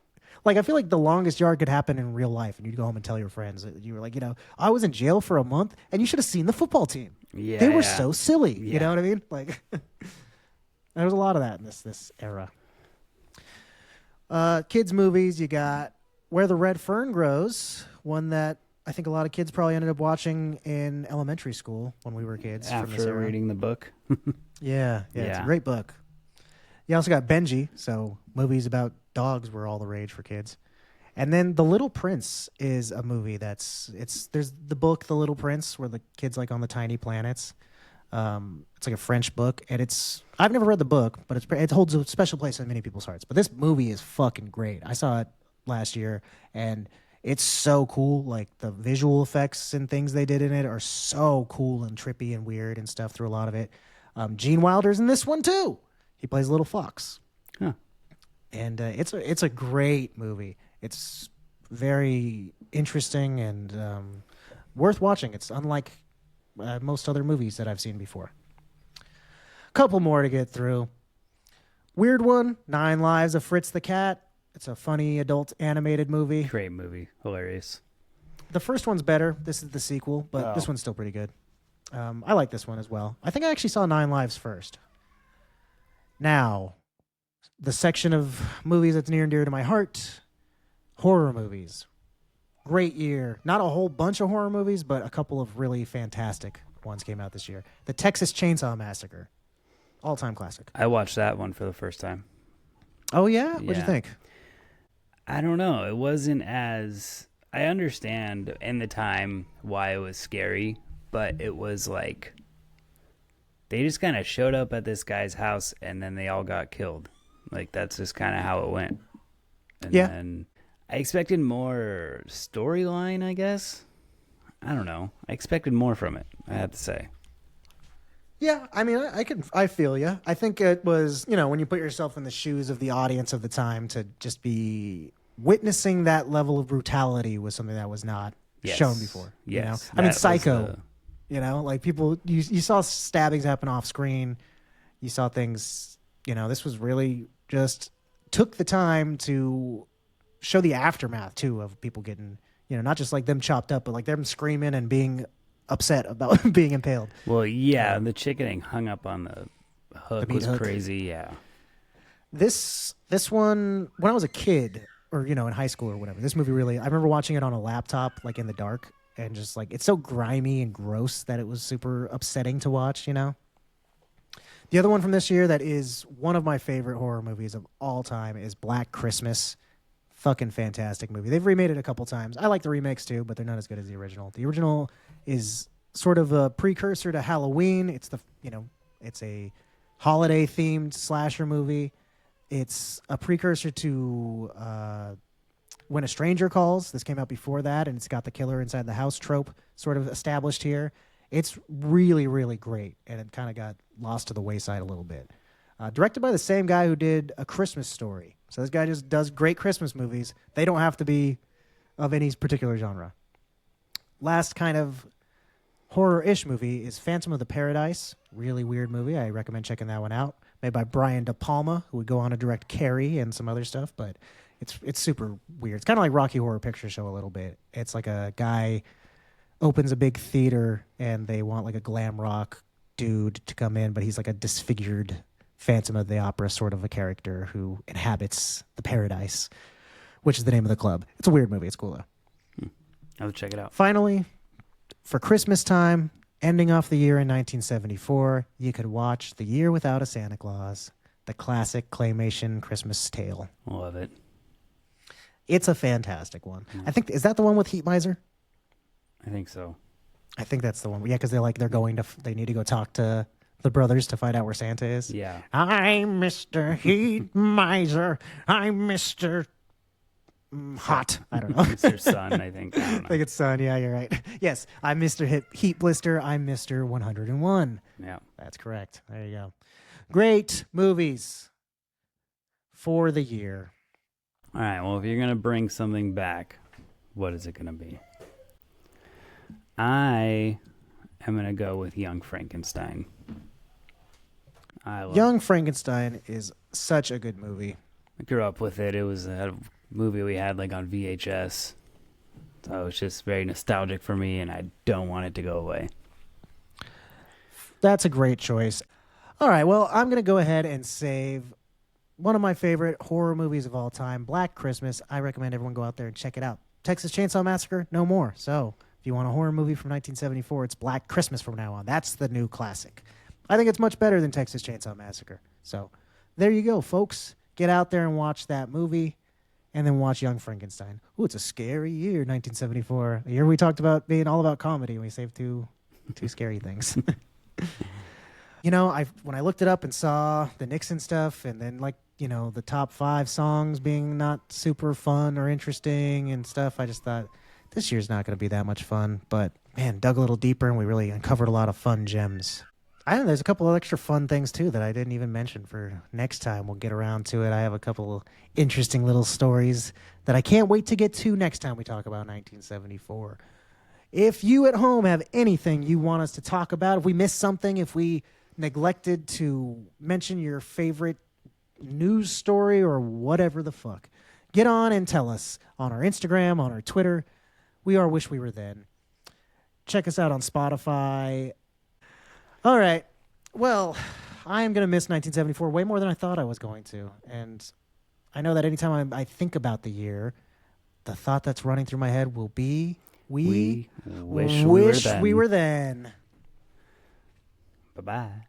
Like, I feel like The Longest Yard could happen in real life, and you'd go home and tell your friends that you were like, I was in jail for a month, and you should have seen the football team. Yeah, they were so silly. Yeah. You know what I mean? Like, there was a lot of that in this era. Kids movies, you got Where the Red Fern Grows, one that I think a lot of kids probably ended up watching in elementary school when we were kids. From this After era. reading the book. Yeah, it's a Yeah. great book. You also got Benji, so movies about dogs were all the rage for kids. And then The Little Prince is a movie there's the book The Little Prince where the kids like on the tiny planets. It's like a French book, and I've never read the book, but it holds a special place in many people's hearts. But this movie is fucking great. I saw it last year, and it's so cool. Like the visual effects and things they did in it are so cool and trippy and weird and stuff through a lot of it. Gene Wilder's in this one too. He plays Little Fox. Huh. And it's a great movie. It's very interesting and worth watching. It's unlike most other movies that I've seen before. Couple more to get through. Weird one, 9 Lives of Fritz the Cat. It's a funny adult animated movie. Great movie. Hilarious. The first one's better. This is the sequel, but this one's still pretty good. I like this one as well. I think I actually saw 9 Lives first. Now, the section of movies that's near and dear to my heart, horror movies. Great year. Not a whole bunch of horror movies, but a couple of really fantastic ones came out this year. The Texas Chainsaw Massacre. All-time classic. I watched that one for the first time. Oh, yeah? What'd you think? I don't know. It wasn't as... I understand in the time why it was scary, but it was like... They just kind of showed up at this guy's house, and then they all got killed. Like, that's just kind of how it went. And then I expected more storyline, I guess. I don't know. I expected more from it, I have to say. Yeah, I mean, I feel you. I think it was, when you put yourself in the shoes of the audience of the time to just be witnessing that level of brutality was something that was not shown before. Yes. I mean, Psycho, like people, you saw stabbings happen off screen. You saw things, this was really just took the time to show the aftermath too of people getting, not just like them chopped up, but like them screaming and being upset about being impaled. Well, yeah, the chick getting hung up on the hook was crazy. Yeah. This one, when I was a kid or, in high school or whatever, this movie really, I remember watching it on a laptop, like in the dark, and just like, it's so grimy and gross that it was super upsetting to watch, The other one from this year that is one of my favorite horror movies of all time is Black Christmas. Fucking fantastic movie. They've remade it a couple times. I like the remakes too, but they're not as good as the original. The original is sort of a precursor to Halloween. It's it's a holiday themed slasher movie. It's a precursor to When a Stranger Calls. This came out before that, and it's got the killer inside the house trope sort of established here. It's really, really great, and it kind of got lost to the wayside a little bit. Directed by the same guy who did A Christmas Story. So this guy just does great Christmas movies. They don't have to be of any particular genre. Last kind of horror-ish movie is Phantom of the Paradise. Really weird movie. I recommend checking that one out. Made by Brian De Palma, who would go on to direct Carrie and some other stuff, but it's super weird. It's kind of like Rocky Horror Picture Show a little bit. It's like a guy opens a big theater and they want like a glam rock dude to come in, but he's like a disfigured Phantom of the Opera sort of a character who inhabits the paradise, which is the name of the club. It's a weird movie. It's cool though. I'll check it out. Finally, for Christmas time, ending off the year in 1974, you could watch The Year Without a Santa Claus, the classic claymation Christmas tale. Love it. It's a fantastic one. I think, is that the one with Heat Miser? I think so. I think that's the one. Yeah, because they need to go talk to the brothers to find out where Santa is. Yeah. I'm Mr. Heat Miser. I'm Mr. Hot. I don't know. Mr. Sun, I think. I don't know. I think it's Sun. Yeah, you're right. Yes, I'm Mr. Heat Blister. I'm Mr. 101. Yeah. That's correct. There you go. Great movies for the year. All right. Well, if you're going to bring something back, what is it going to be? I am going to go with Young Frankenstein. Young Frankenstein is such a good movie. I grew up with it. It was a movie we had like on VHS. So it's just very nostalgic for me, and I don't want it to go away. That's a great choice. All right, well, I'm going to go ahead and save one of my favorite horror movies of all time, Black Christmas. I recommend everyone go out there and check it out. Texas Chainsaw Massacre, no more. So if you want a horror movie from 1974, it's Black Christmas from now on. That's the new classic. I think it's much better than Texas Chainsaw Massacre. So there you go, folks. Get out there and watch that movie, and then watch Young Frankenstein. Ooh, it's a scary year, 1974. A year we talked about being all about comedy, and we saved two scary things. You know, when I looked it up and saw the Nixon stuff, and then the top 5 songs being not super fun or interesting and stuff, I just thought this year's not going to be that much fun. But man, dug a little deeper, and we really uncovered a lot of fun gems. I don't know, there's a couple of extra fun things too that I didn't even mention for next time. We'll get around to it. I have a couple interesting little stories that I can't wait to get to next time we talk about 1974. If you at home have anything you want us to talk about, if we missed something, if we neglected to mention your favorite news story or whatever the fuck, get on and tell us on our Instagram, on our Twitter. We are Wish We Were Then. Check us out on Spotify. All right. Well, I am going to miss 1974 way more than I thought I was going to. And I know that anytime I think about the year, the thought that's running through my head will be, we wish we were then. Bye-bye.